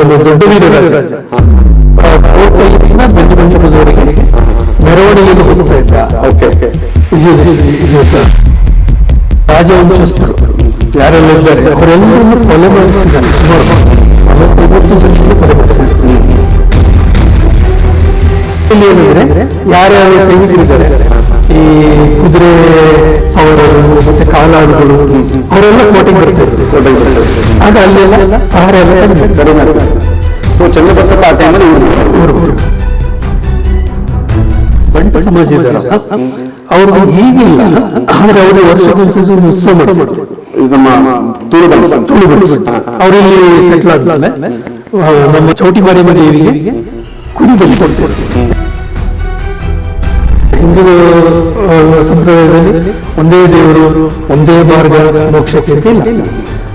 ನಮ್ಮ ದೊಡ್ಡ ವೀರರಾಜ ಕೋಟೆಯಿಂದ ಬೆಂಗಳೂರಿನವರೆಗೆ ಮೆರವಣಿಗೆಯಲ್ಲಿ ಹೋಗ್ತಾ ಇದ್ದ. ವಿಜಯದಶಮಿ ಸರ್ ರಾಜವಂಶಸ್ಥರು ಯಾರೆಲ್ಲ ಇದ್ದಾರೆ ಅವರೆಲ್ಲರನ್ನು ಕೊಲೆ ಮಾಡಿಸಿದ್ದಾರೆ. ಸುಮಾರು 40-50 ಜನರನ್ನು ಕೊಲೆ ಮಾಡಿಸಿದ್ದಾರೆ. ಇಲ್ಲಿ ಏನಂದ್ರೆ ಯಾರ್ಯಾರು ಸೈನಿಕರಿದ್ದಾರೆ, ಈ ಕುದುರೆ ಸವಾರರು ಮತ್ತೆ ಕಾಲಾಳುಗಳು ಅವರೆಲ್ಲ ಕೋಟೆಗೆ ಬರ್ತಾ ಇದ್ರು. ಆಗ ಅಲ್ಲೆಲ್ಲ ಆಹಾರ ಎಲ್ಲ ಕಡಿಮೆ ಆಗ್ತದೆ. ಸೊ ಚನ್ನಬಸಪ್ಪ ಆ ಟೈಮಲ್ಲಿ ಬಂಟ ಸಮಾಜ ಇದ್ದಾರಲ್ಲ ಅವರು ಈಗಿಲ್ಲ, ಆದ್ರೆ ಅವರು ವರ್ಷಕ್ಕೊಂದ್ಸತಿ ಒಂದು ಉತ್ಸವ ಮಾಡ್ತಿದ್ರು. ನಮ್ಮ ಅವರಲ್ಲಿ ಸೆಟ್ಲ್ ಆದ್ಮೇಲೆ ನಮ್ಮ ಚೌಟಿ ಮಾರಿಯಮ್ಮ ದೇವಿಗೆ ಕುರಿ ಬಲಿ ಕೊಡ್ತಾರೆ. ಹಿಂದೂ ಸಂಪ್ರದಾಯದಲ್ಲಿ ಒಂದೇ ದೇವರು ಒಂದೇ ಮಾರ್ಗ ಮೋಕ್ಷಕ್ಕೆ ಅಂತ ಇಲ್ಲ.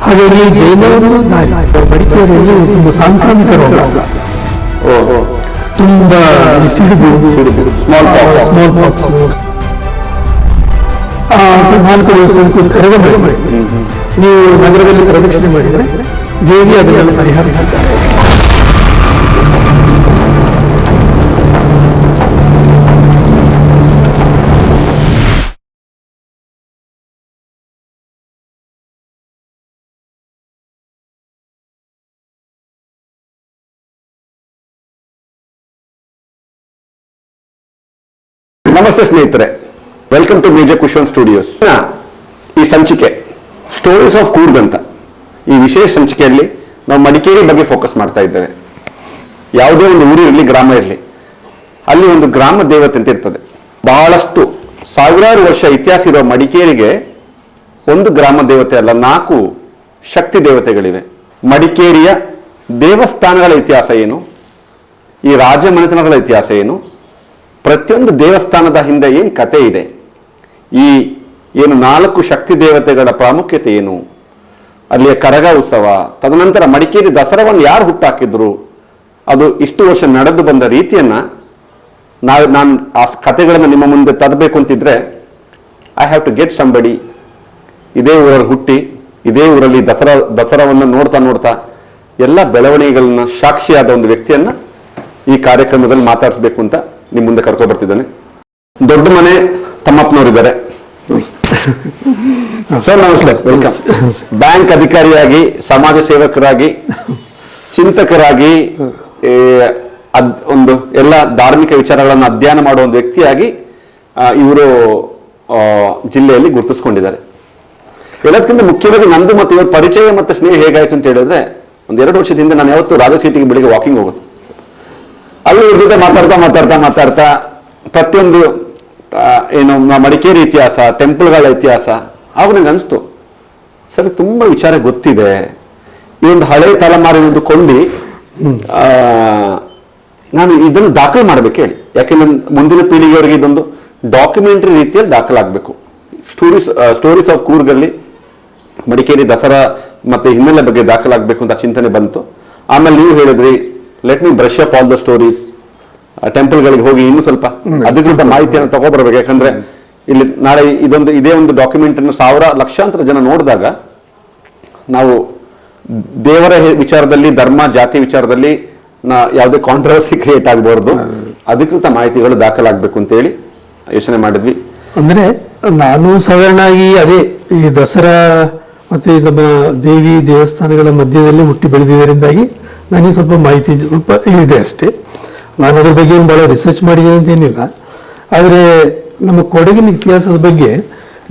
ಹಾಗಾಗಿ ಜೈನವರು ಮಡಿಕೇರಿಯಲ್ಲಿ ತುಂಬಾ ಸಾಂಕ್ರಾಮಿಕ ರೋಗ, ತುಂಬಾ ಸಿಡುಬು, ಸ್ಮಾಲ್ ಪಾಕ್ಸ್ 4 ದಿವಸ ಕರೆದ ಮಾಡಿ ನೀವು ನಗರದಲ್ಲಿ ಪ್ರದಕ್ಷಿಣೆ ಮಾಡಿದರೆ ದೇವಿ ಅದನ್ನೆಲ್ಲ ಪರಿಹಾರ ಮಾಡ್ತಾರೆ. ನಮಸ್ತೆ ಸ್ನೇಹಿತರೆ, welcome to major Kushan studios. ಈ ಸಂಚಿಕೆ ಸ್ಟೋರೀಸ್ ಆಫ್ ಕೂರ್ಗ್ ಅಂತ ಈ ವಿಶೇಷ ಸಂಚಿಕೆಯಲ್ಲಿ ನಾವು ಮಡಿಕೇರಿ ಬಗ್ಗೆ ಫೋಕಸ್ ಮಾಡ್ತಾ ಇದ್ದೇವೆ. ಯಾವುದೇ ಒಂದು ಊರು ಇರಲಿ, ಗ್ರಾಮ ಇರಲಿ, ಅಲ್ಲಿ ಒಂದು ಗ್ರಾಮ ದೇವತೆ ಅಂತ ಇರ್ತದೆ. ಬಹಳಷ್ಟು ಸಾವಿರಾರು ವರ್ಷ ಇತಿಹಾಸ ಇರೋ ಮಡಿಕೇರಿಗೆ ಒಂದು ಗ್ರಾಮ ದೇವತೆ ಅಲ್ಲ, 4 ಶಕ್ತಿ ದೇವತೆಗಳಿವೆ. ಮಡಿಕೇರಿಯ ದೇವಸ್ಥಾನಗಳ ಇತಿಹಾಸ ಏನು, ಈ ರಾಜಮನೆತನಗಳ ಇತಿಹಾಸ ಏನು, ಪ್ರತಿಯೊಂದು ದೇವಸ್ಥಾನದ ಹಿಂದೆ ಏನು ಕತೆ ಇದೆ, ಈ ಏನು 4 ಶಕ್ತಿ ದೇವತೆಗಳ ಪ್ರಾಮುಖ್ಯತೆ ಏನು, ಅಲ್ಲಿಯ ಕರಗ ಉತ್ಸವ, ತದನಂತರ ಮಡಿಕೇರಿ ದಸರಾವನ್ನು ಯಾರು ಹುಟ್ಟಾಕಿದ್ರು, ಅದು ಇಷ್ಟು ವರ್ಷ ನಡೆದು ಬಂದ ರೀತಿಯನ್ನ ನಾನು ಆ ಕತೆಗಳನ್ನು ನಿಮ್ಮ ಮುಂದೆ ತರಬೇಕು ಅಂತಿದ್ರೆ I have to get somebody ಇದೇ ಊರಲ್ಲಿ ಹುಟ್ಟಿ ಇದೇ ಊರಲ್ಲಿ ದಸರಾವನ್ನು ನೋಡ್ತಾ ಎಲ್ಲ ಬೆಳವಣಿಗೆಗಳನ್ನ ಸಾಕ್ಷಿಯಾದ ಒಂದು ವ್ಯಕ್ತಿಯನ್ನ ಈ ಕಾರ್ಯಕ್ರಮದಲ್ಲಿ ಮಾತಾಡಿಸ್ಬೇಕು ಅಂತ ನಿಮ್ಮ ಮುಂದೆ ಕರ್ಕೊ ಬರ್ತಿದ್ದಾನೆ. ದೊಡ್ಡ ಮನೆ ತಮ್ಮಪ್ಪನವರಿದ್ದಾರೆ. ಸರ್ ನಮಸ್ತೆ, ವೆಲ್ಕಮ್. ಬ್ಯಾಂಕ್ ಅಧಿಕಾರಿಯಾಗಿ, ಸಮಾಜ ಸೇವಕರಾಗಿ, ಚಿಂತಕರಾಗಿ, ಒಂದು ಎಲ್ಲ ಧಾರ್ಮಿಕ ವಿಚಾರಗಳನ್ನು ಅಧ್ಯಯನ ಮಾಡುವ ಒಂದು ವ್ಯಕ್ತಿಯಾಗಿ ಇವರು ಜಿಲ್ಲೆಯಲ್ಲಿ ಗುರುತಿಸ್ಕೊಂಡಿದ್ದಾರೆ. ಎಲ್ಲದಕ್ಕಿಂತ ಮುಖ್ಯವಾಗಿ ನಂದು ಮತ್ತು ಇವ್ರ ಪರಿಚಯ ಮತ್ತು ಸ್ನೇಹ ಹೇಗಾಯ್ತು ಅಂತ ಹೇಳಿದ್ರೆ, 1-2 ವರ್ಷದ ಹಿಂದೆ ನಾನು ಯಾವತ್ತು ರಾಜಸೀಟಿಗೆ ಬೆಳಿಗ್ಗೆ ವಾಕಿಂಗ್ ಹೋಗುತ್ತೆ. ಅಲ್ಲಿ ಇವ್ರ ಜೊತೆ ಮಾತಾಡ್ತಾ ಪ್ರತಿಯೊಂದು ಏನು ಮಡಿಕೇರಿ ಇತಿಹಾಸ, ಟೆಂಪಲ್ಗಳ ಇತಿಹಾಸ, ಆಗ ನನಗೆ ಅನಿಸ್ತು ಸರಿ ತುಂಬಾ ವಿಚಾರ ಗೊತ್ತಿದೆ, ಈ ಒಂದು ಹಳೆ ತಲೆಮಾರಿನೊಂದು ಕೊಂಡಿ ನಾನು ಇದನ್ನು ದಾಖಲೆ ಮಾಡ್ಬೇಕು ಹೇಳಿ. ಯಾಕೆಂದ್ರೆ ಮುಂದಿನ ಪೀಳಿಗೆಯವರಿಗೆ ಇದೊಂದು ಡಾಕ್ಯುಮೆಂಟರಿ ರೀತಿಯಲ್ಲಿ ದಾಖಲಾಗಬೇಕು. ಸ್ಟೋರೀಸ್ ಆಫ್ ಕೂರ್ಗಲ್ಲಿ ಮಡಿಕೇರಿ ದಸರಾ ಮತ್ತೆ ಹಿನ್ನೆಲೆ ಬಗ್ಗೆ ದಾಖಲಾಗಬೇಕು ಅಂತ ಚಿಂತನೆ ಬಂತು. ಆಮೇಲೆ ನೀವು ಹೇಳಿದ್ರಿ let me brush up all the stories, ಟೆಂಪಲ್ಗಳಿಗೆ ಹೋಗಿ ಇನ್ನೂ ಸ್ವಲ್ಪ ಅಧಿಕೃತ ಮಾಹಿತಿಯನ್ನು ತಗೋಬರ್ಬೇಕು. ಯಾಕಂದ್ರೆ ಇಲ್ಲಿ ನಾಳೆ ಇದೇ ಒಂದು ಡಾಕ್ಯುಮೆಂಟ್ ಅನ್ನು ಲಕ್ಷಾಂತರ ಜನ ನೋಡಿದಾಗ ನಾವು ದೇವರ ವಿಚಾರದಲ್ಲಿ, ಧರ್ಮ ಜಾತಿ ವಿಚಾರದಲ್ಲಿ ಯಾವುದೇ ಕಾಂಟ್ರವರ್ಸಿ ಕ್ರಿಯೇಟ್ ಆಗಬಾರ್ದು, ಅಧಿಕೃತ ಮಾಹಿತಿಗಳು ದಾಖಲಾಗಬೇಕು ಅಂತ ಹೇಳಿ ಯೋಚನೆ ಮಾಡಿದ್ವಿ. ಅಂದ್ರೆ ನಾನು ಸಾಧಾರಣ ಅದೇ ಈ ದಸರಾ ಮತ್ತೆ ನಮ್ಮ ದೇವಿ ದೇವಸ್ಥಾನಗಳ ಮಧ್ಯದಲ್ಲಿ ಹುಟ್ಟಿ ಬೆಳೆದಿದ್ದರಿಂದಾಗಿ ನನಗೆ ಸ್ವಲ್ಪ ಮಾಹಿತಿ ಸ್ವಲ್ಪ ಇದೆ ಅಷ್ಟೇ. ನಾನು ಅದ್ರ ಬಗ್ಗೆ ಏನು ಭಾಳ ರಿಸರ್ಚ್ ಮಾಡಿದ್ದೀನಿ ಅಂತೇನಿಲ್ಲ. ಆದರೆ ನಮ್ಮ ಕೊಡಗಿನ ಇತಿಹಾಸದ ಬಗ್ಗೆ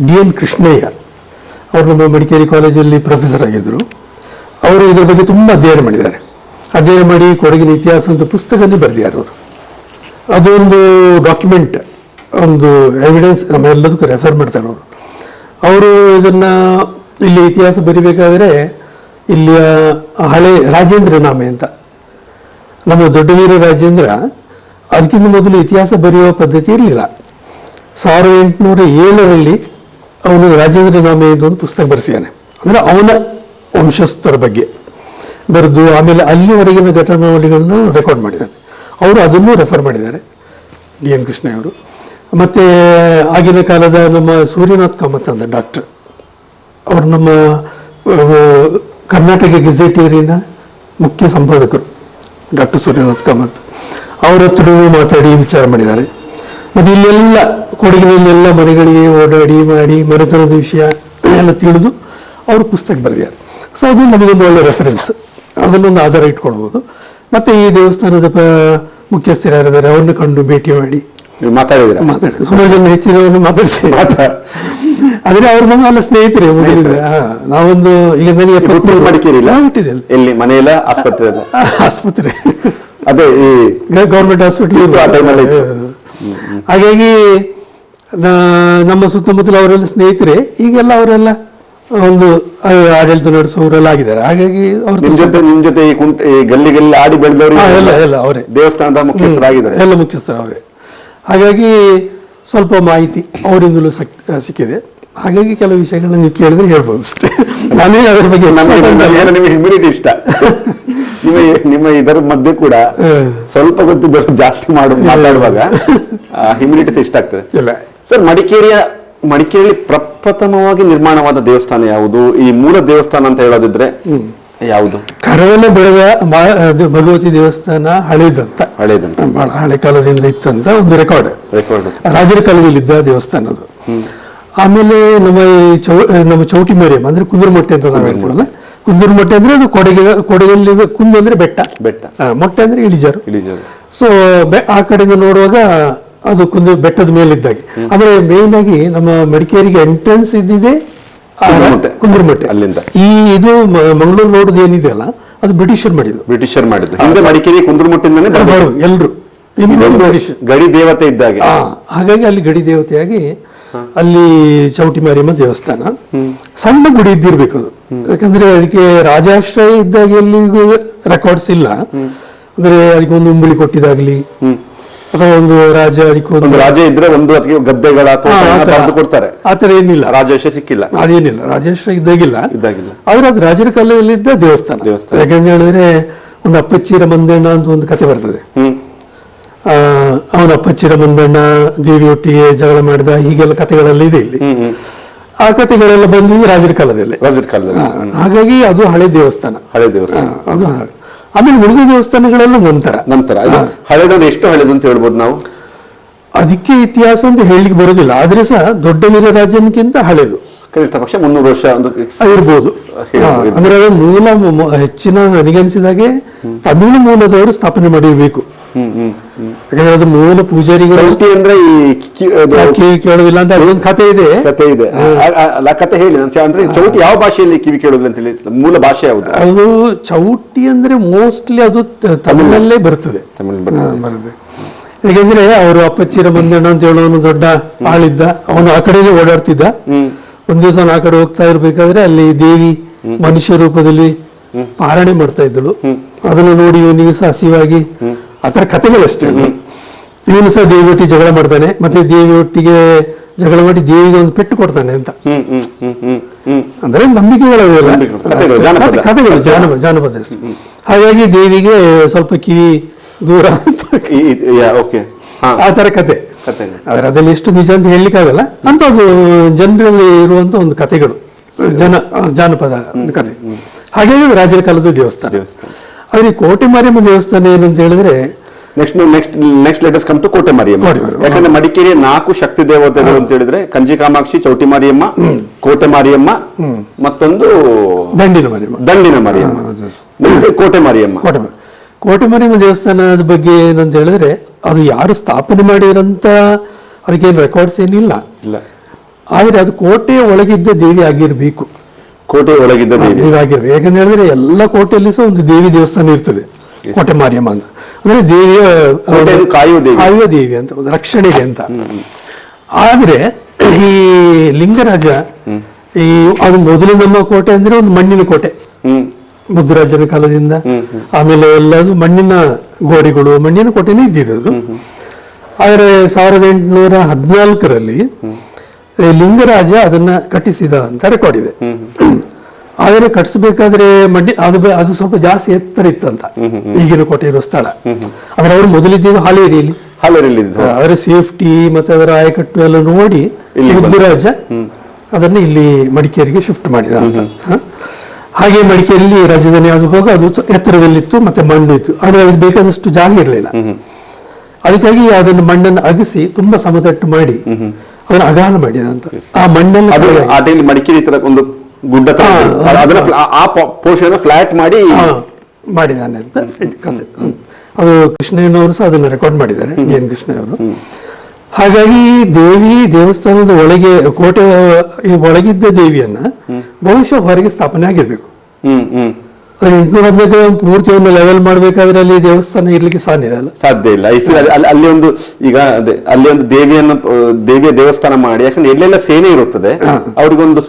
DN ಕೃಷ್ಣಯ್ಯ ಅವರು ನಮ್ಮ ಮಡಿಕೇರಿ ಕಾಲೇಜಲ್ಲಿ ಪ್ರೊಫೆಸರ್ ಆಗಿದ್ದರು. ಅವರು ಇದ್ರ ಬಗ್ಗೆ ತುಂಬ ಅಧ್ಯಯನ ಮಾಡಿದ್ದಾರೆ. ಅಧ್ಯಯನ ಮಾಡಿ ಕೊಡಗಿನ ಇತಿಹಾಸ ಅಂತ ಪುಸ್ತಕನೇ ಬರೆದಿದ್ದಾರೆ ಅವರು. ಅದೊಂದು ಡಾಕ್ಯುಮೆಂಟ್, ಒಂದು ಎವಿಡೆನ್ಸ್ ನಮ್ಮೆಲ್ಲದಕ್ಕೂ ರೆಫರ್ ಮಾಡ್ತಾರೆ ಅವರು. ಅವರು ಇದನ್ನು ಇಲ್ಲಿ ಇತಿಹಾಸ ಬರಿಬೇಕಾದ್ರೆ ಇಲ್ಲಿಯ ಹಳೆ ರಾಜೇಂದ್ರ ನಾಮೆ ಅಂತ, ನಮ್ಮ ದೊಡ್ಡ ವೀರ ರಾಜೇಂದ್ರ, ಅದಕ್ಕಿಂತ ಮೊದಲು ಇತಿಹಾಸ ಬರೆಯುವ ಪದ್ಧತಿ ಇರಲಿಲ್ಲ. 1807 ಅವನು ರಾಜೇಂದ್ರ ನಾಮೆ ಅಂತ ಒಂದು ಪುಸ್ತಕ ಬರೆಸಿದ್ದಾನೆ. ಅಂದರೆ ಅವನ ವಂಶಸ್ಥರ ಬಗ್ಗೆ ಬರೆದು ಆಮೇಲೆ ಅಲ್ಲಿವರೆಗಿನ ಘಟನಾವಳಿಗಳನ್ನು ರೆಕಾರ್ಡ್ ಮಾಡಿದ್ದಾನೆ. ಅವರು ಅದನ್ನು ರೆಫರ್ ಮಾಡಿದ್ದಾರೆ DN ಕೃಷ್ಣಯ್ಯ ಅವರು. ಮತ್ತು ಆಗಿನ ಕಾಲದ ನಮ್ಮ ಸೂರ್ಯನಾಥ್ ಕಾಮತ್ ಅಂತ ಡಾಕ್ಟರ್, ಅವರು ನಮ್ಮ ಕರ್ನಾಟಕ ಗೆಜೆಟೇರಿಯನ್ನ ಮುಖ್ಯ ಸಂಪಾದಕರು ಡಾಕ್ಟರ್ ಸೂರ್ಯನಾಥ್ ಕಾಮತ್, ಅವ್ರ ಹತ್ರ ಮಾತಾಡಿ ವಿಚಾರ ಮಾಡಿದ್ದಾರೆ. ಮತ್ತು ಇಲ್ಲೆಲ್ಲ ಕೊಡಗಿನಲ್ಲೆಲ್ಲ ಮನೆಗಳಿಗೆ ಓಡಾಡಿ ಮಾಡಿ ಮನೆತನದ ವಿಷಯ ಎಲ್ಲ ತಿಳಿದು ಅವರು ಪುಸ್ತಕ ಬರೆದಿದ್ದಾರೆ. ಸೊ ಅದು ನಮಗೊಂದು ಒಳ್ಳೆ ರೆಫರೆನ್ಸ್, ಅದನ್ನೊಂದು ಆಧಾರ ಇಟ್ಕೊಳ್ಬೋದು. ಮತ್ತು ಈ ದೇವಸ್ಥಾನದ ಮುಖ್ಯಸ್ಥರು ಯಾರಿದ್ದಾರೆ ಅವ್ರನ್ನ ಕಂಡು ಭೇಟಿ ಮಾಡಿ ಮಾತಾಡಿ ಸುಮಾರು ಜನ ಹೆಚ್ಚಿನವ್ರನ್ನ ಮಾತಾಡಿಸಿ. ಆದ್ರೆ ಅವ್ರು ನಮ್ಮೆಲ್ಲ ಸ್ನೇಹಿತರೆ ಮೊದಲಿಂದ. ನಾವೊಂದು ಈಗ ನನಗೆ ಮಡಿಕೇರಿ ಹುಟ್ಟಿದೆ ಎಲ್ಲಿ ಮನೆಯಲ್ಲ ಆಸ್ಪತ್ರೆ ಆಸ್ಪತ್ರೆ ಅದೇ ಈ ಗೌರ್ಮೆಂಟ್ ಹಾಸ್ಪಿಟಲ್. ಹಾಗಾಗಿ ನಮ್ಮ ಸುತ್ತಮುತ್ತಲ ಅವರೆಲ್ಲ ಸ್ನೇಹಿತರೆ, ಈಗೆಲ್ಲ ಅವರೆಲ್ಲ ಒಂದು ಆಡಳಿತ ನಡೆಸುವವರೆಲ್ಲ ಆಗಿದ್ದಾರೆ. ಹಾಗಾಗಿ ಅವ್ರ ನಿಮ್ ಜೊತೆ ಈ ಗಲ್ಲಿಗೆಲ್ಲ ಆಡಿ ಬೆಳೆದವರು ಎಲ್ಲ ಅವರೇ, ದೇವಸ್ಥಾನದ ಮುಖ್ಯಸ್ಥರಾಗಿದ್ದಾರೆ, ಎಲ್ಲ ಮುಖ್ಯಸ್ಥರು ಅವರೇ. ಹಾಗಾಗಿ ಸ್ವಲ್ಪ ಮಾಹಿತಿ ಅವರಿಂದಲೂ ಸಿಕ್ಕಿದೆ. ಹಾಗಾಗಿ ಕೆಲವು ವಿಷಯಗಳನ್ನ ನೀವು ಕೇಳಿದ್ರೆ ಹೇಳ್ಬೋದು ಅಷ್ಟೇ. ನಾನೇ ಅದ್ರ ಬಗ್ಗೆ ನಿಮಗೆ ಹ್ಯುಮಿಲಿಟಿ ಇಷ್ಟ. ನಿಮ್ಮ ಇದರ ಮಧ್ಯೆ ಕೂಡ ಸ್ವಲ್ಪ ಗೊತ್ತಿದ್ದರು ಜಾಸ್ತಿ ಮಾತಾಡುವಾಗ ಹ್ಯುಮಿಲಿಟಿ ಇಷ್ಟ ಆಗ್ತದೆ. ಸರ್, ಮಡಿಕೇರಿಯಲ್ಲಿ ಪ್ರಪ್ರಥಮವಾಗಿ ನಿರ್ಮಾಣವಾದ ದೇವಸ್ಥಾನ ಯಾವುದು? ಈ ಮೂಲ ದೇವಸ್ಥಾನ ಅಂತ ಹೇಳೋದಿದ್ರೆ ಯಾವುದು? ಕರವನ್ನ ಬೆಳೆದ ಭಗವತಿ ದೇವಸ್ಥಾನ ಹಳೇದಂತ ಬಹಳ ಹಳೆ ಕಾಲದಿಂದ ಇತ್ತಂತ ಒಂದು ರೆಕಾರ್ಡ್ ರಾಜರ ಕಾಲದಲ್ಲಿದ್ದ ದೇವಸ್ಥಾನ ಅದು. ಆಮೇಲೆ ನಮ್ಮ ಚೌಟಿ ಮಾರಿಯಮ್ಮ ಅಂದ್ರೆ ಕುಂದೂರುಮೊಟ್ಟೆ ಅಂತ ನಾವು ಹೇಳ್ತೀವಲ್ಲ, ಕುಂದೂರುಮೊಟ್ಟೆ ಅಂದ್ರೆ ಅದು ಕೊಡಗಲ್ಲಿ ಕುಂದು ಅಂದ್ರೆ ಬೆಟ್ಟ, ಮೊಟ್ಟೆ ಅಂದ್ರೆ ಇಳಿಜಾರು. ಸೊ ಆ ಕಡೆಯಿಂದ ನೋಡುವಾಗ ಅದು ಬೆಟ್ಟದ ಮೇಲಿದ್ದಾಗೆ. ಅಂದ್ರೆ ಮೇನ್ ಆಗಿ ನಮ್ಮ ಮಡಿಕೇರಿಗೆ ಎಂಟ್ರೆನ್ಸ್ ಇದ್ದಿದೆ ಕುಂದೂರುಮೊಟ್ಟೆ ಅಲ್ಲಿಂದ. ಇದು ಮಂಗಳೂರು ನೋಡೋದು ಏನಿದೆ ಅಲ್ಲ, ಅದು ಬ್ರಿಟಿಷರ್ ಮಾಡಿದ್ದು. ಹಿಂದೆ ಮಡಿಕೇರಿ ಕುಂದೂರುಮೊಟ್ಟೆಯಿಂದಲೇ ಎಲ್ರು ಗಡಿ ದೇವತೆ ಇದ್ದಾಗೆ. ಹಾಗಾಗಿ ಅಲ್ಲಿ ಗಡಿ ದೇವತೆಯಾಗಿ ಅಲ್ಲಿ ಚೌಟಿ ಮಾರಿಯಮ್ಮ ದೇವಸ್ಥಾನ ಸಣ್ಣ ಗುಡಿ ಇದ್ದಿರ್ಬೇಕು ಅದು. ಯಾಕಂದ್ರೆ ಅದಕ್ಕೆ ರಾಜಾಶ್ರಯ ಇದ್ದಾಗ ಎಲ್ಲಿಗೂ ರೆಕಾರ್ಡ್ಸ್ ಇಲ್ಲ. ಅಂದ್ರೆ ಅದಕ್ಕೆ ಒಂದು ಉಂಬಳಿ ಕೊಟ್ಟಿದಾಗ್ಲಿ ಅಥವಾ ಒಂದು ರಾಜ ಒಂದು ರಾಜ ಇದ್ರೆ ಒಂದು ಅದಕ್ಕೆ ಗದ್ದೆಗಳ ಕೊಡ್ತಾರೆ, ಆತರ ಏನಿಲ್ಲ. ರಾಜಾಶ್ರಯ ಸಿಕ್ಕಿಲ್ಲ, ಅದೇನಿಲ್ಲ, ರಾಜಾಶ್ರಯ ಇದ್ದಾಗಿಲ್ಲ. ಆದ್ರೆ ಅದು ರಾಜರ ಕಾಲದಲ್ಲಿದ್ದ ದೇವಸ್ಥಾನ. ಯಾಕಂತ ಹೇಳಿದ್ರೆ ಒಂದು ಅಪ್ಪಚ್ಚಿರ ಮಂದಣ್ಣ ಅಂತ ಒಂದು ಕತೆ ಬರ್ತದೆ. ಅವನ ಅಪ್ಪಚ್ಚಿರ ಮಂದಣ್ಣ ದೇವಿಯೊಟ್ಟಿಗೆ ಜಗಳ ಮಾಡಿದ, ಹೀಗೆಲ್ಲ ಕಥೆಗಳೆಲ್ಲ ಇದೆ ಇಲ್ಲಿ. ಆ ಕಥೆಗಳೆಲ್ಲ ಬಂದಿದ್ದು ರಾಜರ ಕಾಲದಲ್ಲಿ. ಹಾಗಾಗಿ ಅದು ಹಳೆ ದೇವಸ್ಥಾನ. ಅದು ಆಮೇಲೆ ಉಳಿದ ದೇವಸ್ಥಾನಗಳೆಲ್ಲ ನಂತರ ಹಳೆದಂದ್ರೆ ಎಷ್ಟು ಹಳೆದಂತ ಹೇಳ್ಬೋದು ನಾವು? ಅದಕ್ಕೆ ಇತಿಹಾಸ ಅಂತ ಹೇಳಲಿಕ್ಕೆ ಬರೋದಿಲ್ಲ. ಆದ್ರೆ ಸಹ ದೊಡ್ಡ ವೀರ ರಾಜನಿಗಿಂತ ಹಳೆದು, ಕನಿಷ್ಠ ಪಕ್ಷ 300 ವರ್ಷ ಇರ್ಬೋದು. ಅಂದ್ರೆ ಅದು ಮೂಲ ಹೆಚ್ಚಿನ ನನಗನ್ಸಿದಾಗೆ ತಮಿಳು ಮೂಲದವರು ಸ್ಥಾಪನೆ ಮಾಡಿರ್ಬೇಕು. ಯಾಕಂದ್ರೆ ಅದು ಮೂಲ ಪೂಜಾರಿಗಳು ಅಂದ್ರೆ ಕೇಳೋದಿಲ್ಲ ಅಂತ ಅದೊಂದು ಕತೆ ಇದೆ. ಕತೆ ಹೇಳಿ ಅಂದ್ರೆ ಚೌಟಿ ಯಾವ ಭಾಷೆಯಲ್ಲಿ ಕಿವಿ ಕೇಳೋದಿಲ್ಲ ಅಂತ ಹೇಳಿ, ಮೂಲ ಭಾಷೆ ಯಾವುದು? ಅದು ಚೌಟಿ ಅಂದ್ರೆ ಮೋಸ್ಟ್ಲಿ ಅದು ತಮಿಳಲ್ಲೇ ಬರ್ತದೆ. ಯಾಕಂದ್ರೆ ಅವರು ಅಪ್ಪಚ್ಚಿರ ಮಂದಣ್ಣ ಅಂತ ಹೇಳೋನು ದೊಡ್ಡ ಆಳಿದ್ದ, ಅವನು ಆ ಕಡೆಗೆ ಓಡಾಡ್ತಿದ್ದ. ಒಂದ್ ದಿವಸ ಆ ಕಡೆ ಹೋಗ್ತಾ ಇರ್ಬೇಕಾದ್ರೆ ಅಲ್ಲಿ ದೇವಿ ಮನುಷ್ಯ ರೂಪದಲ್ಲಿ ಪಾರಣೆ ಮಾಡ್ತಾ ಇದ್ದಳು. ಅದನ್ನು ನೋಡಿ ಇವನಿಗೆ ಸಹ ಹಸಿವಾಗಿ, ಆತರ ಕಥೆಗಳಷ್ಟೇ. ಇವನು ಸಹ ದೇವಿಯೊಟ್ಟಿಗೆ ಜಗಳ ಮಾಡ್ತಾನೆ, ಮತ್ತೆ ದೇವಿಯೊಟ್ಟಿಗೆ ಜಗಳ ಮಾಡಿ ದೇವಿಗೆ ಒಂದು ಪೆಟ್ಟು ಕೊಡ್ತಾನೆ ಅಂತ. ಅಂದ್ರೆ ನಂಬಿಕೆಗಳವೆಲ್ಲ ಕಥೆಗಳು, ಜಾನಪದ ಅಷ್ಟೇ. ಹಾಗಾಗಿ ದೇವಿಗೆ ಸ್ವಲ್ಪ ಕಿವಿ ದೂರ ಅಂತ ಆ ತರ ಕತೆ. ಆದ್ರೆ ಅದ್ರಲ್ಲಿ ಎಷ್ಟು ನಿಜ ಅಂತ ಹೇಳಲಿಕ್ಕಾಗಲ್ಲ ಅಂತ ಅದು ಜನರಲ್ಲಿ ಇರುವಂತ ಒಂದು ಕಥೆಗಳು, ಜಾನಪದ ಒಂದು ಕತೆ. ಹಾಗಾಗಿ ರಾಜರ ಕಾಲದ ದೇವಸ್ಥಾನ. ಆದ್ರೆ ಕೋಟೆ ಮಾರಿಯಮ್ಮ ದೇವಸ್ಥಾನ ಏನಂತ ಹೇಳಿದ್ರೆ ನೆಕ್ಸ್ಟ್ ಲೆಟಸ್ ಕಮ್ ಟು ಕೋಟೆ ಮಾರಿಯಮ್ಮ. ಯಾಕಂದ್ರೆ ಮಡಿಕೇರಿಯ 4 ಶಕ್ತಿ ದೇವತೆಗಳು ಅಂತ ಹೇಳಿದ್ರೆ ಕಂಜಿ ಕಾಮಾಕ್ಷಿ, ಚೌಟಿ ಮಾರಿಯಮ್ಮ, ಕೋಟೆ ಮಾರಿಯಮ್ಮ, ಮತ್ತೊಂದು ದಂಡಿನ ಮಾರಿಯಮ್ಮ, ಕೋಟೆ ಮಾರಿಯಮ್ಮ. ಕೋಟೆ ಮಾರಿಯಮ್ಮ ದೇವಸ್ಥಾನದ ಬಗ್ಗೆ ಏನಂತ ಹೇಳಿದ್ರೆ ಅದು ಯಾರು ಸ್ಥಾಪನೆ ಮಾಡಿರಂತ ಅದಕ್ಕೇನು ರೆಕಾರ್ಡ್ಸ್ ಏನಿಲ್ಲ. ಆದ್ರೆ ಅದು ಕೋಟೆಯ ಒಳಗಿದ್ದ ದೇವಿ ಆಗಿರ್ಬೇಕು. ಕೋಟೆ ಒಳಗಿದ್ದ ದೇವಿ ಆಗಿರ್ಬೇಕು. ಯಾಕಂತ ಹೇಳಿದ್ರೆ ಎಲ್ಲ ಕೋಟೆಯಲ್ಲಿ ಸಹ ಒಂದು ದೇವಿ ದೇವಸ್ಥಾನ ಇರ್ತದೆ, ಕೋಟೆ ಮಾರಿಯಮ್ಮ ಅಂತ. ಅಂದ್ರೆ ದೇವಿಯ ಕಾಯುವ ದೇವಿ ಅಂತ, ರಕ್ಷಣೆಗೆ ಅಂತ. ಆದ್ರೆ ಈ ಲಿಂಗರಾಜ ಅದು ಮೊದಲು ನಮ್ಮ ಕೋಟೆ ಅಂದ್ರೆ ಒಂದು ಮಣ್ಣಿನ ಕೋಟೆ, ಬುದ್ಧರಾಜನ ಕಾಲದಿಂದ. ಆಮೇಲೆ ಎಲ್ಲದು ಮಣ್ಣಿನ ಗೋಡೆಗಳು, ಮಣ್ಣಿನ ಕೋಟೆನೇ ಇದ್ದಿದ್ದು. ಆದ್ರೆ 1814ರಲ್ಲಿ ಲಿಂಗರಾಜ ಅದನ್ನ ಕಟ್ಟಿಸಿದ ಅಂತ ರೆಕಾರ್ಡ್ ಇದೆ. ಆದರೆ ಕಟ್ಟಿಸ್ಬೇಕಾದ್ರೆ ಅದು ಸ್ವಲ್ಪ ಜಾಸ್ತಿ ಎತ್ತರ ಇತ್ತಂತ ಈಗಿನ ಕೋಟೆ ಇರೋ ಸ್ಥಳ. ಆದ್ರೆ ಅವರು ಮೊದಲಿದ್ದು ಹಾಲೇರಿಯಲ್ಲಿ. ಅದರ ಸೇಫ್ಟಿ ಮತ್ತೆ ಅದರ ಆಯಕಟ್ಟು ಎಲ್ಲ ನೋಡಿ ಬುದ್ಧರಾಜ ಅದನ್ನ ಇಲ್ಲಿ ಮಡಿಕೇರಿಗೆ ಶಿಫ್ಟ್ ಮಾಡಿದ ಅಂತ. ಹಾಗೆ ಮಡಿಕೇರಿಯಲ್ಲಿ ರಾಜಧಾನಿ ಅದು ಹೋಗ ಅದು ಎತ್ತರದಲ್ಲಿತ್ತು, ಮತ್ತೆ ಮಣ್ಣು ಇತ್ತು, ಆದರೆ ಅದಕ್ಕೆ ಬೇಕಾದಷ್ಟು ಜಾಗ ಇರಲಿಲ್ಲ. ಅದಕ್ಕಾಗಿ ಅದನ್ನು ಮಣ್ಣನ್ನು ಅಗಸಿ ತುಂಬಾ ಸಮತಟ್ಟು ಮಾಡಿ ಅದನ್ನು ಅಗಾಲ ಮಾಡಿದ ಅಂತ. ಆ ಮಣ್ಣನ್ನು ಮಡಿಕೇರಿ ತರ ಒಂದು ಗುಡ್ಡ ಆ ಪೋರ್ಷನ್ ಫ್ಲಾಟ್ ಮಾಡಿ ಮಾಡಿದ್ದಾನೆ ಅಂತ ಕಥೆ. ಅದು ಕೃಷ್ಣಯ್ಯನವರು ಸಹ ಅದನ್ನು ರೆಕಾರ್ಡ್ ಮಾಡಿದ್ದಾರೆ, ಎನ್ ಕೃಷ್ಣಯ್ಯವರು. ಹಾಗಾಗಿ ದೇವಿ ದೇವಸ್ಥಾನದ ಒಳಗೆ ಕೋಟೆ ಒಳಗಿದ್ದ ದೇವಿಯನ್ನ ಬಹುಶಃ ಹೊರಗೆ ಸ್ಥಾಪನೆ ಆಗಿರ್ಬೇಕು. 815 ಪೂರ್ತಿಯನ್ನು ಲೆವೆಲ್ ಮಾಡ್ಬೇಕಾದ್ರೆ ಅಲ್ಲಿ ದೇವಸ್ಥಾನ ಇರ್ಲಿಕ್ಕೆ ಸಾಧ್ಯ ಇಲ್ಲ. ಅಲ್ಲಿ ಒಂದು ಈಗ ಅಲ್ಲಿ ಒಂದು ದೇವಿಯ ದೇವಸ್ಥಾನ ಮಾಡಿ, ಯಾಕಂದ್ರೆ ಎಲ್ಲೆಲ್ಲ ಸೇನೆ ಇರುತ್ತದೆ, ಅವ್ರಿಗೊಂದು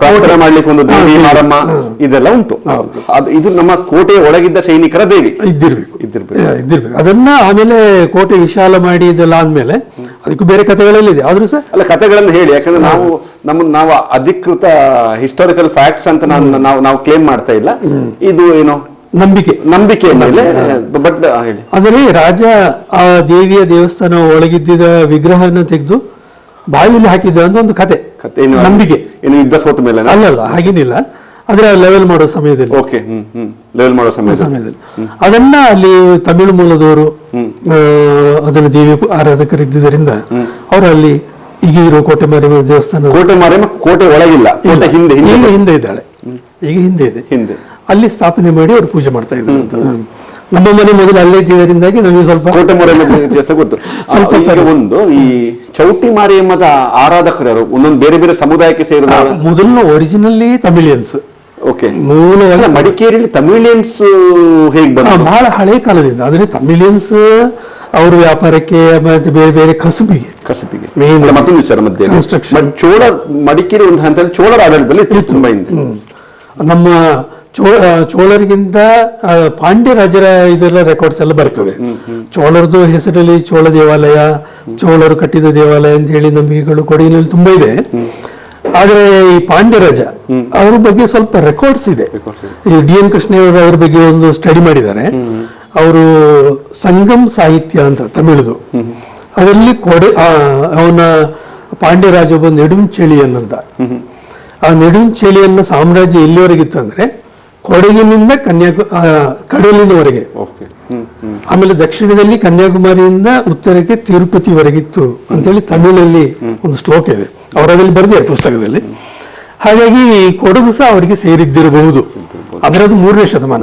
ಪ್ರಾರ್ಥನೆ ಮಾಡ್ಲಿಕ್ಕೆ ಒಂದು ದೇವಿ ಮಾರಮ್ಮ ಇದೆಲ್ಲ ಉಂಟು. ಇದು ನಮ್ಮ ಕೋಟೆಯ ಒಳಗಿದ್ದ ಸೈನಿಕರ ದೇವಿ ಇದ್ದಿರ್ಬೇಕು. ಅದನ್ನ ಆಮೇಲೆ ಕೋಟೆ ವಿಶಾಲ ಮಾಡಿ ಇದೆಲ್ಲ ಆದ್ಮೇಲೆ ಅದಕ್ಕೂ ಬೇರೆ ಕಥೆಗಳಲ್ಲಿದೆ. ಆದ್ರೂ ಸಹ ಅಲ್ಲ, ಕಥೆಗಳನ್ನು ಹೇಳಿ, ಯಾಕಂದ್ರೆ ನಾವು ಅಧಿಕೃತ ಹಿಸ್ಟಾರಿಕಲ್ ಫ್ಯಾಕ್ಟ್ಸ್ ಅಂತ ನಾವು ಕ್ಲೇಮ್ ಮಾಡ್ತಾ ಇಲ್ಲ. ಇದು ಏನೋ ನಂಬಿಕೆ ಮೇಲೆ. ಬಟ್ ಹೇಳಿ, ಅಂದರೆ ರಾಜ ಆ ದೇವಿಯ ದೇವಸ್ಥಾನ ಒಳಗಿದ್ದ ವಿಗ್ರಹನ ತೆಗೆದು ಬಾವಿಯಲ್ಲಿ ಹಾಕಿದ್ದ ಅಂತ ಒಂದು ಕತೆ, ನಂಬಿಕೆ. ಯುದ್ಧ ಸೋತ ಮೇಲೆ ಅಲ್ಲಲ್ಲ, ಹಾಗೇನಿಲ್ಲ. ಆದ್ರೆ ಲೆವೆಲ್ ಮಾಡೋ ಸಮಯದಲ್ಲಿ ಅದನ್ನ ಅಲ್ಲಿ ತಮಿಳು ಮೂಲದವರು ಅದನ್ನ ದೇವಿ ಆರಾಧಕರಿದ್ದರಿಂದ ಅವರು ಅಲ್ಲಿ ಈಗ ಇರೋ ಕೋಟೆ ಮಾರಿಯಮ್ಮ ದೇವಸ್ಥಾನ, ಕೋಟೆ ಒಳಗಿಲ್ಲ, ಹಿಂದೆ ಇದ್ದಾಳೆ, ಈಗ ಹಿಂದೆ ಅಲ್ಲಿ ಸ್ಥಾಪನೆ ಮಾಡಿ ಅವರು ಪೂಜೆ ಮಾಡ್ತಾ ಇದ್ದಾರೆ ಅಂತ. ನಮ್ಮ ಮನೆ ಮೊದಲು ಅಲ್ಲೇ ಇದ್ದಿದ್ದರಿಂದಾಗಿ ನಮಗೆ ಸ್ವಲ್ಪ ಕೋಟೆ ಮಾರಿಯಮ್ಮ ಇತಿಹಾಸ ಗೊತ್ತು. ಸ್ವಲ್ಪ ಒಂದು ಈ ಚೌಟಿ ಮಾರಿಯಮ್ಮದ ಆರಾಧಕರು ಒಂದೊಂದು ಬೇರೆ ಬೇರೆ ಸಮುದಾಯಕ್ಕೆ ಸೇರಿದ ಮೊದಲು ಒರಿಜಿನಲಿ ತಮಿಳಿಯನ್ಸ್. ಮೂಲವಾಗಿ ಮಡಿಕೇರಿಯಲ್ಲಿ ತಮಿಳಿಯನ್ಸ್ ಹೇಗೆ ಬಂದ? ಬಹಳ ಹಳೆ ಕಾಲದಿಂದ. ಅಂದ್ರೆ ತಮಿಳಿಯನ್ಸ್ ಅವರು ವ್ಯಾಪಾರಕ್ಕೆ ಮತ್ತೆ ಬೇರೆ ಬೇರೆ ಕಸುಬಿಗೆ ಮತ್ತೊಂದು ವಿಚಾರ ಮಧ್ಯೆ ಚೋಳ ಮಡಿಕೇರಿ ಒಂದು ಹಂತದಲ್ಲಿ ಚೋಳರ ಆಡಳಿತದಲ್ಲಿ ತುಂಬಾ ಹಿಂದೆ. ನಮ್ಮ ಚೋಳರಿಗಿಂತ ಪಾಂಡ್ಯ ರಾಜರ ಇದೆಲ್ಲ ರೆಕಾರ್ಡ್ಸ್ ಎಲ್ಲ ಬರ್ತದೆ. ಚೋಳರದು ಹೆಸರಲ್ಲಿ ಚೋಳ ದೇವಾಲಯ, ಚೋಳರು ಕಟ್ಟಿದ ದೇವಾಲಯ ಅಂತ ಹೇಳಿ ನಂಬಿಕೆಗಳು ಕೊಡಗಿನಲ್ಲಿ ತುಂಬಾ ಇದೆ. ಆದ್ರೆ ಈ ಪಾಂಡ್ಯ ರಾಜ ಅವ್ರ ಬಗ್ಗೆ ಸ್ವಲ್ಪ ರೆಕಾರ್ಡ್ಸ್ ಇದೆ. ಈ ಡಿ ಎನ್ ಕೃಷ್ಣಯ್ಯವರು ಅವ್ರ ಬಗ್ಗೆ ಒಂದು ಸ್ಟಡಿ ಮಾಡಿದ್ದಾರೆ. ಅವರು ಸಂಗಮ್ ಸಾಹಿತ್ಯ ಅಂತ ತಮಿಳುದು, ಅದರಲ್ಲಿ ಅವನ ಪಾಂಡ್ಯ ರಾಜ ಒಬ್ಬ ನೆಡುಂಚೆಳಿಯನ್ನಂತ. ಆ ನೆಡುಂಚೆಳಿಯನ್ನ ಸಾಮ್ರಾಜ್ಯ ಎಲ್ಲಿವರೆಗಿತ್ತಂದ್ರೆ ಕೊಡಗಿನಿಂದ ಕಡಲಿನವರೆಗೆ, ಆಮೇಲೆ ದಕ್ಷಿಣದಲ್ಲಿ ಕನ್ಯಾಕುಮಾರಿಯಿಂದ ಉತ್ತರಕ್ಕೆ ತಿರುಪತಿವರೆಗಿತ್ತು ಅಂತೇಳಿ ತಮಿಳಲ್ಲಿ ಒಂದು ಶ್ಲೋಕ ಇದೆ, ಅವರಲ್ಲಿ ಬರೆದಿದ್ದಾರೆ ಪುಸ್ತಕದಲ್ಲಿ. ಹಾಗಾಗಿ ಕೊಡಗು ಸಹ ಅವರಿಗೆ ಸೇರಿದ್ದಿರಬಹುದು. ಆದರೆ ಅದು 3ನೇ ಶತಮಾನ,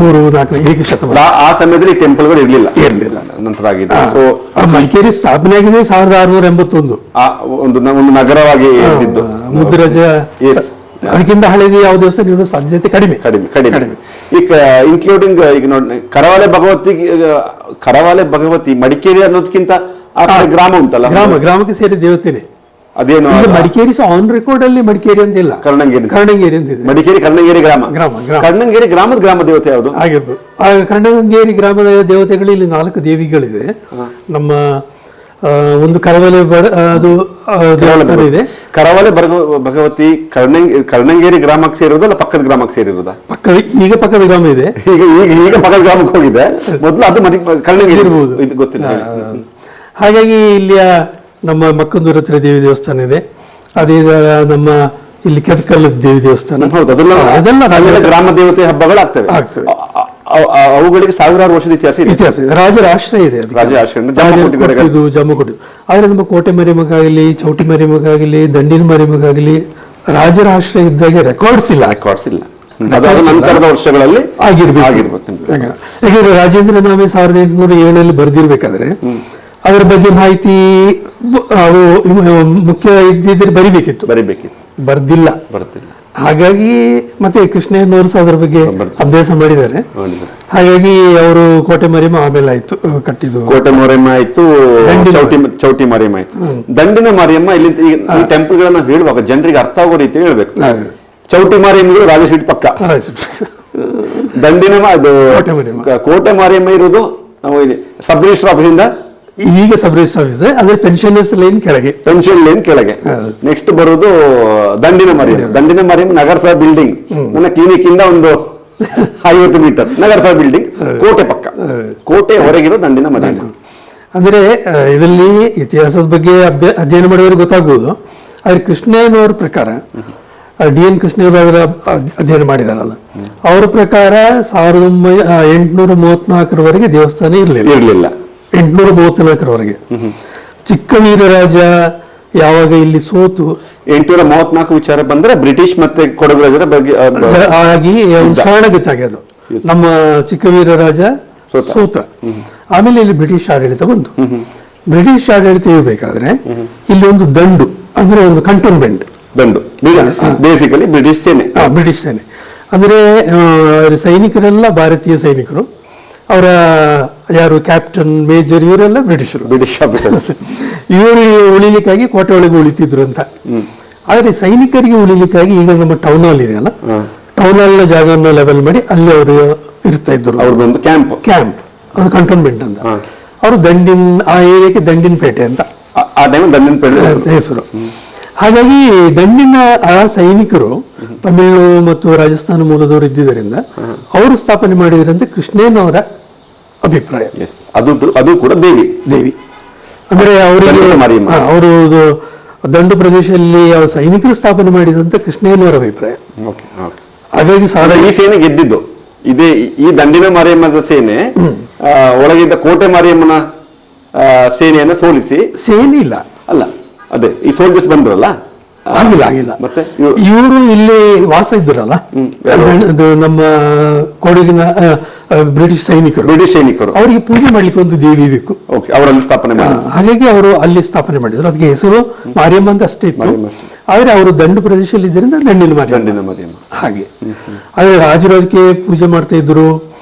3-4 ಶತಮಾನ. ಆ ಸಮಯದಲ್ಲಿ ಟೆಂಪಲ್ಗಳು ಇರಲಿಲ್ಲ. ನಂತರ ಮಡಿಕೇರಿ ಸ್ಥಾಪನೆ ಆಗಿದೆ 1681, ಒಂದು ನಗರವಾಗಿ ಮುದ್ರಾಜ. ಅದಕ್ಕಿಂತ ಹಳೆದು ಯಾವ ದೇವಸ್ಥಾನ ಇರೋ ಸಾಧ್ಯತೆ ಕಡಿಮೆ. ಈಗ ಇನ್ಕ್ಲೂಡಿಂಗ್ ಈಗ ನೋಡಿ ಕರವಾಲೆ ಭಗವತಿ ಮಡಿಕೇರಿ ಅನ್ನೋದಕ್ಕಿಂತ ಗ್ರಾಮ ಉಂಟಲ್ಲ, ಗ್ರಾಮಕ್ಕೆ ಸೇರಿ ದೇವತೆನೆ. ಅದೇನು ಮಡಿಕೇರಿ ಆನ್ ರೆಕಾರ್ಡ್ ಅಲ್ಲಿ ಮಡಿಕೇರಿ ಅಂತ ಇಲ್ಲ, ಕರ್ಣಂಗೇರಿ ಅಂತ ಇದೆ. ಮಡಿಕೇರಿ ಕರ್ಣಂಗೇರಿ ಗ್ರಾಮ. ಕರ್ಣಂಗೇರಿ ಗ್ರಾಮ ದೇವತೆ ಯಾವುದು ಆಗಿರ್ಬೋದು. ಕರ್ಣಂಗೇರಿ ಗ್ರಾಮದ ದೇವತೆಗಳು ಇಲ್ಲಿ 4 ದೇವಿಗಳಿದೆ. ನಮ್ಮ ಒಂದು ಕರವಲೆ ಅದು ದೇವಸ್ಥಾನ ಇದೆ. ಕರವಲೆ ಭಗವತಿ ಕರ್ಣಂಗೇರಿ ಗ್ರಾಮಕ್ಕೆ ಸೇರಿರೋದಲ್ಲ ಪಕ್ಕದ ಗ್ರಾಮಕ್ಕೆ ಸೇರಿರೋದಾ? ಈಗ ಪಕ್ಕದ ಗ್ರಾಮ ಇದೆ. ಈಗ ಪಕ್ಕದ ಗ್ರಾಮಕ್ಕೆ ಹೋಗಿದೆ. ಮೊದಲು ಅದು ಕರ್ಣಂಗೇರಿ ಇರಬಹುದು, ಇದು ಗೊತ್ತಿಲ್ಲ. ಹಾಗಾಗಿ ಇಲ್ಲಿಯ ನಮ್ಮ ಮಕ್ಕಂದೂರ ಹತ್ರ ದೇವಿ ದೇವಸ್ಥಾನ ಇದೆ. ಅದೇ ನಮ್ಮ ಇಲ್ಲಿ ಕೆದಕಲ್ಲ ದೇವಿ ದೇವಸ್ಥಾನ. ಅದೆಲ್ಲ ಗ್ರಾಮ ದೇವತೆ ಹಬ್ಬಗಳಾಗ್ತವೆ. ಅವುಗಳಿಗೆ ಸಾವಿರಾರು ವರ್ಷದ ಇತಿಹಾಸ ಇದೆ. ರಾಜರ ಆಶ್ರಯ ಇದೆ, ಜಮ್ಮ ಕೊಟ್ಟಿದ್ದು. ಆದ್ರೆ ನಮ್ಮ ಕೋಟೆ ಮರಿಮಗಾಗಲಿ, ಚೌಟಿ ಮರಿಮಗಾಗಲಿ, ದಂಡಿನ ಮರಿಮಗಾಗಲಿ ರಾಜರ ಆಶ್ರಯ ಇದ್ದಾಗೆ ರೆಕಾರ್ಡ್ಸ್ ಇಲ್ಲ. ನಂತರದ ವರ್ಷಗಳಲ್ಲಿ ಆಗಿರ್ಬೇಕು. ಯಾಕಂದ್ರೆ ರಾಜೇಂದ್ರ ನಾಮೆ 1807 ಬರೆದಿರ್ಬೇಕಾದ್ರೆ ಅದರ ಬಗ್ಗೆ ಮಾಹಿತಿ ಅದು ಮುಖ್ಯ ಇದ್ದಿದ್ರೆ ಬರಿಬೇಕಿತ್ತು, ಬರ್ದಿಲ್ಲ. ಹಾಗಾಗಿ ಮತ್ತೆ ಕೃಷ್ಣಯ್ಯನವರು ಸಹ ಅದರ ಬಗ್ಗೆ ಅಭ್ಯಾಸ ಮಾಡಿದ್ದಾರೆ. ಹಾಗಾಗಿ ಅವರು ಕೋಟೆ ಮರಿಯಮ್ಮ ಆಮೇಲೆ ಆಯ್ತು ಕಟ್ಟಿದ್ದು. ಕೋಟೆ ಮರಿಯಮ್ಮ ಆಯ್ತು, ಚೌಟಿ ಮರಿಯಮ್ಮ ಆಯ್ತು. ದಂಡಿನ ಮಾರಿಯಮ್ಮ ಇಲ್ಲಿ ಈ ಟೆಂಪಲ್ ಗಳನ್ನ ಹೇಳುವಾಗ ಜನರಿಗೆ ಅರ್ಥ ಆಗೋ ರೀತಿ ಹೇಳ್ಬೇಕು. ಚೌಟಿ ಮಾರಿಯಮ್ಮ ರಾಜಸೀಟ್ ಪಕ್ಕ, ದಂಡಿನ ಕೋಟೆ ಮಾರಿಯಮ್ಮ ಇರುವುದು ನಾವು ಇಲ್ಲಿ ಸಬ್ ರಿಜಿಸ್ಟರ್ ಆಫೀಸ್ ಇಂದ ಈಗ ಸಬ್ ರಿಜಿಸ್ಟರ್ ಆಫೀಸ್ ಅಂದ್ರೆ ಪೆನ್ಷನರ್ಸ್ ಲೈನ್ ಕೆಳಗೆ. ನೆಕ್ಸ್ಟ್ ಬರುವುದು ದಂಡಿನ ಮರಿಯಮ್ಮ ನಗರಸಭಾ ಬಿಲ್ಡಿಂಗ್. ನನ್ನ ಕ್ಲಿನಿಕ್ ಇಂದ ಒಂದು 50 ಮೀಟರ್ ನಗರಸಭಾ ಬಿಲ್ಡಿಂಗ್, ಕೋಟೆ ಪಕ್ಕ, ಕೋಟೆ ಹೊರಗಿರೋ ದಂಡಿನ ಮರಿಯಮ್ಮ. ಅಂದ್ರೆ ಇದರಲ್ಲಿ ಇತಿಹಾಸದ ಬಗ್ಗೆ ಅಧ್ಯಯನ ಮಾಡಿದ್ರೆ ಗೊತ್ತಾಗ್ಬೋದು. ಆದ್ರೆ ಕೃಷ್ಣಯ್ಯನವರ ಪ್ರಕಾರ D.N. ಕೃಷ್ಣದೇವರಾಯರ ಅಧ್ಯಯನ ಮಾಡಿದಾರಲ್ಲ, ಅವರ ಪ್ರಕಾರ 1834ರವರೆಗೆ ದೇವಸ್ಥಾನ ಇರಲಿಲ್ಲ. 834ರವರೆಗೆ. ಚಿಕ್ಕ ವೀರರಾಜ ಯಾವಾಗ ಇಲ್ಲಿ ಸೋತು 834 ವಿಚಾರ ಬಂದ್ರೆ ಬ್ರಿಟಿಷ್ ಮತ್ತೆ ಕೊಡಗು ರಾಜರ ಬಗ್ಗೆ ಆಗಿ ಶರಣಾಗತಿ ಆಗ್ಯದು. ನಮ್ಮ ಚಿಕ್ಕ ವೀರರಾಜ ಸೋತ. ಆಮೇಲೆ ಇಲ್ಲಿ ಬ್ರಿಟಿಷ್ ಆಡಳಿತ ಬಂತು. ಬ್ರಿಟಿಷ್ ಆಡಳಿತ ಇರಬೇಕಾದ್ರೆ ಇಲ್ಲಿ ಒಂದು ದಂಡು ಅಂದ್ರೆ ಒಂದು ಕಂಟೋನ್ಮೆಂಟ್ ದಂಡು, ಬೇಸಿಕಲಿ ಬ್ರಿಟಿಷ್ ಸೇನೆ. ಬ್ರಿಟಿಷ್ ಸೇನೆ ಅಂದ್ರೆ ಸೈನಿಕರೆಲ್ಲ ಭಾರತೀಯ ಸೈನಿಕರು. ಅವರ ಯಾರು ಕ್ಯಾಪ್ಟನ್, ಮೇಜರ್ ಇವರೆಲ್ಲ ಬ್ರಿಟಿಷರು, ಬ್ರಿಟಿಷ್ ಆಫೀಸರ್ಸ್. ಇವರು ಉಳಿಲಿಕ್ಕಾಗಿ ಕೋಟೆ ಒಳಗೆ ಉಳಿತಿದ್ರು ಅಂತ. ಆದ್ರೆ ಸೈನಿಕರಿಗೆ ಉಳಿಲಿಕ್ಕಾಗಿ ಈಗ ನಮ್ಮ ಟೌನ್ ಹಾಲ್ ಇದೆಯಲ್ಲ, ಟೌನ್ ಹಾಲ್ ನ ಜಾಗವನ್ನು ಲೆವೆಲ್ ಮಾಡಿ ಅಲ್ಲಿ ಅವರು ಇರ್ತಾ ಇದ್ರು. ಅವ್ರದ್ದೊಂದು ಕ್ಯಾಂಪ್ ಅದು ಕಂಟೋನ್ಮೆಂಟ್ ಅಂತ. ಅವರು ಆ ಏರಿಯಾಕ್ಕೆ ದಂಡಿನ ಪೇಟೆ ಅಂತ ಆ ಟೈಮ್ ದಂಡಿನ ಪೇಟೆ ಹೆಸರು. ಹಾಗಾಗಿ ದಂಡಿನ ಆ ಸೈನಿಕರು ತಮಿಳು ಮತ್ತು ರಾಜಸ್ಥಾನ ಮೂಲದವರು ಇದ್ದಿದ್ದರಿಂದ ಅವರು ಸ್ಥಾಪನೆ ಮಾಡಿದ್ರಂತೆ ಕೃಷ್ಣೇನವರ ಅಭಿಪ್ರಾಯ. ಅದು ಕೂಡ ದೇವಿ ಅಂದ್ರೆ ಅವರು ದಂಡು ಪ್ರದೇಶದಲ್ಲಿ ಸೈನಿಕರು ಸ್ಥಾಪನೆ ಮಾಡಿದಂತ ಕೃಷ್ಣೇನವರ ಅಭಿಪ್ರಾಯ. ಹಾಗಾಗಿ ಈ ಸೇನೆ ಗೆದ್ದಿದ್ದು ಈ ದಂಡಿನ ಮಾರಿಯಮ್ಮನ ಸೇನೆ ಒಳಗಿದ್ದ ಕೋಟೆ ಮಾರಿಯಮ್ಮನ ಸೇನೆಯನ್ನು ಸೋಲಿಸಿ. ಸೇನೆ ಇಲ್ಲ ಅಲ್ಲ, ಅದೇ ಈ ಸೋಲ್ಜರ್ಸ್ ಬಂದ್ರಲ್ಲ, ಆಗಿಲ್ಲ. ಮತ್ತೆ ಇವರು ಇಲ್ಲಿ ವಾಸ ಇದ್ರಲ್ಲ, ನಮ್ಮ ಕೊಡಗಿನ ಬ್ರಿಟಿಷ್ ಸೈನಿಕರು ಅವರಿಗೆ ಪೂಜೆ ಮಾಡ್ಲಿಕ್ಕೆ ಒಂದು ದೇವಿ ಬೇಕು. ಅವರಲ್ಲಿ ಸ್ಥಾಪನೆ ಮಾಡಿ, ಹಾಗಾಗಿ ಅವರು ಅಲ್ಲಿ ಸ್ಥಾಪನೆ ಮಾಡಿದ್ರು. ಅದಕ್ಕೆ ಹೆಸರು ಮಾರಿಯಮ್ಮ ಅಂತ ಅಷ್ಟೇ ಇತ್ತು. ಆದ್ರೆ ಅವರು ದಂಡು ಪ್ರದೇಶದಲ್ಲಿ ಇದ್ದರಿಂದ ದಂಡಿನ ಮಾರಿಯಮ್ಮ ಹಾಗೆ. ಆದ್ರೆ ರಾಜರು ಅದಕ್ಕೆ ಪೂಜೆ ಮಾಡ್ತಾ ಇದ್ರು,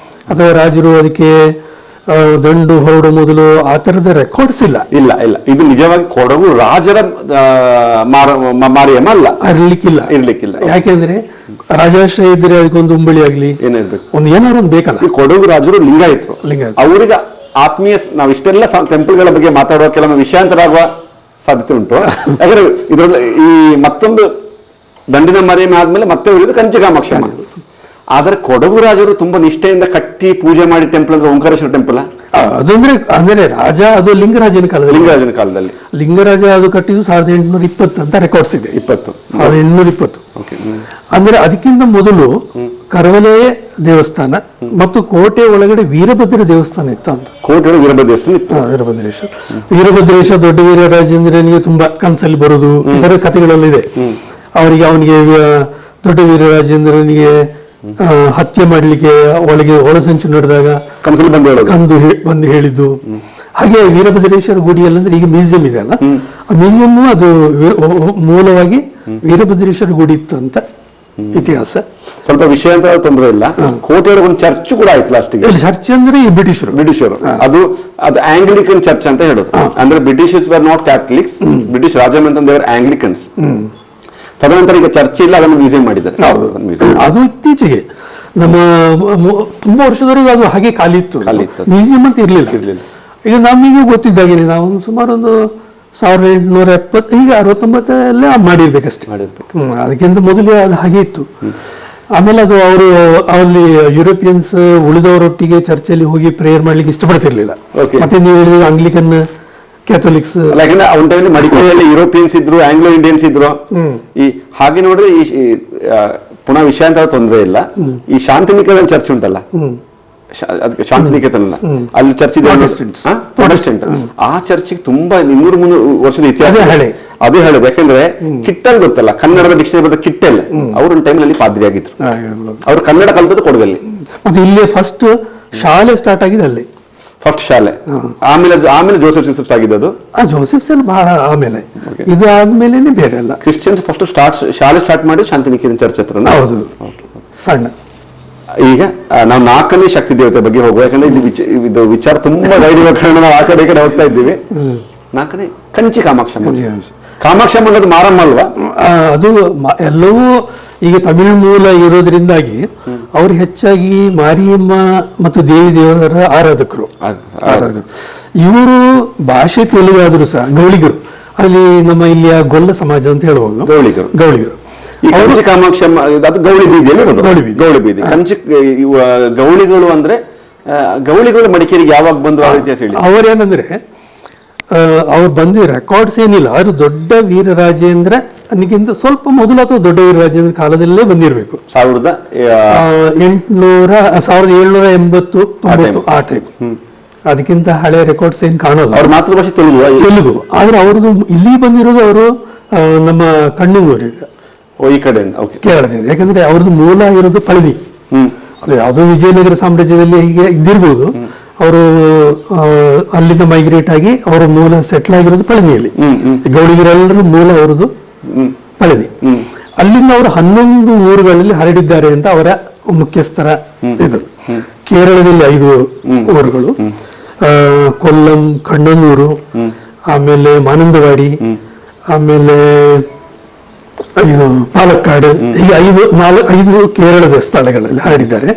ಅಥವಾ ರಾಜರು ಅದಕ್ಕೆ ದಂಡು ಹೊರಡು ಮೊದಲು ಆ ತರದ ರೆಕಾರ್ಡ್ಸ್ ಇಲ್ಲ. ಇದು ನಿಜವಾಗಿ ಕೊಡಗು ರಾಜರ ಮಾರಿಯಮ್ಮ ಅಲ್ಲ, ಇರ್ಲಿಕ್ಕಿಲ್ಲ. ಯಾಕೆಂದ್ರೆ ರಾಜಾಶ್ರಯ ಇದ್ರೆ ಅದಕ್ಕೊಂದು ಉಂಬಳಿ ಆಗ್ಲಿ ಒಂದು ಏನಾದ್ರು ಒಂದು ಬೇಕಲ್ಲ. ಈ ಕೊಡಗು ರಾಜರು ಲಿಂಗಾಯತರು. ಅವರಿಗೆ ಆತ್ಮೀಯ, ನಾವು ಇಷ್ಟೆಲ್ಲ ಟೆಂಪಲ್ಗಳ ಬಗ್ಗೆ ಮಾತಾಡುವ ಕೆಲವೊಂದು ವಿಷಯಾಂತರ ಆಗುವ ಸಾಧ್ಯತೆ ಉಂಟು. ಯಾಕಂದ್ರೆ ಇದರಲ್ಲಿ ಈ ಮತ್ತೊಂದು ದಂಡಿನ ಮಾರಿಯಮ್ಮ ಆದ್ಮೇಲೆ ಮತ್ತೆ ಉಳಿದು ಕಂಚಿ ಕಾಮಾಕ್ಷಮ್ಮ. ಆದ್ರೆ ಕೊಡಗು ರಾಜರು ತುಂಬಾ ನಿಷ್ಠೆಯಿಂದ ಕಟ್ಟಿ ಪೂಜೆ ಮಾಡಿ ಟೆಂಪಲ್ ಅಂದ್ರೆ ಓಂಕಾರೇಶ್ವರ ಟೆಂಪಲ್. ಅಂದ್ರೆ ರಾಜ ಅದು ಲಿಂಗರಾಜನ ಕಾಲದಲ್ಲಿ ಲಿಂಗರಾಜ ಅದು ಕಟ್ಟಿದ್ದು 1820 ಅಂತ ರೆಕಾರ್ಡ್ಸ್ ಇದೆ. 1820. ಅಂದ್ರೆ ಅದಕ್ಕಿಂತ ಮೊದಲು ಕರವಲೆ ದೇವಸ್ಥಾನ ಮತ್ತು ಕೋಟೆ ಒಳಗಡೆ ವೀರಭದ್ರ ದೇವಸ್ಥಾನ ಇತ್ತು ಅಂತ. ಕೋಟೆ ಒಳಗೆ ವೀರಭದ್ರ ದೇವಸ್ಥಾನ ಇತ್ತು. ವೀರಭದ್ರೇಶ್ವರ ದೊಡ್ಡ ವೀರರಾಜೇಂದ್ರನಿಗೆ ತುಂಬಾ ಕನಸಲ್ಲಿ ಬರುದು, ಇದರ ಕಥೆಗಳಲ್ಲಿದೆ. ಅವನಿಗೆ ದೊಡ್ಡ ವೀರರಾಜೇಂದ್ರನಿಗೆ ಹತ್ಯೆ ಮಾಡ್ಲಿಕ್ಕೆ ಒಳಗೆ ಒಳಸಂಚು ನಡೆದಾಗ ಬಂದು ಹೇಳಿದ್ದು. ಹಾಗೆ ವೀರಭದ್ರೇಶ್ವರ ಗುಡಿಯಲ್ಲಿ ಅಂದ್ರೆ ಈಗ ಮ್ಯೂಸಿಯಂ ಇದೆ ಅಲ್ಲ, ಆ ಮ್ಯೂಸಿಯಂ ಅದು ಮೂಲವಾಗಿ ವೀರಭದ್ರೇಶ್ವರ ಗುಡಿ ಇತ್ತು ಅಂತ ಇತಿಹಾಸ. ಸ್ವಲ್ಪ ವಿಷಯ ಅಂತ ತೊಂದರೆ ಇಲ್ಲ. ಕೋಟೆ ಒಂದು ಚರ್ಚ್ ಕೂಡ ಆಯ್ತು ಲಾಸ್ಟಿಗೆ. ಚರ್ಚ್ ಅಂದ್ರೆ ಈ ಬ್ರಿಟಿಷರು ಅದು ಆಂಗ್ಲಿಕನ್ ಚರ್ಚ್ ಅಂತ ಹೇಳೋದು. ಅಂದ್ರೆ Britishers were not Catholics, British ರಾಜಮಂತ್ರ ಆಂಗ್ಲಿಕನ್ಸ್. ತದನಂತರ ಈಗ ಚರ್ಚ್ ಇಲ್ಲ, ಅದನ್ನು ಮ್ಯೂಸಿಯಂ ಮಾಡಿದ್ದಾರೆ. ಅದು ಇತ್ತೀಚೆಗೆ ನಮ್ಮ ತುಂಬಾ ವರ್ಷದವರೆಗೂ ಅದು ಹಾಗೆ ಖಾಲಿ ಇತ್ತು. ಮ್ಯೂಸಿಯಂ ಅಂತ ಇರ್ಲಿಲ್ಲ. ಈಗ ನಮಗೆ ಗೊತ್ತಿದ್ದಾಗೇನೆ ನಾವು ಸುಮಾರು ಒಂದು 1870 ಈಗ 69 ಮಾಡಿರ್ಬೇಕಷ್ಟೇ. ಅದಕ್ಕಿಂತ ಮೊದಲೇ ಅದು ಹಾಗೆ ಇತ್ತು. ಆಮೇಲೆ ಅದು ಅವರು ಅಲ್ಲಿ ಯುರೋಪಿಯನ್ಸ್ ಉಳಿದವರೊಟ್ಟಿಗೆ ಚರ್ಚಲ್ಲಿ ಹೋಗಿ ಪ್ರೇಯರ್ ಮಾಡ್ಲಿಕ್ಕೆ ಇಷ್ಟಪಡ್ತಿರ್ಲಿಲ್ಲ. ಮತ್ತೆ ನೀವು ಹೇಳಿದ ಆಂಗ್ಲಿಕನ್ ಕ್ಯಾಥೋಲಿಕ್ಸ್, ಮಡಿಕೇರಿಯಲ್ಲಿ ಯುರೋಪಿಯನ್ಸ್ ಇದ್ರು, ಆಂಗ್ಲೋ ಇಂಡಿಯನ್ಸ್ ಇದ್ರು. ಈ ಹಾಗೆ ನೋಡಿದ್ರೆ ಈ ಪುನಃ ವಿಷಯಾಂತರ ತೊಂದರೆ ಇಲ್ಲ. ಈ ಶಾಂತಿನಿಕೇತನ ಚರ್ಚ್ ಉಂಟಲ್ಲ, ಅದಕ್ಕೆ ಶಾಂತಿನಿಕೇತನ ಅಲ್ಲ, ಅಲ್ಲಿ ಚರ್ಚ್ ಇದೆ ಪ್ರೊಟೆಸ್ಟೆಂಟ್. ಆ ಚರ್ಚ್ಗೆ ತುಂಬಾ 200-300 ವರ್ಷದ ಇತಿಹಾಸ. ಅದೇ ಹೇಳೋದು. ಯಾಕಂದ್ರೆ ಕಿಟ್ಟಲ್ ಗೊತ್ತಲ್ಲ, ಕನ್ನಡದ ಡಿಕ್ಷನರಿ ಬರೆದ ಕಿಟ್ಟಲ್, ಅವರು ಒಂದು ಟೈಮ್ನಲ್ಲಿ ಪಾದ್ರಿ ಆಗಿದ್ರು. ಅವರು ಕನ್ನಡ ಕಲಿತದ್ದು ಕೊಡಗಲ್ಲಿ. ಮತ್ತೆ ಇಲ್ಲಿ ಫಸ್ಟ್ ಶಾಲೆ ಸ್ಟಾರ್ಟ್ ಆಗಿದೆ ಅಲ್ಲಿ, ಫಸ್ಟ್ ಶಾಲೆ. ಆಮೇಲೆ ಜೋಸೆಫ್ಸ್ ಆಗಿದ್ದು. ಜೋಸೆಫ್ಸ್ ಬಹಳ ಆಮೇಲೆ, ಇದು ಆದ್ಮೇಲೆ ಬೇರೆ ಅಲ್ಲ. ಕ್ರಿಶ್ಚಿಯನ್ಸ್ ಫಸ್ಟ್ ಶಾಲೆ ಸ್ಟಾರ್ಟ್ ಮಾಡಿ ಶಾಂತಿನಿಕೇತನ ಚರ್ಚ್ ಹತ್ರ. ಹೌದು, ಸಣ್ಣ. ಈಗ ನಾವು 4ನೇ ಶಕ್ತಿ ದೇವತೆ ಬಗ್ಗೆ ಹೋಗುವ. ಯಾಕಂದ್ರೆ ಇದು ವಿಚಾರ ತುಂಬಾ ವೈಡ್ ಇರೋ ಕಾರಣ ನಾವು ಆ ಕಡೆ ಹೋಗ್ತಾ ಇದ್ದೀವಿ. 4ನೇ ಕಂಚಿ ಕಾಮಾಕ್ಷಮ್ಮ. ಕಾಮಾಕ್ಷಮ್ಮ ಅನ್ನೋದು ಮಾರಮ್ಮ ಅಲ್ವಾ? ಅದು ಎಲ್ಲವೂ ಈಗ ತಮಿಳು ಮೂಲ ಇರೋದ್ರಿಂದಾಗಿ ಅವರು ಹೆಚ್ಚಾಗಿ ಮಾರಿಯಮ್ಮ ಮತ್ತು ದೇವಿ ದೇವರ ಆರಾಧಕರು. ಇವರು ಭಾಷೆ ತೆಲುಗಾದರೂ ಸಹ ಗೌಳಿಗರು. ಅಲ್ಲಿ ನಮ್ಮ ಇಲ್ಲಿಯ ಗೊಲ್ಲ ಸಮಾಜ ಅಂತ ಹೇಳ್ಬೋದು, ಗೌಳಿಗರು. ಕಂಚಿ ಕಾಮಾಕ್ಷಮ್ಮ ಅದು ಗೌಳಿ ಬೀದಿಯಲ್ಲಿ ಗೌಳಿ ಬೀದಿ. ಕಂಚಿ ಗೌಳಿಗಳು ಅಂದ್ರೆ ಗೌಳಿಗಳು ಮಡಿಕೇರಿಗೆ ಯಾವಾಗ ಬಂದ್ರು ಆ ರೀತಿ ಹೇಳಿ. ಅವರೇನಂದ್ರೆ ಅವ್ರು ಬಂದ ರೆಕಾರ್ಡ್ಸ್ ಏನಿಲ್ಲ. ಅವರು ದೊಡ್ಡ ವೀರರಾಜೇಂದ್ರ ಅದಕ್ಕಿಂತ ಸ್ವಲ್ಪ ಮೊದಲು ಅಥವಾ ದೊಡ್ಡ ರಾಜೇಂದ್ರ ಕಾಲದಲ್ಲೇ ಬಂದಿರಬೇಕು. 1780 ಆ ಟೈಮ್. ಅದಕ್ಕಿಂತ ಹಳೆ ರೆಕಾರ್ಡ್ಸ್ ಏನ್ ಕಾಣೋಲ್ಲ. ಅವ್ರ ಮಾತೃಭಾಷೆ ತೆಲುಗು. ಆದ್ರೆ ಅವ್ರದ್ದು ಇಲ್ಲಿ ಬಂದಿರೋದು ಅವರು ನಮ್ಮ ಕಣ್ಣೂರು ಈ ಕಡೆಯಿಂದ ಕೇರಳದಿಂದ. ಯಾಕಂದ್ರೆ ಅವ್ರದ್ದು ಮೂಲ ಇರೋದು ಪಳನಿ. ಅದು ಯಾವುದೋ ವಿಜಯನಗರ ಸಾಮ್ರಾಜ್ಯದಲ್ಲಿ ಹೀಗೆ ಇದ್ದಿರ್ಬೋದು. ಅವರು ಅಲ್ಲಿಂದ ಮೈಗ್ರೇಟ್ ಆಗಿ ಅವರ ಮೂಲ ಸೆಟ್ಲ್ ಆಗಿರೋದು ಪಳನಿಯಲ್ಲಿ. ಗೌಡಿಗರೆಲ್ಲರೂ ಮೂಲ ಅವರದು ಪಳನಿ. ಅಲ್ಲಿಂದ ಅವರು 11 ಊರುಗಳಲ್ಲಿ ಹರಡಿದ್ದಾರೆ ಅಂತ ಅವರ ಮುಖ್ಯಸ್ಥರ ಇದು. ಕೇರಳದಲ್ಲಿ 5 ಊರುಗಳು, ಕೊಲ್ಲಂ, ಕಣ್ಣನೂರು, ಆಮೇಲೆ ಮಾನಂದವಾಡಿ, ಆಮೇಲೆ ಪಾಲಕ್ಕಾಡು, ಈ 5 ಕೇರಳದ ಸ್ಥಳಗಳಲ್ಲಿ ಹರಡಿದ್ದಾರೆ.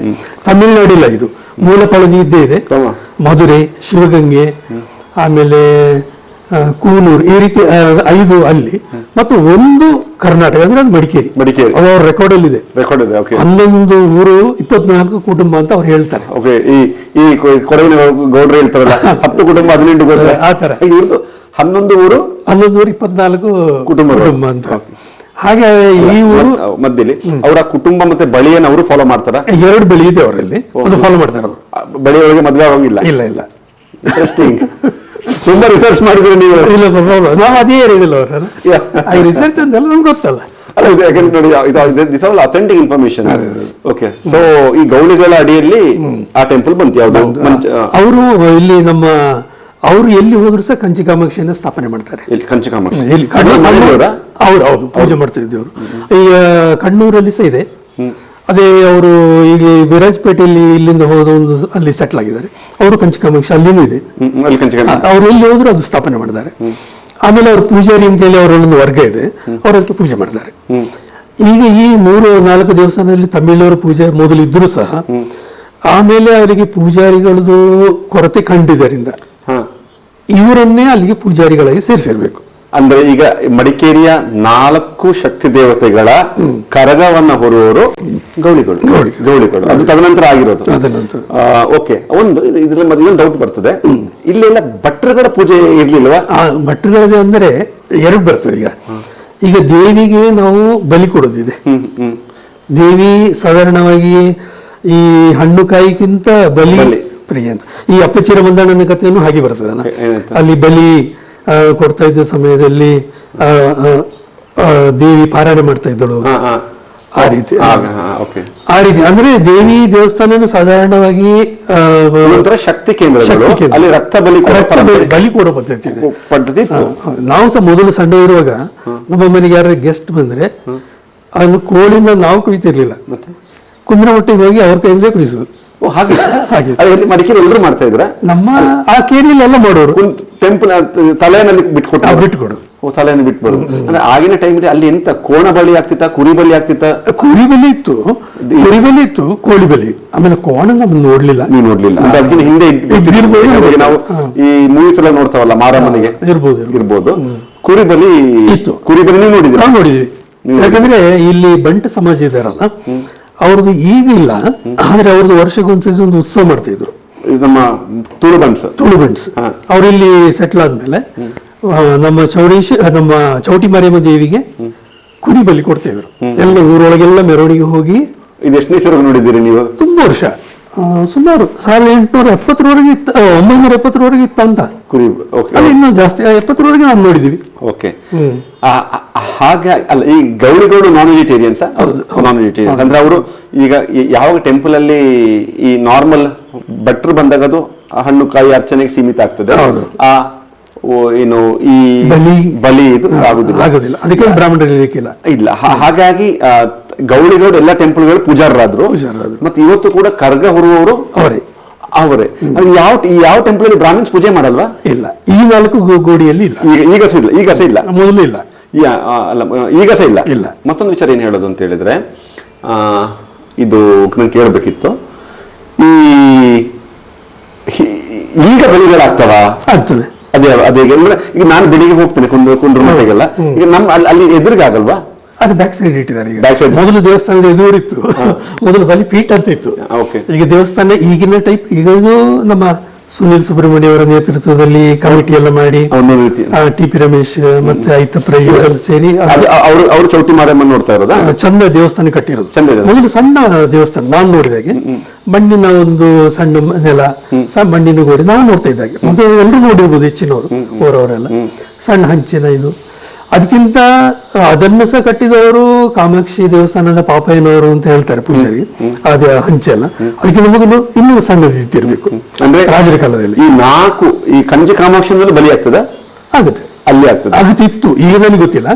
ತಮಿಳುನಾಡಿಲ್ಲ 5, ಮೂಲ ಪಳನಿ ಇದ್ದೇ ಇದೆ. ಮಧುರೆ, ಶಿವಗಂಗೆ, ಆಮೇಲೆ ಕೂನೂರು, ಈ ರೀತಿ 5 ಅಲ್ಲಿ ಮತ್ತು 1 ಕರ್ನಾಟಕ ಅಂದ್ರೆ ಅದು ಮಡಿಕೇರಿ. ಅದು ಅವ್ರ ರೆಕಾರ್ಡ್ ಅಲ್ಲಿ ಇದೆ. 11 ಊರು 24 ಕುಟುಂಬ ಅಂತ ಅವ್ರು ಹೇಳ್ತಾರೆ. ಈ ಕೊಡಗಿನ ಗೌಡ್ರು ಹೇಳ್ತಾರಲ್ಲ 10 ಕುಟುಂಬ 18 ಆ ತರ 11 ಊರು 24 ಕುಟುಂಬ ಅಂತ. ಹಾಗೆ ಈ ಊರು ಮಧ್ಯದಲ್ಲಿ ಅವರ ಕುಟುಂಬ ಮತ್ತೆ ಬಳಿಯನ್ನು ಅವರು ಫಾಲೋ ಮಾಡ್ತಾರ. 2 ಬಳಿ ಇದೆ ಅವರಲ್ಲಿ, ಅದು ಫಾಲೋ ಮಾಡ್ತಾರೆ ಅವರು. ಬಳಿಯೊಳಗೆ ಮದುವೆ ಆಗೋಂಗಿಲ್ಲ. ಇಲ್ಲ ಇಂಟ್ರೆಸ್ಟಿಂಗ್. ತುಂಬಾ ರಿಸರ್ಚ್ ಮಾಡಿದ್ರೆ ನೀವು. ಇಲ್ಲ ಸ್ವಲ್ಪ ನಾವು ಅದೇ ಹೇಳಿದಿಲ್ಲ ಅವರು. ಈ ರಿಸರ್ಚ್ ಅಂತೆಲ್ಲ ನಮ್ಗೆ ಗೊತ್ತಲ್ಲ. ಅಲ್ಲ ಇದು ಯಾಕಂದ್ರೆ ನೋಡಿ this all authentic information. Okay, so ಈ ಗೌಳಿಗಳ ಅಡಿಯಲ್ಲಿ ಆ ಟೆಂಪಲ್ ಬಂತು ಯಾವ್ದು? ಅವರು ಇಲ್ಲಿ ನಮ್ಮ ಅವರು ಎಲ್ಲಿ ಹೋದ್ರು ಸಹ ಕಂಚಿ ಕಾಮಾಕ್ಷಿಯನ್ನ ಸ್ಥಾಪನೆ ಮಾಡ್ತಾರೆ. ಕಂಚಿ ಕಾಮಾಕ್ಷಿ ಹೌದು, ಪೂಜೆ ಮಾಡ್ತಾ ಇದ್ದವರು. ಈಗ ಕಣ್ಣೂರಲ್ಲಿ ಸಹ ಇದೆ. ಅದೇ ಅವರು ಈಗ ವಿರಾಜಪೇಟೆಯಲ್ಲಿ ಇಲ್ಲಿಂದ ಹೋದ ಒಂದು ಅಲ್ಲಿ ಸೆಟ್ಲ್ ಆಗಿದ್ದಾರೆ. ಅವರು ಕಂಚಿ ಕಾಮಾಕ್ಷಿ ಅಲ್ಲಿನೂ ಇದೆ. ಅವ್ರು ಎಲ್ಲಿ ಹೋದ್ರು ಅದು ಸ್ಥಾಪನೆ ಮಾಡಿದ್ದಾರೆ. ಆಮೇಲೆ ಅವ್ರ ಪೂಜಾರಿ ಅಂತೇಳಿ ಅವರಲ್ಲೊಂದು ವರ್ಗ ಇದೆ, ಅವರದಕ್ಕೆ ಪೂಜೆ ಮಾಡ್ತಾರೆ. ಈಗ ಈ 3-4 ದೇವಸ್ಥಾನದಲ್ಲಿ ತಮಿಳವರ ಪೂಜೆ ಮೊದಲು ಇದ್ರೂ ಸಹ ಆಮೇಲೆ ಅವರಿಗೆ ಪೂಜಾರಿಗಳದು ಕೊರತೆ ಕಂಡಿದ್ದರಿಂದ ಇವರನ್ನೇ ಅಲ್ಲಿಗೆ ಪೂಜಾರಿಗಳಾಗಿ ಸೇರಿಸಿರ್ಬೇಕು. ಅಂದ್ರೆ ಈಗ ಮಡಿಕೇರಿಯ 4 ಶಕ್ತಿ ದೇವತೆಗಳ ಕರಗವನ್ನ ಹೊರುವವರು ಗೌಳಿಗಳು. ಅದು ತದನಂತರ ಆಗಿರೋದು. ಓಕೆ, ಇದ್ರಲ್ಲಿ ಡೌಟ್ ಬರ್ತದೆ, ಇಲ್ಲೆಲ್ಲ ಭಟ್ರಗಳ ಪೂಜೆ ಇರ್ಲಿಲ್ವಾ? ಭಟ್ರಗಳದೇ ಅಂದ್ರೆ 2 ಬರ್ತದೆ. ಈಗ ದೇವಿಗೆ ನಾವು ಬಲಿ ಕೊಡೋದಿದೆ. ದೇವಿ ಸಾಧಾರಣವಾಗಿ ಈ ಹಣ್ಣು ಕಾಯಿಗಿಂತ ಬಲಿ ಪ್ರಿಯ ಅಂತ. ಈ ಅಪ್ಪಚ್ಚಿರ ಬಂಧನ ಕಥೆಯನ್ನು ಹಾಗೆ ಬರ್ತದಲ್ಲ, ಅಲ್ಲಿ ಬಲಿ ಕೊಡ್ತಾ ಇದ್ದ ಸಮಯದಲ್ಲಿ ದೇವಿ ಪಾರಾಯಣ ಮಾಡ್ತಾ ಇದ್ದಳು. ಆ ರೀತಿ ಅಂದ್ರೆ ದೇವಿ ದೇವಸ್ಥಾನ ಸಾಧಾರಣವಾಗಿ ಶಕ್ತಿ ಕೇಂದ್ರ, ರಕ್ತ ಬಲಿ ಕೊಡೋ ಪದ್ಧತಿ ಇತ್ತು. ನಾವು ಸಹ ಮೊದಲು ಸಣ್ಣ ಇರುವಾಗ ನಮ್ಮ ಮನೆಗೆ ಯಾರು ಗೆಸ್ಟ್ ಬಂದ್ರೆ ಅದನ್ನು ಕೋಳಿನ ನಾವು ಕುಯ್ತಿರ್ಲಿಲ್ಲ, ಕುಂದ್ರಮಟ್ಟಿಗೆ ಹೋಗಿ ಅವ್ರ ಕೈಯಿಂದಲೇ ಕುಯ್ಸೋದು. ಮಡಿಕೇರಿ ಎಲ್ಲರೂ ಮಾಡ್ತಾ ಇದ್ರ? ನಮ್ಮ ಆ ಕೇರಿಲೆಲ್ಲ ಮಾಡೋರು. ಟೆಂಪಲ್ ತಲೆಯಲ್ಲಿ ಬಿಟ್ಕೊಡು ತಲೆಯನ್ನು ಬಿಟ್ಬಾರ್ದು. ಅಂದ್ರೆ ಆಗಿನ ಟೈಮಲ್ಲಿ ಅಲ್ಲಿ ಎಂತ ಕೋಣ ಬಲಿ ಆಗ್ತಿತ್ತ, ಕುರಿ ಬಲಿ ಆಗ್ತಿತ್ತ? ಕುರಿ ಬಲಿ ಇತ್ತು, ಕೋಳಿ ಬಲಿ. ಆಮೇಲೆ ಕೋಣ ನಮ್ಗೆ ನೋಡ್ಲಿಲ್ಲ. ನೀವು ನೋಡ್ಲಿಲ್ಲ? ಅದಕ್ಕಿಂತ ಹಿಂದೆ ನಾವು ಈ ಮೂವೀಸ್ ಎಲ್ಲ ನೋಡ್ತಾವಲ್ಲ, ಮಾರಮ್ಮನಿಗೆ ಇರ್ಬೋದು. ಕುರಿ ಬಲಿ ಇತ್ತು. ಕುರಿ ಬಲಿ ನೀವು ನೋಡಿದ್ರಿ? ನಾವು ನೋಡಿದ್ವಿ. ಯಾಕಂದ್ರೆ ಇಲ್ಲಿ ಬಂಟ ಸಮಾಜ ಇದಾರಲ್ಲ, ಅವ್ರದ್ದು ಈಗ ಇಲ್ಲ, ಆದ್ರೆ ಅವ್ರದ್ದು ವರ್ಷಕ್ಕೊಂದ್ಸತಿ ಒಂದು ಉತ್ಸವ ಮಾಡ್ತಾ ಇದ್ರು. ನಮ್ಮ ತುಳು ಬಣ್ಸ್ ಅವ್ರಿಲ್ಲಿ ಸೆಟ್ಲ್ ಆದ್ಮೇಲೆ ನಮ್ಮ ಚೌಟಿ ಮಾರಿಯಮ್ಮ ದೇವಿಗೆ ಕುರಿ ಬಲಿ ಕೊಡ್ತಾ ಇದ್ರು. ಎಲ್ಲ ಊರೊಳಗೆಲ್ಲ ಮೆರವಣಿಗೆ ಹೋಗಿ. ಇದು ಎಷ್ಟನೇ ಸಲ ನೋಡಿದ್ದೀರಿ ನೀವು? ತುಂಬಾ ವರ್ಷ, ಸುಮಾರು 1870ರವರೆಗೆ ಇತ್ತು, 1970ರವರೆಗೆ ಇತ್ತು ಅಂತ. ಕುರಿ ಇನ್ನೂ ಜಾಸ್ತಿ 70ರವರೆಗೆ ನಾವು ನೋಡಿದೀವಿ. ಓಕೆ, ಹಾಗೆ ಅಲ್ಲ, ಈ ಗೌಳಿಗಳು ನಾನ್ ವೆಜಿಟೇರಿಯನ್ಸ್ ಅಂದ್ರೆ ಅವರು ಈಗ ಯಾವ ಟೆಂಪಲ್ ಅಲ್ಲಿ ಈ ನಾರ್ಮಲ್ ಭಟ್ರು ಬಂದಾಗ ಅದು ಹಣ್ಣು ಕಾಯಿ ಅರ್ಚನೆಗೆ ಸೀಮಿತ ಆಗ್ತದೆ. ಏನು ಈ ಬಲಿ ಇದು ಆಗುದಿಲ್ಲ, ಅದಕ್ಕೆ ಬ್ರಾಹ್ಮಣರಿಲ್ಲ ಇಲ್ಲ. ಹಾಗಾಗಿ ಗೌಳಿಗಳು ಎಲ್ಲ ಟೆಂಪಲ್ಗಳು ಪೂಜಾರರಾದ್ರು. ಮತ್ತೆ ಇವತ್ತು ಕೂಡ ಕರ್ಗ ಹೊರುವವರು ಅವರೇ. ಯಾವ ಟೆಂಪಲ್ ಅಲ್ಲಿ ಬ್ರಾಹ್ಮಿನ್ಸ್ ಪೂಜೆ ಮಾಡಲ್ವಾ? ಇಲ್ಲ, ಈ 4 ಗೋಡಿಯಲ್ಲಿ ಇಲ್ಲ. ಈಗ ಸಹ ಇಲ್ಲ, ಮೊದಲು ಇಲ್ಲ, ಈಗ ಸಹ ಇಲ್ಲ. ಮತ್ತೊಂದು ವಿಚಾರ ಏನ್ ಹೇಳೋದು ಅಂತ ಹೇಳಿದ್ರೆ, ಇದು ನಾನು ಕೇಳಬೇಕಿತ್ತು, ಈಗ ಬಲಿಗಳಾಗ್ತವ? ಆಗ್ತವೆ. ಅದೇ ಅಂದ್ರೆ ಈಗ ನಾನು ಬೆಳಿಗ್ಗೆ ಹೋಗ್ತೇನೆ ಕುಂದ್ರಮಟ್ಟೆಗೆಲ್ಲ, ಈಗ ನಮ್ಮ ಅಲ್ಲಿ ಎದುರಿಗೆ ಆಗಲ್ವಾ? ಅದು ಬ್ಯಾಕ್ ಸೈಡ್ ಇಟ್ಟಿದ್ದಾರೆ. ಮೊದಲು ದೇವಸ್ಥಾನದ ಎದುರಿತ್ತು, ಮೊದಲು ಬಲಿ ಪೀಠ ಅಂತ ಇತ್ತು. ಈಗ ದೇವಸ್ಥಾನ ಈಗಿನ ಟೈಪ್, ಈಗ ನಮ್ಮ ಸುನಿಲ್ ಸುಬ್ರಹ್ಮಣ್ಯ ಅವರ ನೇತೃತ್ವದಲ್ಲಿ ಕಮಿಟಿ ಎಲ್ಲ ಮಾಡಿ ಒಂದೊಂದು ರೀತಿ ಟಿ ಪಿ ರಮೇಶ್ ಮತ್ತೆ ಐತಪ್ಪ ಇವರೆಲ್ಲ ಸೇರಿ ಅವರು ಚೌತಿ ಮಾರಮ್ಮ ನೋಡ್ತಾ ಇರೋದಾ? ಚಂದ ದೇವಸ್ಥಾನ ಕಟ್ಟಿರೋದು. ಚಂದ ಇದೆ. ಮೊದಲು ಸಣ್ಣ ದೇವಸ್ಥಾನ ನಾನು ನೋಡಿದಾಗೆ, ಮಣ್ಣಿನ ಒಂದು ಸಣ್ಣ ನೆಲ, ಮಣ್ಣಿನ ಗೋಡೆ ನಾನು ನೋಡ್ತಾ ಇದ್ದಾಗೆ. ಮತ್ತೆ ಎಲ್ಲರೂ ನೋಡಿರ್ಬೋದು, ಹೆಚ್ಚಿನವರು ಅವರವರೆಲ್ಲ ಸಣ್ಣ ಹಂಚಿನ ಇದು. ಅದಕ್ಕಿಂತ ಅದನ್ನ ಸಹ ಕಟ್ಟಿದವರು ಕಾಮಾಕ್ಷಿ ದೇವಸ್ಥಾನದ ಪಾಪಯ್ಯನವರು ಅಂತ ಹೇಳ್ತಾರೆ ಪೂಜಾರಿ. ಅದೇ ಹಂಚೆಲ್ಲ ಅದಕ್ಕಿಂತ ಮೊದಲು ಇನ್ನೂ ಸಣ್ಣದಿರ್ಬೇಕು ಅಂದ್ರೆ ರಾಜರ ಕಾಲದಲ್ಲಿ. ಈ 4 ಈ ಕಂಚಿ ಕಾಮಾಕ್ಷಿ ಬಲಿ ಆಗ್ತದ? ಆಗುತ್ತೆ, ಅಲ್ಲಿ ಆಗ್ತದೆ. ಆಗುತ್ತಿತ್ತು, ಈಗ ನನಗೆ ಗೊತ್ತಿಲ್ಲ.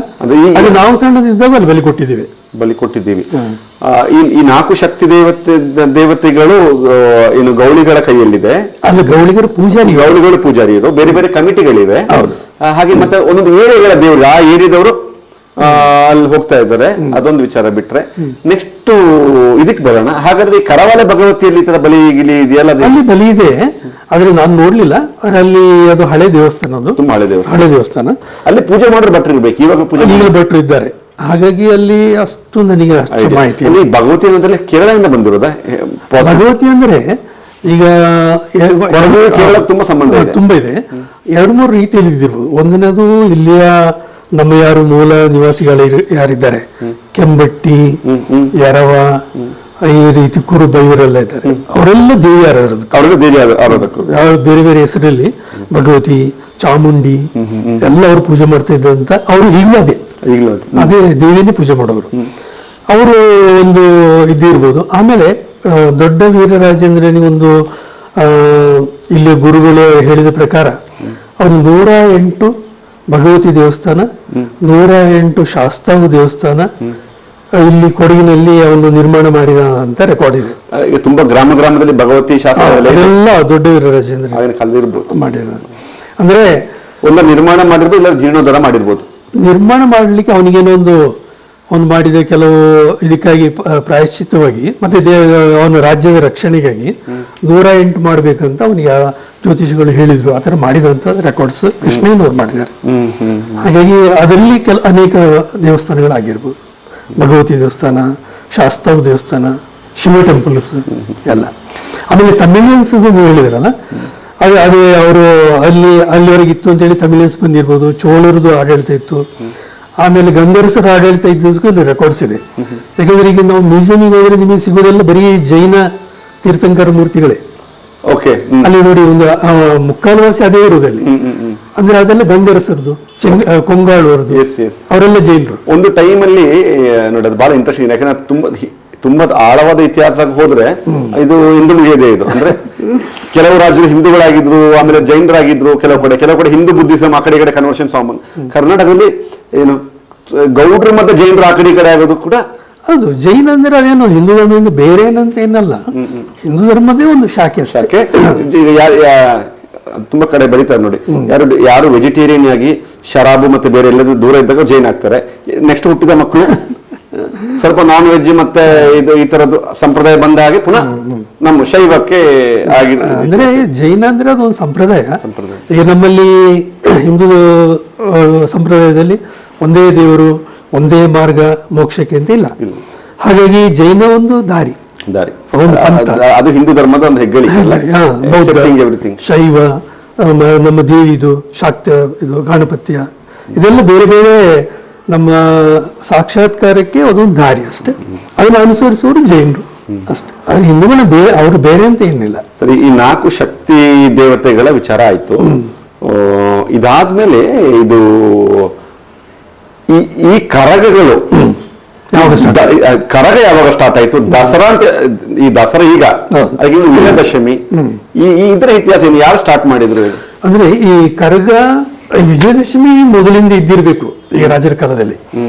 ಅದು ನಾವು ಸಣ್ಣದಿದ್ದಾಗ ಅಲ್ಲಿ ಬಲಿ ಕೊಟ್ಟಿದ್ದೇವೆ. ಬಲಿ ಕೊಟ್ಟಿದ್ದೀವಿ. ಈ 4 ಶಕ್ತಿ ದೇವತೆಗಳು ಏನು ಗೌಳಿಗಳ ಕೈಯಲ್ಲಿದೆ. ಅಲ್ಲ, ಗೌಳಿಗರು ಪೂಜಾರಿಯರು, ಬೇರೆ ಬೇರೆ ಕಮಿಟಿಗಳಿವೆ. ಹಾಗೆ ಮತ್ತೆ ಒಂದೊಂದು ಏರಿಯಾಗಳ ದೇವರು, ಆ ಏರಿಯಾದವರು ಅಲ್ಲಿ ಹೋಗ್ತಾ ಇದ್ದಾರೆ. ಅದೊಂದು ವಿಚಾರ ಬಿಟ್ರೆ ನೆಕ್ಸ್ಟ್ ಇದಕ್ಕೆ ಬರೋಣ. ಹಾಗಾದ್ರೆ ಈ ಕರಾವಳಿ ಭಗವತಿಯಲ್ಲಿ ಈ ತರ ಬಲಿ ಗಿಲಿ ಇದೆಯಲ್ಲ? ಅಲ್ಲಿ ಬಲಿ ಇದೆ, ಆದ್ರೆ ನಾನು ನೋಡ್ಲಿಲ್ಲ. ಅಲ್ಲಿ ಅದು ಹಳೆ ದೇವಸ್ಥಾನ, ಅದು ತುಂಬಾ ಹಳೆ ದೇವಸ್ಥಾನ. ಅಲ್ಲಿ ಪೂಜೆ ಮಾಡೋರು ಭಟ್ರು ಇರ್ಬೇಕು. ಇವಾಗ ಭಟ್ರು ಇದ್ದಾರೆ, ಹಾಗಾಗಿ ಅಲ್ಲಿ ಅಷ್ಟು ನನಗೆ ಅಷ್ಟು ಮಾಹಿತಿ. ಅಲ್ಲಿ ಭಗವತಿ ಅನ್ನೋದ್ರಲ್ಲಿ ಕೇರಳದಿಂದ ಬಂದಿರೋದಾ? ಭಗವತಿ ಅಂದ್ರೆ ಈಗ ಕೇರಳ ತುಂಬಾ ಸಂಬಂಧ ಇದೆ, ತುಂಬಾ ಇದೆ. 2-3 ರೀತಿಯಲ್ಲಿ ಇದ್ದಿರ್ಬೋದು. ಒಂದನೇದು ಇಲ್ಲಿಯ ನಮ್ಮ ಯಾರು ಮೂಲ ನಿವಾಸಿಗಳು ಯಾರಿದ್ದಾರೆ, ಕೆಂಬಟ್ಟಿ, ಎರವ, ಈ ರೀತಿ ಕುರುಬ, ಇವರೆಲ್ಲ ಇದ್ದಾರೆ. ಅವರೆಲ್ಲ ದೇವಿ ಆರಾಧಕರು. ಬೇರೆ ಬೇರೆ ಹೆಸರಲ್ಲಿ ಭಗವತಿ, ಚಾಮುಂಡಿ ಎಲ್ಲ ಅವರು ಪೂಜೆ ಮಾಡ್ತಾ ಇದ್ದಂತ. ಅವರು ಈಗಲೂ ಅದೇ ದೇವಿನೇ ಪೂಜೆ ಮಾಡೋರು. ಅವರು ಒಂದು ಇದಿರ್ಬೋದು. ಆಮೇಲೆ ದೊಡ್ಡ ವೀರರಾಜೇಂದ್ರನಿಗೊಂದು ಇಲ್ಲಿ ಗುರುಗಳು ಹೇಳಿದ ಪ್ರಕಾರ ಅವನು 108 ಭಗವತಿ ದೇವಸ್ಥಾನ, 108 ಶಾಸ್ತಾವು ದೇವಸ್ಥಾನ ಇಲ್ಲಿ ಕೊಡಗಿನಲ್ಲಿ ಅವನು ನಿರ್ಮಾಣ ಮಾಡಿದ ಅಂತ ರೆಕಾರ್ಡ್ ಇದೆ. ತುಂಬಾ ಗ್ರಾಮದಲ್ಲಿ ಭಗವತಿ ಶಾಸ್ತ್ರ ಅದೆಲ್ಲ ದೊಡ್ಡ ವೀರರಾಜೇಂದ್ರ ಮಾಡಿದ. ಅಂದ್ರೆ ಒಂದು ನಿರ್ಮಾಣ ಮಾಡಿರ್ಬೋದು, ಇಲ್ಲ ಜೀರ್ಣೋದ್ಧಾರ ಮಾಡಿರ್ಬೋದು. ನಿರ್ಮಾಣ ಮಾಡ್ಲಿಕ್ಕೆ ಅವನಿಗೇನೋ ಅವನು ಮಾಡಿದ ಕೆಲವು ಇದಕ್ಕಾಗಿ ಪ್ರಾಯಶ್ಚಿತ್ತವಾಗಿ ಮತ್ತೆ ಅವನ ರಾಜ್ಯದ ರಕ್ಷಣೆಗಾಗಿ 108 ಮಾಡ್ಬೇಕಂತ ಅವನಿಗೆ ಜ್ಯೋತಿಷಿಗಳು ಹೇಳಿದ್ರು. ಆತರ ಮಾಡಿದಂತ ರೆಕಾರ್ಡ್ಸ್ ಕೃಷ್ಣಯ್ಯನವ್ರು ಮಾಡಿದ್ದಾರೆ. ಹಾಗಾಗಿ ಅದರಲ್ಲಿ ಅನೇಕ ದೇವಸ್ಥಾನಗಳಾಗಿರ್ಬೋದು. ಭಗವತಿ ದೇವಸ್ಥಾನ, ಶಾಸ್ತಾವ್ ದೇವಸ್ಥಾನ, ಶಿವ ಟೆಂಪಲ್ಸ್ ಎಲ್ಲ. ಆಮೇಲೆ ತಮಿಳಿಯನ್ಸ್ ನೀವು ಹೇಳಿದ್ರಲ್ಲ, ಅದು ಅವರು ಅಲ್ಲಿವರೆಗೆ ಇತ್ತು ಅಂತೇಳಿ ತಮಿಳಿಯನ್ಸ್ ಬಂದಿರ್ಬೋದು. ಚೋಳರದು ಆಡಳಿತ ಇತ್ತು. ಆಮೇಲೆ ಗಂಗರಸರ ಆಡಳಿತ ಇದ್ದಕ್ಕೂ ರೆಕಾರ್ಡ್ಸ್ ಇದೆ. ಯಾಕಂದ್ರೆ ಈಗ ನಾವು ಮ್ಯೂಸಿಯಂಗೆ ಹೋದ್ರೆ ನಿಮಗೆ ಸಿಗೋದೆಲ್ಲ ಬರೀ ಜೈನ ತೀರ್ಥಂಕರ ಮೂರ್ತಿಗಳೇ. ಅಲ್ಲಿ ನೋಡಿ ಒಂದು ಮುಕ್ಕಾಲ್ವಾಸಿ ಅದೇ ಇರುವುದಲ್ಲಿ. ಅಂದ್ರೆ ಅದೆಲ್ಲ ಗಂಗರಸರದು, ಕೊಂಗಾಳವರದು, ಅವರೆಲ್ಲ ಜೈನರು. ಒಂದು ಟೈಮ್ ಅಲ್ಲಿ ನೋಡಿ, ಅದು ಬಹಳ ಇಂಟ್ರೆಸ್ಟಿಂಗ್. ಯಾಕಂದ್ರೆ ತುಂಬಾ ಆಳವಾದ ಇತಿಹಾಸಕ್ಕೆ ಹೋದ್ರೆ ಇದು ಹಿಂದೂ ಮುಗಿಯದೇ. ಇದು ಅಂದ್ರೆ ಕೆಲವು ರಾಜ್ಯಗಳು ಹಿಂದೂಗಳಾಗಿದ್ರು, ಆಮೇಲೆ ಜೈನರಾಗಿದ್ರು, ಕೆಲವು ಕಡೆ ಹಿಂದೂ ಬುದ್ಧಿಸಮ್, ಆ ಕಡೆ ಕನ್ವರ್ಷನ್ ಸಾಮಾನ್. ಕರ್ನಾಟಕದಲ್ಲಿ ಏನು ಗೌಡ್ರು ಮತ್ತೆ ಜೈನರು ಆ ಕಡೆ ಆಗೋದು ಕೂಡ ಹೌದು. ಜೈನ ಅಂದ್ರೆ ಅದೇನು ಹಿಂದೂ ಧರ್ಮದಿಂದ ಬೇರೆ ಏನಂತ ಏನಲ್ಲ, ಹಿಂದೂ ಧರ್ಮದೇ ಒಂದು ಶಾಖೆ. ತುಂಬಾ ಕಡೆ ಬರೀತಾರೆ ನೋಡಿ, ಯಾರು ವೆಜಿಟೇರಿಯನ್ ಆಗಿ ಶರಾಬು ಮತ್ತೆ ಬೇರೆ ಎಲ್ಲದೂ ದೂರ ಇದ್ದಾಗ ಜೈನ್ ಆಗ್ತಾರೆ. ನೆಕ್ಸ್ಟ್ ಹುಟ್ಟಿದ ಮಕ್ಕಳು ಸ್ವಲ್ಪ ನಾನ್ ವೆಜ್ ಮತ್ತೆ ಇದು ಈ ತರದ್ದು ಸಂಪ್ರದಾಯ ಬಂದ ಹಾಗೆ ಪುನಃ ನಮ್ಮ ಶೈವಕ್ಕೆ ಆಗಿರ್ತದೆ. ಅಂದ್ರೆ ಜೈನ ಅಂದ್ರೆ ಅದೊಂದು ಸಂಪ್ರದಾಯ. ಈಗ ನಮ್ಮಲ್ಲಿ ಹಿಂದೂ ಸಂಪ್ರದಾಯದಲ್ಲಿ ಒಂದೇ ದೇವರು, ಒಂದೇ ಮಾರ್ಗ ಮೋಕ್ಷಕ್ಕೆ ಅಂತ ಇಲ್ಲ. ಹಾಗಾಗಿ ಜೈನ ಒಂದು ದಾರಿ, ಅದು ಹಿಂದೂ ಧರ್ಮದ ಒಂದು ಹೆಗ್ಗಳಿಕೆ. ಶೈವ, ನಮ್ಮ ದೇವಿದು ಶಾಕ್ತ, ಇದು ಗಾಣಪತ್ಯ, ಇದೆಲ್ಲ ಬೇರೆ ಬೇರೆ ನಮ್ಮ ಸಾಕ್ಷಾತ್ಕಾರಕ್ಕೆ ಅದೊಂದು ದಾರಿ ಅಷ್ಟೇ. ಅದನ್ನು ಅನುಸರಿಸುವವರು ಜೈನರು ಅಷ್ಟೇ. ಅದು ಹಿಂದೂಗಳ ಅವರು ಬೇರೆ ಅಂತ ಏನಿಲ್ಲ. ಸರಿ, ಈ 4 ಶಕ್ತಿ ದೇವತೆಗಳ ವಿಚಾರ ಆಯ್ತು. ಇದಾದ್ಮೇಲೆ ಇದು ಈ ಕರಗಗಳು, ಕರಗ ಯಾವಾಗ ಸ್ಟಾರ್ಟ್ ಆಯ್ತು? ದಸರಾ ಅಂತ, ಈ ದಸರಾ ಈಗ ಅದಕ್ಕೆ ವಿಜಯದಶಮಿ, ಇದರ ಇತಿಹಾಸ ಏನು? ಯಾರು ಸ್ಟಾರ್ಟ್ ಮಾಡಿದ್ರು? ಅಂದ್ರೆ ಈ ಕರಗ ವಿಜಯದಶಮಿ ಮೊದಲಿಂದ ಇದ್ದಿರ್ಬೇಕು ಈಗ ರಾಜರ ಕಾಲದಲ್ಲಿ.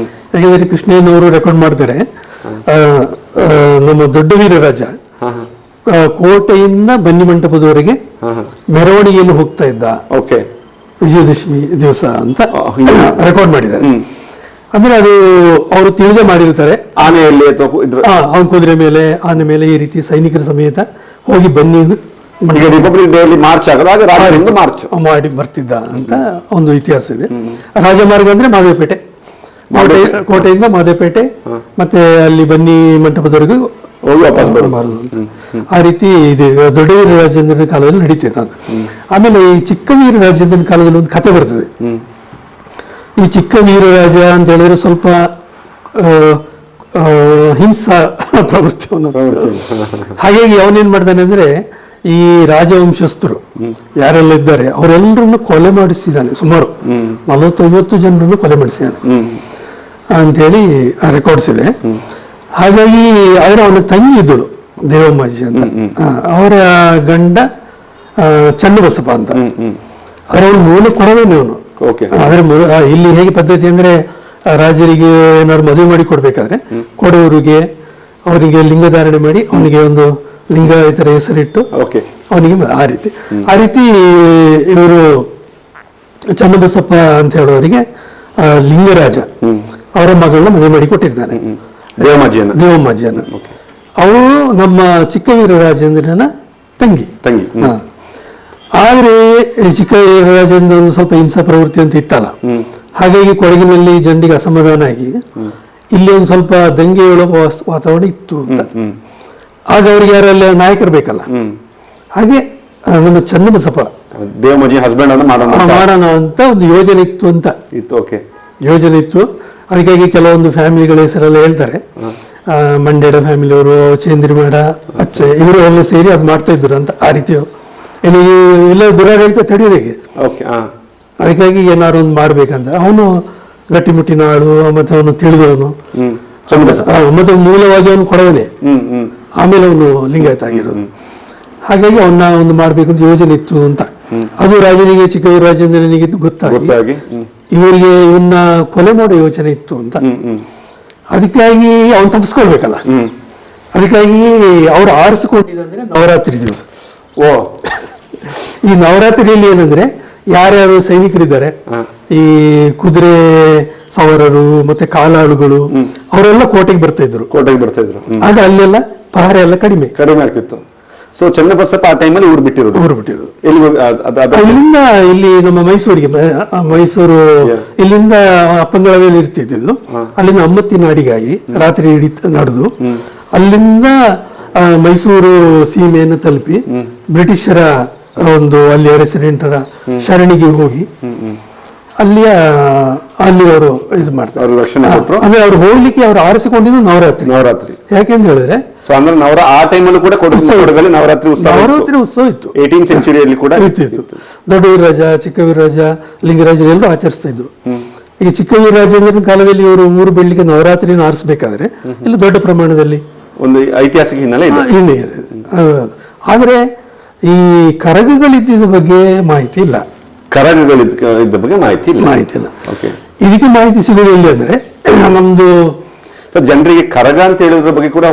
ಯಾಕಂದ್ರೆ ಕೃಷ್ಣಯ್ಯನವರು ರೆಕಾರ್ಡ್ ಮಾಡ್ತಾರೆ, ನಮ್ಮ ದೊಡ್ಡ ವೀರರಾಜ ಕೋಟೆಯಿಂದ ಬನ್ನಿ ಮಂಟಪದವರೆಗೆ ಮೆರವಣಿಗೆಯಲ್ಲಿ ಹೋಗ್ತಾ ಇದ್ದ ವಿಜಯದಶಮಿ ದಿವಸ ಅಂತ ರೆಕಾರ್ಡ್ ಮಾಡಿದ್ದಾರೆ. ಅಂದ್ರೆ ಅದು ಅವರು ತಿಳಿದೇ ಮಾಡಿರ್ತಾರೆ. ಆನೆಯಲ್ಲಿ ಅವನ ಕುದುರೆ ಮೇಲೆ, ಆನೆ ಮೇಲೆ ಈ ರೀತಿ ಸೈನಿಕರ ಸಮೇತ ಹೋಗಿ ಬನ್ನಿ ರಿಪಬ್ಲಿಕ್ ಡೇ ಅಲ್ಲಿ ಮಾರ್ಚ್ ಮಾರ್ಚ್ ಮಾಡಿ ಬರ್ತಿದ್ದ ಅಂತ ಒಂದು ಇತಿಹಾಸ ಇದೆ. ರಾಜಮಾರ್ಗ ಅಂದ್ರೆ ಮಾದೇವಪೇಟೆ, ಕೋಟೆಯಿಂದ ಮಾದೇವಪೇಟೆ ಮತ್ತೆ ಅಲ್ಲಿ ಬನ್ನಿ ಮಂಟಪದವರೆಗೂ ಹೋಗಿ ವಾಪಸ್ ಮಾರುದು ಅಂತ. ಆ ರೀತಿ ಇದೆ ದೊಡ್ಡ ವೀರ ರಾಜೇಂದ್ರನ ಕಾಲದಲ್ಲಿ ನಡೀತೈತೆ ಅದು. ಆಮೇಲೆ ಈ ಚಿಕ್ಕ ವೀರ ರಾಜೇಂದ್ರನ ಕಾಲದಲ್ಲಿ ಒಂದು ಕತೆ ಬರ್ತದೆ. ಈ ಚಿಕ್ಕ ವೀರರಾಜ ಅಂತ ಹೇಳಿದ್ರೆ ಸ್ವಲ್ಪ ಹಿಂಸಾ ಪ್ರವೃತ್ತಿಯನ್ನು. ಹಾಗಾಗಿ ಅವನೇನ್ ಮಾಡ್ತಾನೆ ಅಂದ್ರೆ ಈ ರಾಜವಂಶಸ್ಥರು ಯಾರೆಲ್ಲ ಇದ್ದಾರೆ ಅವರೆಲ್ಲರನ್ನು ಕೊಲೆ ಮಾಡಿಸಿದ್ದಾನೆ. ಸುಮಾರು 40-50 ಜನರನ್ನು ಕೊಲೆ ಮಾಡಿಸಿದ್ದಾನೆ ಅಂತೇಳಿ ರೆಕಾರ್ಡ್ಸ್ ಇದೆ. ಹಾಗಾಗಿ ಅವನ ತಂಗಿ ಇದ್ದಳು ದೇವಮ್ಮಾಜಿ ಅಂತ, ಅವರ ಗಂಡ ಚನ್ನಬಸಪ್ಪ ಅಂತ. ಆದ್ರೆ ಅವನು ಮೂಲ ಕೊಡವೇನೆ ಅವನು. ಆದ್ರೆ ಇಲ್ಲಿ ಹೇಗೆ ಪದ್ಧತಿ ಅಂದ್ರೆ ರಾಜರಿಗೆ ಏನಾದ್ರು ಮದುವೆ ಮಾಡಿ ಕೊಡ್ಬೇಕಾದ್ರೆ ಕೊಡೋರಿಗೆ ಅವರಿಗೆ ಲಿಂಗಧಾರಣೆ ಮಾಡಿ ಅವನಿಗೆ ಒಂದು ಲಿಂಗ ಈ ತರ ಹೆಸರಿಟ್ಟು ಅವನಿಗೆ ಆ ರೀತಿ ಇವರು ಚನ್ನಬಸಪ್ಪ ಅಂತ ಹೇಳೋರಿಗೆ ಲಿಂಗರಾಜ ಅವರ ಮಗಳನ್ನ ಮದುವೆ ಮಾಡಿ ಕೊಟ್ಟಿರ್ತಾನೆ, ದೇವಮ್ಮಾಜಿಯನ್ನು. ಅವಳು ನಮ್ಮ ಚಿಕ್ಕ ವೀರ ರಾಜೇಂದ್ರನ ತಂಗಿ. ಆದ್ರೆ ಚಿಕ್ಕ ವೀರ ರಾಜೇಂದ್ರ ಒಂದು ಸ್ವಲ್ಪ ಹಿಂಸಾ ಪ್ರವೃತ್ತಿ ಅಂತ ಇತ್ತಲ್ಲ, ಹಾಗಾಗಿ ಕೊಡಗಿನಲ್ಲಿ ಜನರಿಗೆ ಅಸಮಾಧಾನ ಆಗಿ ಇಲ್ಲಿ ಒಂದು ಸ್ವಲ್ಪ ದಂಗೆ ಹೇಳುವ ವಾತಾವರಣ ಇತ್ತು ಅಂತ. ಆಗ ಅವ್ರಿಗೆ ಯಾರೆಲ್ಲ ನಾಯಕರು ಬೇಕಲ್ಲ, ಹಾಗೆ ನಮ್ಮ ಚನ್ನಬಸಪ್ಪ ದೇವಮ್ಮಾಜಿ ಹಸ್ಬೆಂಡ್ ಮಾಡೋಣ ಅಂತ ಒಂದು ಯೋಜನೆ ಇತ್ತು. ಅದಕ್ಕಾಗಿ ಕೆಲವೊಂದು ಫ್ಯಾಮಿಲಿಗಳ ಹೆಸರೆಲ್ಲ ಹೇಳ್ತಾರೆ. ಮಂಡ್ಯದ ಫ್ಯಾಮಿಲಿಯವರು, ಚೇಂದ್ರಿಮಾಡ, ಅಚ್ಚೆ, ಇವರು ಎಲ್ಲ ಸೇರಿ ಅದು ಮಾಡ್ತಾ ಇದ್ರು ಅಂತ. ಆ ರೀತಿ ಇಲ್ಲಿ ಎಲ್ಲ ದುರಾಡಳಿತ ತಡೆಯೋರಿಗೆ, ಅದಕ್ಕಾಗಿ ಏನಾದ್ರು ಒಂದು ಮಾಡ್ಬೇಕಂತ. ಅವನು ಗಟ್ಟಿಮುಟ್ಟಿನ ಆಳು, ಮತ್ತೆ ಅವನು ತಿಳಿದವನು, ಮತ್ತೆ ಮೂಲವಾಗಿ ಅವನು ಕೊಡವನೇ, ಆಮೇಲೆ ಅವನು ಲಿಂಗಾಯತ ಆಗಿರೋದು. ಹಾಗಾಗಿ ಅವನ್ನ ಒಂದು ಮಾಡ್ಬೇಕಂತ ಯೋಜನೆ ಇತ್ತು ಅಂತ. ಅದು ರಾಜನಿಗೆ, ಚಿಕ್ಕ ರಾಜೇಂದ್ರನಿಗೆ ಗೊತ್ತಾಗಿ ಇವನ್ನ ಕೊಲೆ ಮಾಡೋ ಯೋಚನೆ ಇತ್ತು ಅಂತ. ಅದಕ್ಕಾಗಿ ಅವನು ತಪ್ಪಿಸ್ಕೊಳ್ಬೇಕಲ್ಲ, ಅದಕ್ಕಾಗಿ ಅವ್ರು ಆರಿಸಿಕೊಂಡಿದಂದ್ರೆ ನವರಾತ್ರಿ ದಿವಸ. ಈ ನವರಾತ್ರಿಯಲ್ಲಿ ಏನಂದ್ರೆ ಯಾರ್ಯಾರು ಸೈನಿಕರಿದ್ದಾರೆ, ಈ ಕುದುರೆ ಸವಾರರು ಮತ್ತೆ ಕಾಲಾಳುಗಳು, ಅವರೆಲ್ಲ ಕೋಟೆಗೆ ಬರ್ತಾ ಇದ್ರು. ಆಗ ಅಲ್ಲೆಲ್ಲ ಪಹಾರ ಎಲ್ಲ ಕಡಿಮೆ ಆಗ್ತಿತ್ತು. ಸೊ ಚನ್ನಬಸಪ್ಪ ಆ ಟೈಮಲ್ಲಿ ಊರು ಬಿಟ್ಟಿರೋದು. ಇಲ್ಲಿಂದ ಇಲ್ಲಿ ನಮ್ಮ ಮೈಸೂರು ಇಲ್ಲಿಂದ ಅಪ್ಪಂಗಳದಲ್ಲಿ ಇರ್ತಿದ್ದು. ಅಲ್ಲಿಂದ ಅಮ್ಮತ್ತಿನಾಡಿಗಾಗಿ ರಾತ್ರಿ ನಡೆದು ಅಲ್ಲಿಂದ ಮೈಸೂರು ಸೀಮೆಯನ್ನು ತಲುಪಿ ಬ್ರಿಟಿಷರ ಒಂದು ಅಲ್ಲಿಯ ರೆಸಿಡೆಂಟರ ಶರಣಿಗೆ ಹೋಗಿ ಅಲ್ಲಿ ಅವರು ಇದು ಮಾಡ್ತಾರೆ, ಅಂದ್ರೆ ಅವ್ರು ಹೋಗ್ಲಿಕ್ಕೆ ಅವ್ರು ಆರಿಸಿಕೊಂಡಿದ್ದು ನವರಾತ್ರಿ. ಯಾಕೆಂತ ಹೇಳಿದ್ರೆ ಆ ಟೈಮಲ್ಲೂ ಕೂಡ ನವರಾತ್ರಿ ಉತ್ಸವ ಇತ್ತು. 18th ಸೆಂಚುರಿಯಲ್ಲಿ ಕೂಡ ಇತ್ತು. ದೊಡ್ಡ ವೀರರಾಜ, ಚಿಕ್ಕ ವೀರರಾಜ, ಲಿಂಗರಾಜ ಎಲ್ಲರೂ ಆಚರಿಸ್ತಾ ಇದ್ರು. ಈಗ ಚಿಕ್ಕ ವೀರರಾಜೇಂದ್ರನ ಕಾಲದಲ್ಲಿ ಇವರು ಊರು ಬೆಳ್ಳಿಗೆ ನವರಾತ್ರಿನ ಆರಿಸಬೇಕಾದ್ರೆ ಇಲ್ಲಿ ದೊಡ್ಡ ಪ್ರಮಾಣದಲ್ಲಿ ಒಂದು ಐತಿಹಾಸಿಕ ಹಿನ್ನೆಲೆ ಇದೆ. ಆದ್ರೆ ಈ ಕರಗಗಳಿದ್ದ ಬಗ್ಗೆ ಮಾಹಿತಿ ಇಲ್ಲ. ಕರಗಗಳಿದ್ದ ಬಗ್ಗೆ ಮಾಹಿತಿ ಇಲ್ಲ. ಇದಕ್ಕೆ ಮಾಹಿತಿ ಸಿಗೋದು ಎಲ್ಲಿ ಅಂದ್ರೆ ನಮ್ದು ಜನರಿಗೆ ಕರಗ ಅಂತ ಹೇಳಿದ್ರ ಬಗ್ಗೆ ಕೂಡ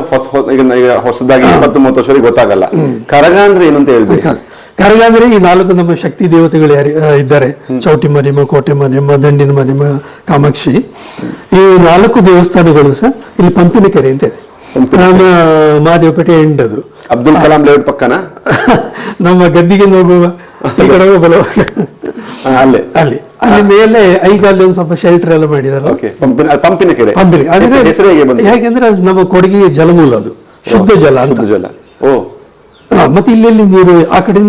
ಹೊಸದಾಗಿ 20-30 ವರ್ಷಗಳಿಗೆ ಗೊತ್ತಾಗಲ್ಲ. ಕರಗ ಅಂದ್ರೆ ಏನು ಅಂತ ಹೇಳ್ಬೇಕು. ಕರಗ ಅಂದ್ರೆ ಈ 4 ನಮ್ಮ ಶಕ್ತಿ ದೇವತೆಗಳು ಯಾರು ಇದ್ದಾರೆ, ಚೌಟಿ ಮರಿಮ, ಕೋಟೆ ಮರಿಮ, ದಂಡಿನ ಮರಿಮ, ಕಾಮಾಕ್ಷಿ, ಈ 4 ದೇವಸ್ಥಾನಗಳು ಸಹ ಇಲ್ಲಿ ಪಂಪಿನಕೆರೆ ಅಂತ ಇದೆ. ನಮ್ಮ ಮಹಾದೇವಪೇಟೆ ಎಂಡದು ಅಬ್ದುಲ್ ಕಲಾಂ ಲೇಔಟ್ ಪಕ್ಕನ ನಮ್ಮ ಗದ್ದಿಗೆ ಹೋಗುವ ಈ ಕಡೆ ಅಲ್ಲಿ ಮೇಲೆ ಈಗ ಅಲ್ಲಿ ಒಂದು ಸ್ವಲ್ಪ ಶೆಲ್ಟರ್ ಎಲ್ಲ ಮಾಡಿದಾರೆ. ಪಂಪಿನಕೆರೆ ಯಾಕೆಂದ್ರೆ ನಮ್ಮ ಕೊಡಗಿಗೆ ಜಲಮೂಲ, ಅದು ಶುದ್ಧ ಜಲ. ಮತ್ತೆ ಇಲ್ಲಿ ನೀರು ಆ ಕಡೆ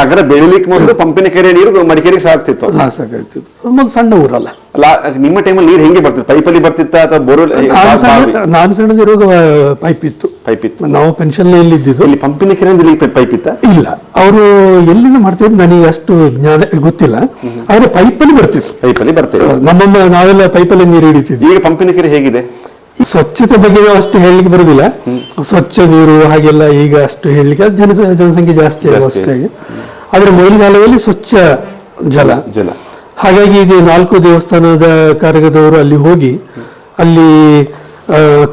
ನಗರ ಬೆಳಿಲಿಕ್ಕೆ ಮೊದಲು ಪಂಪಿನಕೆರೆ ನೀರು ಮಡಿಕೇರಿಗೆ ಸಾಕ್ತಿತ್ತು. ಒಂದು ಸಣ್ಣ ಊರಲ್ಲ. ನಿಮ್ಮ ಟೈಮಲ್ಲಿ ನೀರು ಹೆಂಗೆ ಬರ್ತಿತ್ತು? ಪೈಪಲ್ಲಿ ಬರ್ತಿತ್ತ ಅಥವಾ ಬೋರ್ವೆಲ್? ನಾನು ಸಣ್ಣದಿರುವಾಗ ಪೈಪ್ ಇತ್ತು. ನಾವು ಪೆನ್ಷನ್ ಇಲ್ಲಿದ್ದು. ಇಲ್ಲಿ ಪಂಪಿನಕೆರೆ ಪೈಪ್ ಇತ್ತ? ಇಲ್ಲ, ಅವರು ಎಲ್ಲಿಂದ ಮಾಡ್ತಿದ್ರು ನನಗೆ ಅಷ್ಟು ಜ್ಞಾನ ಗೊತ್ತಿಲ್ಲ. ಆದ್ರೆ ಪೈಪಲ್ಲಿ ಬರ್ತಿತ್ತು. ನಮ್ಮಮ್ಮ ನಾವೆಲ್ಲ ಪೈಪಲ್ಲಿ ನೀರು ಹಿಡಿತಿದ್ವಿ. ಈಗ ಪಂಪಿನಕೆರೆ ಹೇಗಿದೆ? ಸ್ವಚ್ಛತೆ ಬಗ್ಗೆ ಅಷ್ಟು ಹೇಳಲಿಕ್ಕೆ ಬರುದಿಲ್ಲ. ಸ್ವಚ್ಛ ನೀರು ಹಾಗೆಲ್ಲ ಈಗ ಅಷ್ಟು ಹೇಳಲಿಕ್ಕೆ ಜನಸಂಖ್ಯೆ ಜಾಸ್ತಿ ಆಗಿ. ಆದ್ರೆ ಮೊದಲ ಕಾಲದಲ್ಲಿ ಸ್ವಚ್ಛ ಜಲ. ಹಾಗಾಗಿ ಇದು 4 ದೇವಸ್ಥಾನದ ಕಾರ್ಯದವರು ಅಲ್ಲಿ ಹೋಗಿ ಅಲ್ಲಿ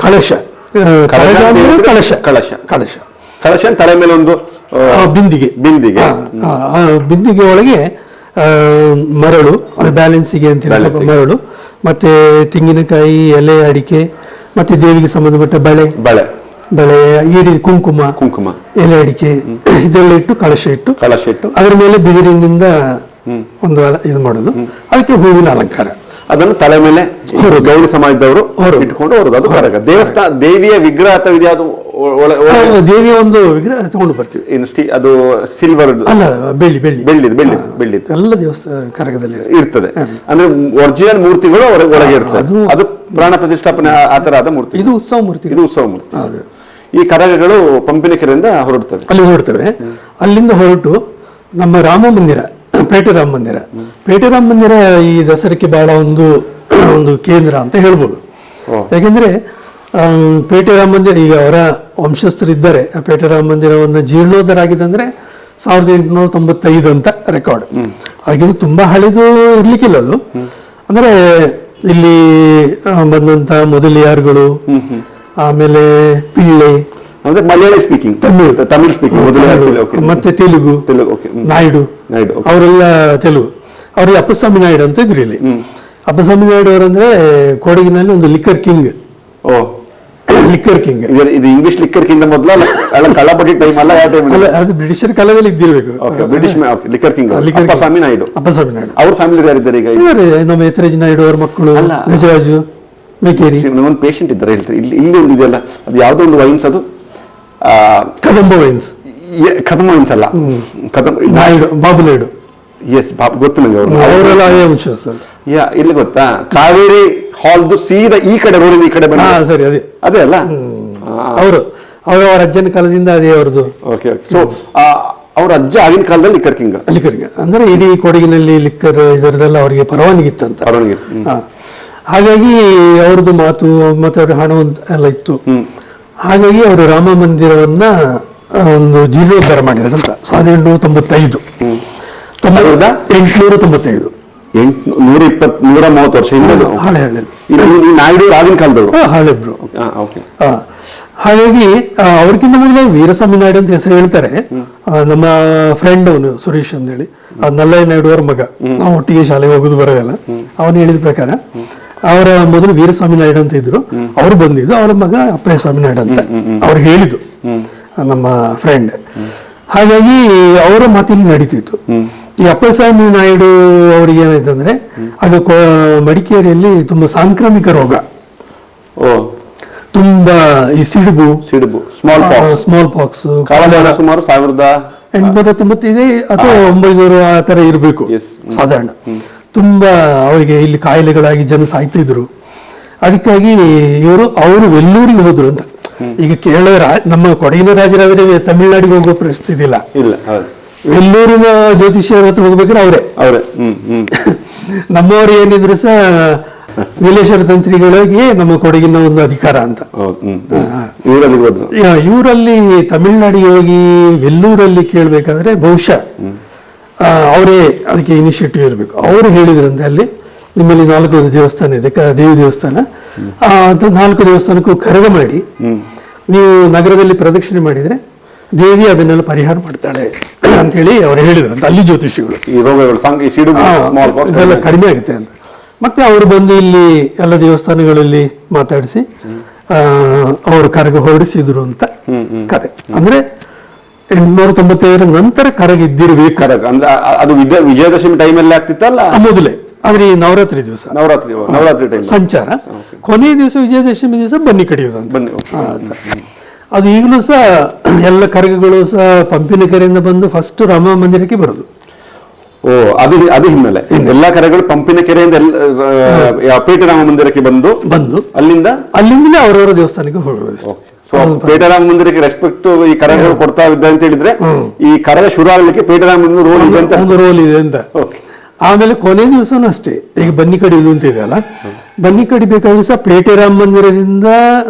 ಕಳಶ ತಲೆ ಮೇಲೆ ಒಂದು ಬಿಂದಿಗೆ ಒಳಗೆ ಮರಳು, ಅದು ಬ್ಯಾಲೆನ್ಸಿಗೆ ಅಂತ ಸ್ವಲ್ಪ ಮರಳು, ಮತ್ತೆ ತೆಂಗಿನಕಾಯಿ, ಎಲೆ, ಅಡಿಕೆ, ಮತ್ತೆ ದೇವಿಗೆ ಸಂಬಂಧಪಟ್ಟ ಬಳೆ, ಈ ರೀತಿ ಕುಂಕುಮ, ಎಲೆ, ಅಡಿಕೆ ಇದೆಲ್ಲ ಇಟ್ಟು ಕಳಶ ಇಟ್ಟು ಅದರ ಮೇಲೆ ಬಿದಿರಿನಿಂದ ಒಂದು ಇದು ಮಾಡೋದು. ಅದಕ್ಕೆ ಹೂವಿನ ಅಲಂಕಾರ. ಅದನ್ನು ತಲೆ ಮೇಲೆ ಗೌಡ ಸಮಾಜದವರು ಇಟ್ಕೊಂಡು ಹೊರದು, ಅದು ಕರಗ. ದೇವಸ್ಥಾನ ದೇವಿಯ ವಿಗ್ರಹ ಅಥವಾ ಇದ್ಯಾವುದು ದೇವಿಯ ಒಂದು ವಿಗ್ರಹ ತಗೊಂಡು ಬರ್ತೀವಿ. ಅದು ಸಿಲ್ವರ್ ಅಲ್ಲ, ಬೆಳ್ಳಿ ಎಲ್ಲ ದೇವಸ್ಥಾನ ಕರಗದಲ್ಲಿ ಇರ್ತದೆ. ಅಂದ್ರೆ ಒರಿಜಿನಲ್ ಮೂರ್ತಿಗಳು ಒಳಗೆ ಇರ್ತದೆ. ಅದು ಪ್ರಾಣ ಪ್ರತಿಷ್ಠಾಪನೆ ಆ ತರಹದ ಮೂರ್ತಿ. ಇದು ಉತ್ಸವ ಮೂರ್ತಿ. ಈ ಕರಗಗಳು ಪಂಪಿನಕೆರೆಯಿಂದ ಹೊರಡ್ತವೆ. ಅಲ್ಲಿ ಹೊರಡ್ತವೆ. ಅಲ್ಲಿಂದ ಹೊರಟು ನಮ್ಮ ರಾಮ ಮಂದಿರ, ಪೇಟೆ ರಾಮ ಮಂದಿರ ಈ ದಸರಕ್ಕೆ ಬಹಳ ಒಂದು ಕೇಂದ್ರ ಅಂತ ಹೇಳ್ಬೋದು. ಯಾಕೆಂದ್ರೆ ಪೇಟೆ ರಾಮ ಮಂದಿರ, ಈಗ ಅವರ ವಂಶಸ್ಥರಿದ್ದಾರೆ. ಆ ಪೇಟೆ ರಾಮ ಮಂದಿರವನ್ನು ಜೀರ್ಣೋದ್ಧಾರ ಆಗಿದೆ ಅಂದ್ರೆ 1895 ಅಂತ ರೆಕಾರ್ಡ್. ಹಾಗೆ ತುಂಬಾ ಹಳೆದು ಇರ್ಲಿಕ್ಕಿಲ್ಲ ಅದು. ಅಂದ್ರೆ ಇಲ್ಲಿ ಬಂದಂತ ಮೊದಲಿಯಾರ್ಗಳು, ಆಮೇಲೆ ಪಿಳ್ಳೆ ಅಂದ್ರೆ ಮಲಯಾಳಿ ಸ್ಪೀಕಿಂಗ್, ತಮಿಳ್ ಸ್ಪೀಕಿಂಗ್, ಮತ್ತೆ ತೆಲುಗು ನಾಯ್ಡು ಅವರೆಲ್ಲ ತೆಲುಗು. ಅವ್ರಿಗೆ ಅಪ್ಪಸ್ವಾಮಿ ನಾಯ್ಡು ಅಂತ ಇದ್ರು ಇಲ್ಲಿ. ಅಪ್ಪಸ್ವಾಮಿ ನಾಯ್ಡು ಅವರಂದ್ರೆ ಕೊಡಗಿನಲ್ಲಿ ಒಂದು ಲಿಕ್ಕರ್ ಕಿಂಗ್. ಇದು ಇಂಗ್ಲಿಷ್ ಲಿಕ್ಕರ್ ಕಿಂಗ್ ಮೊದಲ ಕಳ್ಳಪಟ್ಟಿ ಟೈಮ್ ಅಲ್ಲ, ಯಾವ ಟೈಮ್ ಅಲ್ಲ, ಅದು ಬ್ರಿಟಿಷರ ಕಾಲದಲ್ಲಿ ಇದ್ದಿರ್ಬೇಕು. British liquor king Appaswamy Naidu. ಅವ್ರ ಫ್ಯಾಮಿಲಿ ಯಾರಿದ್ದಾರೆ ಈಗ? ನಮ್ಮ ಯತರಾಜ್ ನಾಯ್ಡು ಅವ್ರ ಮಕ್ಕಳು ಗಜರಾಜು ಮೇಕೇರಿ. ಒಂದು ಪೇಷಂಟ್ ಇದ್ದಾರೆ ಹೇಳ್ತಾರೆ ಇಲ್ಲಿ ಒಂದು ಇದೆಯಲ್ಲ, ಅದು ಯಾವ್ದೋ ಒಂದು ವೈನ್ಸ್, ಅದು ಕದಂಬ ವೈನ್ಸ್ ಅಲ್ಲ, ನಾಯ್ಡು, ಬಾಬು ನಾಯ್ಡು. ಎಸ್, ಗೊತ್ತು ನಂಗೆ. ಅವರೆಲ್ಲ ಇಲ್ಲಿ ಗೊತ್ತಾ, ಕಾವೇರಿ ಹಾಲ್ದು ಸೀದಾ ಈ ಕಡೆ ರೋಡಿನ ಈ ಕಡೆ ಸರಿ, ಅದೇ ಅಲ್ಲ ಅವರು ಅವರ ಅಜ್ಜನ ಕಾಲದಿಂದ ಅದೇ ಅವ್ರದ್ದು. ಓಕೆ. ಸೊ ಅವ್ರ ಅಜ್ಜ ಆಗಿನ ಕಾಲದಲ್ಲಿ ಲಿಕ್ಕರ್ ಕಿಂಗ್ ಅಂದ್ರೆ ಇಡೀ ಕೊಡಗಿನಲ್ಲಿ ಲಿಕ್ಕರ್ ಇದರದೆಲ್ಲ ಅವರಿಗೆ ಪರವಾನಗಿ ಇತ್ತಂತ. ಹಾಗಾಗಿ ಅವ್ರದ್ದು ಮಾತು ಮತ್ತೆ ಅವ್ರ ಹಣ ಎಲ್ಲ ಇತ್ತು. ಹಾಗಾಗಿ ಅವರು ರಾಮ ಮಂದಿರವನ್ನ ಒಂದು ಜೀರ್ಣೋದ್ಧಾರ ಮಾಡಿದ್ರಂತ 1895. 895 130 ವರ್ಷ ಹಿಂದೆ. ನಾಯ್ಡು ಆಗಿನ ಕಾಲದವರು, ಹಳೆಬ್ರು. ಹಾಗಾಗಿ ಅವ್ರಿಗಿಂತ ಮೊದಲು ವೀರಸ್ವಾಮಿ ನಾಯ್ಡು ಅಂತ ಹೆಸರು ಹೇಳ್ತಾರೆ. ನಮ್ಮ ಫ್ರೆಂಡ್ ಅವನು ಸುರೇಶ್ ಅಂತ ಹೇಳಿ, ನಲ್ಲಯ್ಯ ನಾಯ್ಡು ಅವ್ರ ಮಗ. ನಾವು ಒಟ್ಟಿಗೆ ಶಾಲೆಗೆ ಹೋಗುದು ಬರೋದಲ್ಲ. ಅವನು ಹೇಳಿದ ಪ್ರಕಾರ ಅವರ ಮೊದಲು ವೀರಸ್ವಾಮಿ ನಾಯ್ಡು ಅಂತ ಇದ್ರು, ಅವ್ರು ಬಂದಿದ್ದು, ಅವ್ರ ಮಗ ಅಪ್ಪಯ್ಯ ಸ್ವಾಮಿ ನಾಯ್ಡು ಅಂತ ಅವ್ರು ಹೇಳಿದ್ದು ನಮ್ಮ ಫ್ರೆಂಡ್. ಹಾಗಾಗಿ ಅವರ ಮಾತಿಲ್ಲಿ ನಡೀತಿತ್ತು. ಈ ಅಪ್ಪಸ್ವಾಮಿ ನಾಯ್ಡು ಅವ್ರಿಗೆ ಏನಾಯ್ತು ಅಂದ್ರೆ, ಆಗ ಮಡಿಕೇರಿಯಲ್ಲಿ ತುಂಬಾ ಸಾಂಕ್ರಾಮಿಕ ರೋಗ, ತುಂಬಾ ಈ ಸಿಡುಬು ಸ್ಮಾಲ್ ಪಾಕ್ಸ್ ಸುಮಾರು 1895 ಅಥವಾ 900 ಆ ತರ ಇರಬೇಕು ಸಾಧಾರಣ. ತುಂಬಾ ಅವರಿಗೆ ಇಲ್ಲಿ ಕಾಯಿಲೆಗಳಾಗಿ ಜನ ಸಾಯ್ತಿದ್ರು. ಅದಕ್ಕಾಗಿ ಅವರು ವೆಲ್ಲೂರಿಗೆ ಹೋದ್ರು ಅಂತ. ಈಗ ನಮ್ಮ ಕೊಡಗಿನ ರಾಜರಾದರೆ ತಮಿಳ್ನಾಡಿಗೆ ಹೋಗೋ ಪರಿಸ್ಥಿತಿ ಇಲ್ಲ. ವೆಲ್ಲೂರಿನ ಜ್ಯೋತಿಷ್ಯ ಹೋಗ್ಬೇಕಾದ್ರೆ ಅವರೇ ನಮ್ಮವ್ರು ಏನಿದ್ರು ಸಹ ನೀಲೇಶ್ವರ ತಂತ್ರಿಗಳಿಗೆ ನಮ್ಮ ಕೊಡಗಿನ ಒಂದು ಅಧಿಕಾರ ಅಂತ. ಇವರಲ್ಲಿ ತಮಿಳ್ನಾಡಿಗೆ ಹೋಗಿ ವೆಲ್ಲೂರಲ್ಲಿ ಕೇಳ್ಬೇಕಾದ್ರೆ ಬಹುಶಃ ಅವರೇ ಅದಕ್ಕೆ ಇನಿಷಿಯೇಟಿವ್ ಇರಬೇಕು. ಅವರು ಹೇಳಿದ್ರಂತೆ, ಅಲ್ಲಿ ನಿಮ್ಮಲ್ಲಿ 4 ದೇವಸ್ಥಾನ ಇದೆ, ದೇವಿ ದೇವಸ್ಥಾನ, 4 ದೇವಸ್ಥಾನಕ್ಕೂ ಕರಗ ಮಾಡಿ ನೀವು ನಗರದಲ್ಲಿ ಪ್ರದಕ್ಷಿಣೆ ಮಾಡಿದ್ರೆ ದೇವಿ ಅದನ್ನೆಲ್ಲ ಪರಿಹಾರ ಮಾಡ್ತಾಳೆ ಅಂತ ಹೇಳಿ ಅವ್ರು ಹೇಳಿದ್ರಂತ. ಅಲ್ಲಿ ಜ್ಯೋತಿಷಿಗಳು ಇದೆಲ್ಲ ಕಡಿಮೆ ಆಗುತ್ತೆ ಅಂತ. ಮತ್ತೆ ಅವರು ಬಂದು ಇಲ್ಲಿ ಎಲ್ಲ ದೇವಸ್ಥಾನಗಳಲ್ಲಿ ಮಾತಾಡಿಸಿ ಅವರು ಕರಗ ಹೊರಡಿಸಿದ್ರು ಅಂತ ಕತೆ. ಅಂದ್ರೆ 895 ನಂತರ ಕರಗ ಇದ್ದಿರ್ಬೇಕು. ಕರಗ ಅಂದ್ರೆ ಅದು ವಿಜಯದಶಮಿ ಟೈಮಲ್ಲಿ ಆಗ್ತಿತ್ತಲ್ಲ ಮೊದಲೇ. ಆದ್ರೆ ಈ ನವರಾತ್ರಿ ದಿವಸ, ನವರಾತ್ರಿ ಟೈಮ್ ಸಂಚಾರ, ಕೊನೆಯ ದಿವಸ ವಿಜಯದಶಮಿ ದಿವಸ ಬನ್ನಿ ಕಡಿಯೋದು ಅಂತ. ಅದು ಈಗಲೂ ಸಹ ಎಲ್ಲ ಕರಗಗಳು ಸಹ ಪಂಪಿನಕೆರೆಯಿಂದ ಬಂದು ಫಸ್ಟ್ ರಾಮ ಮಂದಿರಕ್ಕೆ ಬರೋದು. ಅದು ಹಿನ್ನೆಲೆ. ಎಲ್ಲಾ ಕರಗಳು ಪಂಪಿನಕೆರೆಯಿಂದ ಪೇಟೆ ರಾಮ ಮಂದಿರಕ್ಕೆ ಬಂದು ಅಲ್ಲಿಂದಲೇ ಅವರವರ ದೇವಸ್ಥಾನಕ್ಕೆ ಹೋಗೋದು. ಪೇಟೆ ರಾಮ ಮಂದಿರಕ್ಕೆ ರೆಸ್ಪೆಕ್ಟ್ ಈ ಕರಗಳು ಕೊಡ್ತಾ ಇದ್ದ ಅಂತ ಹೇಳಿದ್ರೆ, ಈ ಕರಗ ಶುರು ಆಗ್ಲಿಕ್ಕೆ ಪೇಟೆ ರಾಮ ಮಂದಿರ ರೋಲ್ ಇದೆ ಅಂತ. ಆಮೇಲೆ ಕೊನೆ ದಿವಸನೂ ಅಷ್ಟೇ. ಈಗ ಬನ್ನಿ ಕಡಿಯುವುದು ಅಂತ ಇದೆಯಲ್ಲ, ಬನ್ನಿ ಕಡಿಬೇಕಾದ್ರೆ ಸಹ ಪೇಟೆ ರಾಮ ಮಂದಿರದಿಂದ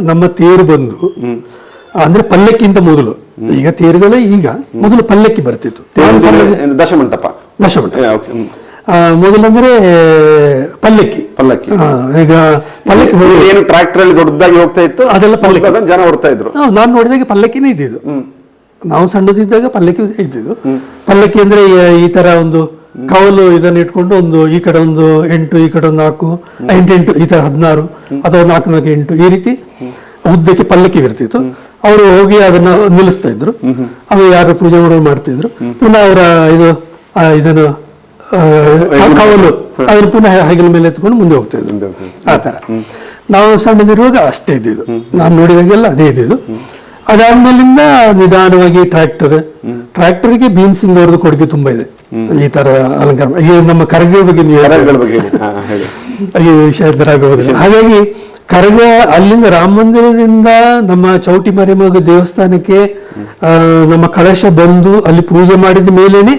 ನಮ್ಮ ತೇರು ಬಂದು, ಅಂದ್ರೆ ಪಲ್ಲಕ್ಕಿಂತ ಮೊದಲು, ಈಗ ತೇರುಗಳೇ ಈಗ ಮೊದಲು ಪಲ್ಲಕ್ಕಿ ಬರ್ತಿತ್ತು. ದಶಮಂಟಪ ಮೊದಲಂದ್ರೆ ಪಲ್ಲಕ್ಕಿ. ಈಗ ಪಲ್ಲಕ್ಕಿ ಏನು ಟ್ರ್ಯಾಕ್ಟರ್ ಅಲ್ಲಿ ದೊಡ್ಡದಾಗಿ ಹೋಗ್ತಾ ಇತ್ತು, ಅದೆಲ್ಲ ಪಲ್ಲಕ್ಕಿ ಜನ ಹೊಡ್ತಾ ಇದ್ರು. ನಾನು ನೋಡಿದಾಗ ಪಲ್ಲಕ್ಕಿನೇ ಇದ್ದಿದ್ದು. ನಾವು ಸಣ್ಣದಿದ್ದಾಗ ಪಲ್ಲಕ್ಕಿ ಇದ್ದಿದ್ದು. ಪಲ್ಲಕ್ಕಿ ಅಂದ್ರೆ ಈ ತರ ಒಂದು ಕವಲು ಇದನ್ನ ಇಟ್ಕೊಂಡು ಒಂದು ಈ ಕಡೆ ಒಂದು 8, ಈ ಕಡೆ ಒಂದು 4, 8 ಈ ತರ 16 ಅಥವಾ 4, 8 ಈ ರೀತಿ ಉದ್ದಕ್ಕೆ ಪಲ್ಲಕ್ಕಿ ಇರ್ತಿತ್ತು. ಅವರು ಹೋಗಿ ಅದನ್ನ ನಿಲ್ಲಿಸ್ತಾ ಇದ್ರು. ಅದು ಯಾರು ಪೂಜೆ ಮಾಡೋರು ಮಾಡ್ತಿದ್ರು. ಪುನಃ ಅವರ ಇದನ್ನು ಕವಲು ಅದನ್ನು ಪುನಃ ಹೆಗಲ ಮೇಲೆ ಎತ್ಕೊಂಡು ಮುಂದೆ ಹೋಗ್ತಾ ಇದ್ರು ಆ ತರ. ನಾವು ಸಣ್ಣದಿರುವಾಗ ಅಷ್ಟೇ ಇದ್ದಿದ್ದು, ನಾನು ನೋಡಿದಾಗೆಲ್ಲ ಅದೇ ಇದ್ದಿದ್ದು. ಅದಾದ್ಮೇಲಿಂದ ನಿಧಾನವಾಗಿ ಟ್ರ್ಯಾಕ್ಟರ್ಗೆ ಭೀಮ್ ಸಿಂಗ್ ಅವ್ರದ್ದು ಕೊಡುಗೆ ತುಂಬಾ ಇದೆ ಈ ತರ ಅಲಂಕಾರ. ಈ ನಮ್ಮ ಕರಗ ಬಗ್ಗೆ ಈ ವಿಷಯ ಆಗೋದಿಲ್ಲ. ಹಾಗಾಗಿ ಕರಗ ಅಲ್ಲಿಂದ ರಾಮ ಮಂದಿರದಿಂದ ನಮ್ಮ ಚೌಟಿ ಮಾರಿಯಮ್ಮ ದೇವಸ್ಥಾನಕ್ಕೆ ನಮ್ಮ ಕಳಶ ಬಂದು ಅಲ್ಲಿ ಪೂಜೆ ಮಾಡಿದ ಮೇಲೇನೆ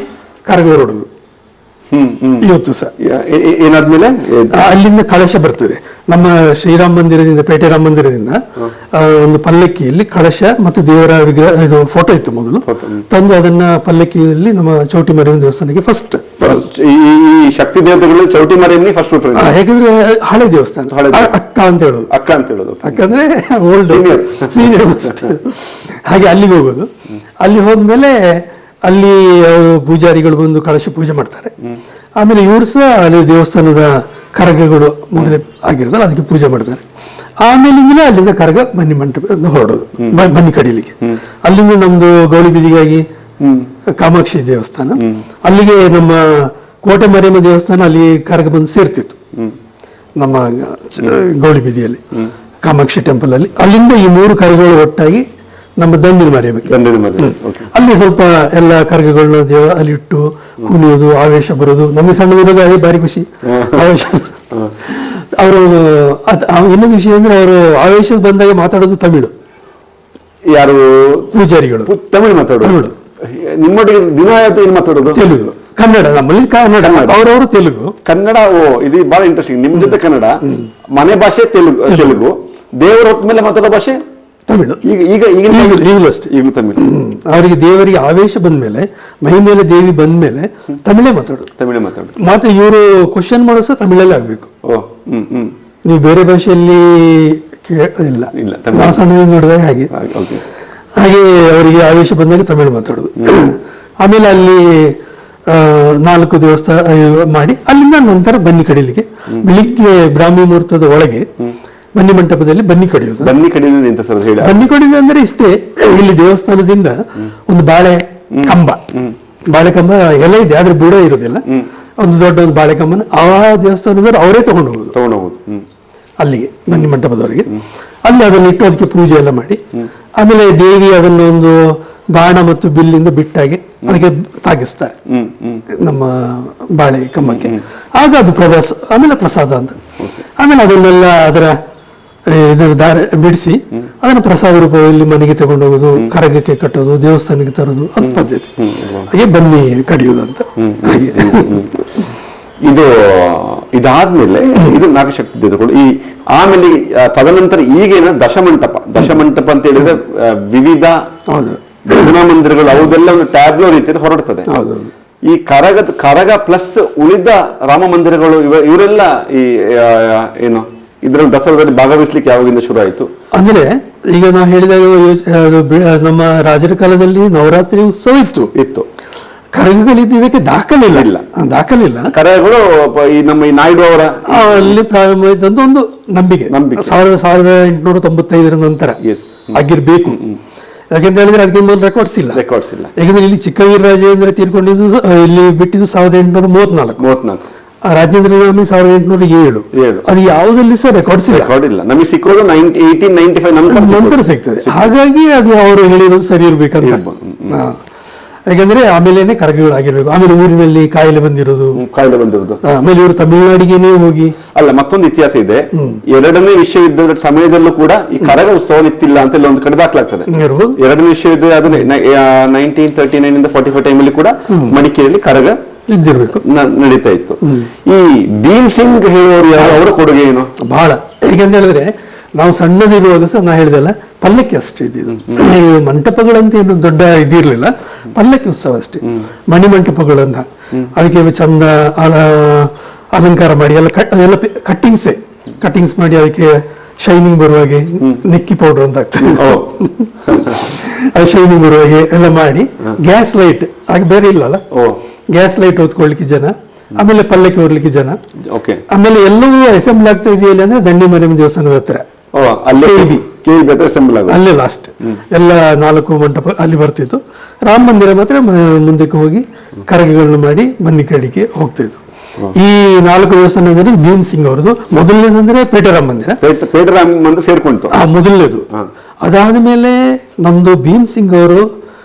ಕರಗ ಹೊರಡುದು ಇವತ್ತು ಸಹ. ಏನಾದ್ಮೇಲೆ ಅಲ್ಲಿಂದ ಕಳಶ ಬರ್ತದೆ ನಮ್ಮ ಶ್ರೀರಾಮ ಮಂದಿರದಿಂದ, ಪೇಟೆ ರಾಮ ಮಂದಿರದಿಂದ ಒಂದು ಪಲ್ಲಕ್ಕಿಯಲ್ಲಿ ಕಳಶ ಮತ್ತು ದೇವರ ವಿಗ್ರಹ, ಇದು ಫೋಟೋ ಇತ್ತು ಮೊದಲು, ತಂದು ಅದನ್ನ ಪಲ್ಲಕ್ಕಿಯಲ್ಲಿ ನಮ್ಮ ಚೌಟಿ ಮಾರಿಯಮ್ಮ ದೇವಸ್ಥಾನಕ್ಕೆ ಫಸ್ಟ್. ಈ ಶಕ್ತಿ ದೇವತೆಗಳು ಚೌಟಿ ಮಾರಿಯಮ್ಮ ಫಸ್ಟ್ ಪ್ರಿಫರೆನ್ಸ್, ಯಾಕಂದ್ರೆ ಹಳೆ ದೇವಸ್ಥಾನ, ಅಕ್ಕ ಅಂತ ಹೇಳೋದು, ಅಕ್ಕ ಅಂದ್ರೆ ಓಲ್ಡ್ ಸೀನಿಯರ್ ಫಸ್ಟ್. ಹಾಗೆ ಅಲ್ಲಿಗೆ ಹೋಗೋದು. ಅಲ್ಲಿ ಹೋದ್ಮೇಲೆ ಅಲ್ಲಿ ಪೂಜಾರಿಗಳು ಬಂದು ಕಳಶ ಪೂಜೆ ಮಾಡ್ತಾರೆ. ಆಮೇಲೆ ಇವರು ಸಹ ಅಲ್ಲಿ ದೇವಸ್ಥಾನದ ಕರಗಗಳು ಮೊದಲೇ ಆಗಿರೋದಲ್ಲ ಅದಕ್ಕೆ ಪೂಜೆ ಮಾಡ್ತಾರೆ. ಆಮೇಲಿಂದಲೇ ಅಲ್ಲಿಂದ ಕರಗ ಬನ್ನಿ ಮಂಟಪ ಹೊರಡೋದು, ಬನ್ನಿ ಕಡಿಲಿಕ್ಕೆ. ಅಲ್ಲಿಂದ ನಮ್ದು ಗೌಳಿ ಬೀದಿಗಾಗಿ ಕಾಮಾಕ್ಷಿ ದೇವಸ್ಥಾನ, ಅಲ್ಲಿಗೆ ನಮ್ಮ ಕೋಟೆ ಮಾರಿಯಮ್ಮ ದೇವಸ್ಥಾನ, ಅಲ್ಲಿ ಕರಗ ಬಂದು ಸೇರ್ತಿತ್ತು ನಮ್ಮ ಗೌಳಿ ಬೀದಿಯಲ್ಲಿ ಕಾಮಾಕ್ಷಿ ಟೆಂಪಲ್ ಅಲ್ಲಿ. ಅಲ್ಲಿಂದ ಈ 3 ಕರಗಳು ಒಟ್ಟಾಗಿ ನಮ್ಮ ದಂಡಿನ ಮಾರಿಯಮ್ಮಕ್ಕೆ, ಅಲ್ಲಿ ಸ್ವಲ್ಪ ಎಲ್ಲ ಕರಗಗಳನ್ನ ಅಲ್ಲಿ ಇಟ್ಟು ಕುಣಿಯೋದು, ಆವೇಶ ಬರೋದು. ನಮಗೆ ಸಣ್ಣದಿರುವಾಗ ಅದೇ ಭಾರಿ ಖುಷಿ, ಆವೇಶ. ಅವರು ಇನ್ನೊಂದು ವಿಷಯ ಅಂದ್ರೆ ಅವರು ಆವೇಶ ಬಂದಾಗ ಮಾತಾಡೋದು ತಮಿಳು. ಯಾರು ಪೂಜಾರಿಗಳು ತಮಿಳು ಮಾತಾಡೋದು. ನಿಮ್ಮೊಟ್ಟಿಗೆ ದಿನ ಏನ್ ಮಾತಾಡೋದು? ತೆಲುಗು, ಕನ್ನಡ. ನಮ್ಮಲ್ಲಿ ಕನ್ನಡ, ಅವರವರು ತೆಲುಗು, ಕನ್ನಡ. ಇದು ಬಹಳ ಇಂಟ್ರೆಸ್ಟಿಂಗ್. ನಿಮ್ ಜೊತೆ ಕನ್ನಡ, ಮನೆ ಭಾಷೆ ತೆಲುಗು, ದೇವರ ಹೊತ್ತ ಮೇಲೆ ಮಾತಾಡೋ ಭಾಷೆ ತಮಿಳು. ಈಗಲೂ ಅಷ್ಟೇ, ಈಗಲೂ ತಮಿಳು. ಅವರಿಗೆ ದೇವರಿಗೆ ಆವೇಶ ಬಂದ್ಮೇಲೆ, ಮೈ ಮೇಲೆ ದೇವಿ ಬಂದ್ಮೇಲೆ ತಮಿಳೇ ಮಾತಾಡೋದು. ಮತ್ತೆ ಇವರು ಕ್ವಶನ್ ಮಾಡೋ ಸಹ ತಮಿಳಲ್ಲೇ ಆಗ್ಬೇಕು. ನೀವು ಬೇರೆ ಭಾಷೆಯಲ್ಲಿ ಇಲ್ಲ. ನಾವು ಸಣ್ಣ ನೋಡಿದಾಗ ಹಾಗೆ ಅವರಿಗೆ ಆವೇಶ ಬಂದಾಗ ತಮಿಳು ಮಾತಾಡೋದು. ಆಮೇಲೆ ಅಲ್ಲಿ 4 ದೇವಸ್ಥಾನ ಮಾಡಿ ಅಲ್ಲಿಂದ ನಂತರ ಬನ್ನಿ ಕಡಿಲಿಕ್ಕೆ ಬೆಳಿಗ್ಗೆ ಬ್ರಾಹ್ಮಿ ಮುಹೂರ್ತದ ಒಳಗೆ ಬನ್ನಿ ಮಂಟಪದಲ್ಲಿ ಬನ್ನಿ ಕಡಿಯೋದು. ಬನ್ನಿ ಕಡಿಯೋದು ಅಂದ್ರೆ ಇಷ್ಟೇ. ಇಲ್ಲಿ ದೇವಸ್ಥಾನದಿಂದ ಒಂದು ಬಾಳೆ ಕಂಬ ಎಲ್ಲ ಇದೆ, ಆದ್ರೆ ಬುಡ ಇರೋದಿಲ್ಲ. ಒಂದು ದೊಡ್ಡ ಒಂದು ಬಾಳೆ ಕಂಬನ ಆ ದೇವಸ್ಥಾನದವ್ರು ಅವರೇ ತಗೊಂಡು ಹೋಗುದು ಅಲ್ಲಿಗೆ ಬನ್ನಿ ಮಂಟಪದವರೆಗೆ. ಅಲ್ಲಿ ಅದನ್ನು ಇಟ್ಟು ಅದಕ್ಕೆ ಪೂಜೆ ಎಲ್ಲ ಮಾಡಿ, ಆಮೇಲೆ ದೇವಿ ಅದನ್ನು ಒಂದು ಬಾಣ ಮತ್ತು ಬಿಲ್ಲಿಂದ ಬಿಟ್ಟಾಗಿ ಅದಕ್ಕೆ ತಾಗಿಸ್ತಾರೆ ನಮ್ಮ ಬಾಳೆ ಕಂಬಕ್ಕೆ. ಆಗ ಅದು ಆಮೇಲೆ ಪ್ರಸಾದ ಅಂತ. ಆಮೇಲೆ ಅದನ್ನೆಲ್ಲ ಅದರ ದಾರ ಬಿಡಿಸಿ ಅದನ್ನು ಪ್ರಸಾದ ರೂಪದಲ್ಲಿ ಮನೆಗೆ ತಗೊಂಡು ಹೋಗೋದು, ಕರಗಕ್ಕೆ ಕಟ್ಟೋದು, ದೇವಸ್ಥಾನಕ್ಕೆ ತರೋದು, ಅದು ಪದ್ಧತಿ. ಹಾಗೆ ಬನ್ನಿ ಕಡಿಯೋದು ಅಂತ. ಹಾಗೆ ಇದಾದ್ಮೇಲೆ ಇದು ನಾಗಶಕ್ತಿ ದೇವತೆಗಳು. ಆಮೇಲೆ ತದನಂತರ ಈಗೇನ ದಶಮಂಟಪ ಅಂತ ಹೇಳಿದ್ರೆ ವಿವಿಧ ಭಜನಾ ಮಂದಿರಗಳು, ಅವುದೆಲ್ಲ ಒಂದು ಟ್ಯಾಬ್ಲೋ ರೀತಿಯಲ್ಲಿ ಹೊರಡ್ತದೆ. ಈ ಕರಗ ಪ್ಲಸ್ ಉಳಿದ ರಾಮ ಮಂದಿರಗಳು ಇವರೆಲ್ಲ ಈ ಏನು ಇದ್ರಲ್ಲಿ ದಸರಾದಲ್ಲಿ ಭಾಗವಹಿಸ್ಲಿಕ್ಕೆ ಯಾವಾಗಿಂದ ಶುರು ಆಯ್ತು ಅಂದ್ರೆ, ಈಗ ನಾವು ಹೇಳಿದಾಗ ನಮ್ಮ ರಾಜರ ಕಾಲದಲ್ಲಿ ನವರಾತ್ರಿ ಉತ್ಸವ ಇತ್ತು. ಕರಗಗಳಿದ್ದು ಇದಕ್ಕೆ ದಾಖಲಿಲ್ಲ. ಕರಗಗಳು ಈ ನಮ್ಮ ಈ ನಾಯ್ಡು ಅವರ ಅಲ್ಲಿ ಪ್ರಾರಂಭ ಆಯ್ತಂತ ಒಂದು ನಂಬಿಕೆ 1895 ನಂತರ ಆಗಿರ್ಬೇಕು. ಯಾಕೆಂತ ಹೇಳಿದ್ರೆ ಅದಕ್ಕೆ ಮೊದಲು ರೆಕಾರ್ಡ್ಸ್ ಇಲ್ಲ. ಯಾಕಂದ್ರೆ ಇಲ್ಲಿ ಚಿಕ್ಕವೀರರಾಜೇಂದ್ರ ತೀರ್ಕೊಂಡಿದ್ದು, ಇಲ್ಲಿ ಬಿಟ್ಟಿದ್ದು 1834. ರಾಜೇಂದ್ರ ಸ್ವಾಮಿ 1807. ಅದು ಯಾವುದಲ್ಲಿ ಸಹ ರೆಕಾರ್ಡ್ಸ್ ಇಲ್ಲ. ನಮಗೆ ಸಿಕ್ಕೋದು 1895 ನಂತರ ಸಿಗ್ತದೆ. ಹಾಗಾಗಿ ಅದು ಅವರು ಹೇಳಿರೋದು ಸರಿ ಇರ್ಬೇಕಂತ. ಯಾಕಂದ್ರೆ ಆಮೇಲೆ ಕರಗಗಳಾಗಿರ್ಬೇಕು. ಆಮೇಲೆ ಊರಿನಲ್ಲಿ ಕಾಯಿಲೆ ಬಂದಿರೋದು. ಆಮೇಲೆ ಇವರು ತಮಿಳುನಾಡಿಗೆನೇ ಹೋಗಿ ಅಲ್ಲ. ಮತ್ತೊಂದು ಇತಿಹಾಸ ಇದೆ. 2ನೇ ವಿಶ್ವಯುದ್ಧದ ಸಮಯದಲ್ಲೂ ಕೂಡ ಈ ಕರಗ ಉತ್ಸವ ಇತ್ತಿಲ್ಲ ಅಂತ ಒಂದು ಕಡೆ ದಾಖಲಾಗ್ತದೆ. 2ನೇ ವಿಶ್ವಯುದ್ಧ ಅದನ್ನೇ 1939 ಇಂದ 45 ಟೈಮಲ್ಲಿ ಕೂಡ ಮಡಿಕೇರಿಯಲ್ಲಿ ಕರಗ ಇದ್ದಿರ್ಬೇಕು, ನಡೀತಾ ಇತ್ತು. ಈ ಭೀಮ್ ಸಿಂಗ್ ಹೇಳೋರು ಅವರ ಕೊಡುಗೆ ಏನು? ಬಹಳ. ಹೇಗಂತ ಹೇಳಿದ್ರೆ ನಾವು ಸಣ್ಣದಿರುವಾಗ ಸಹ ನಾ ಹೇಳಿದೆಲ್ಲ ಪಲ್ಲಕ್ಕಿ ಅಷ್ಟೇ ಇದ್ದಿದ್ದು. ಮಂಟಪಗಳಂತ ಏನು ದೊಡ್ಡ ಇದಿರ್ಲಿಲ್ಲ, ಪಲ್ಲಕ್ಕಿ ಉತ್ಸವ ಅಷ್ಟೇ. ಮಣಿಮಂಟಪಗಳಂತ ಅದಕ್ಕೆ ಚಂದ ಅಲಂಕಾರ ಮಾಡಿ ಎಲ್ಲ ಕಟ್ಟಿಂಗ್ಸ್ ಮಾಡಿ ಅದಕ್ಕೆ ಶೈನಿಂಗ್ ಬರುವಾಗೆ ನೆಕ್ಕಿ ಪೌಡರ್ ಅಂತ ಆಗ್ತದೆ, ಅದು ಶೈನಿಂಗ್ ಬರುವಾಗೆ ಎಲ್ಲ ಮಾಡಿ, ಗ್ಯಾಸ್ ಲೈಟ್ ಆಗ ಬೇರೆ ಇಲ್ಲಲ್ಲ, ಗ್ಯಾಸ್ ಲೈಟ್ ಹೊತ್ಕೊಳ್ಲಿಕ್ಕೆ ಜನ, ಆಮೇಲೆ ಪಲ್ಲಕ್ಕಿ ಹೊರ್ಲಿಕ್ಕೆ ಜನ, ಆಮೇಲೆ ಎಲ್ಲವೂ ಅಸೆಂಬ್ಲ್ ಆಗ್ತಾ ಇದೆಯಲ್ಲ ಅಂದ್ರೆ ದಂಡಿ ಮಾರಿಯಮ್ಮ ದೇವಸ್ಥಾನದ ಹತ್ರ ಓ ಅಲ್ಲೇ KEB ಹತ್ರ ಅಸೆಂಬಲ್ ಆಗೋದು. ಅಲ್ಲೇ ಲಾಸ್ಟ್ ಎಲ್ಲ 4 ಮಂಟಪ ಅಲ್ಲಿ ಬರ್ತಿತ್ತು. ರಾಮ ಮಂದಿರ ಮಾತ್ರ ಮುಂದಕ್ಕೆ ಹೋಗಿ ಕರಗಗಳನ್ನು ಮಾಡಿ ಬನ್ನಿ ಕಡಿಗೆ ಹೋಗ್ತಿತ್ತು. ಈ 4 ದೇವಸ್ಥಾನ ಅಂದ್ರೆ ಭೀಮ್ ಸಿಂಗ್ ಅವ್ರದ್ದು. ಮೊದಲನೇದಂದ್ರೆ ಪೇಟರಾಮ ಮಂದಿರ, ಪೇಟರಾಮ ಮಂದಿರ ಸೇರ್ಕೊಂತು ಮೊದಲನೇದು. ಅದಾದ ಮೇಲೆ ನಮ್ದು ಭೀಮ್ ಸಿಂಗ್ ಅವರು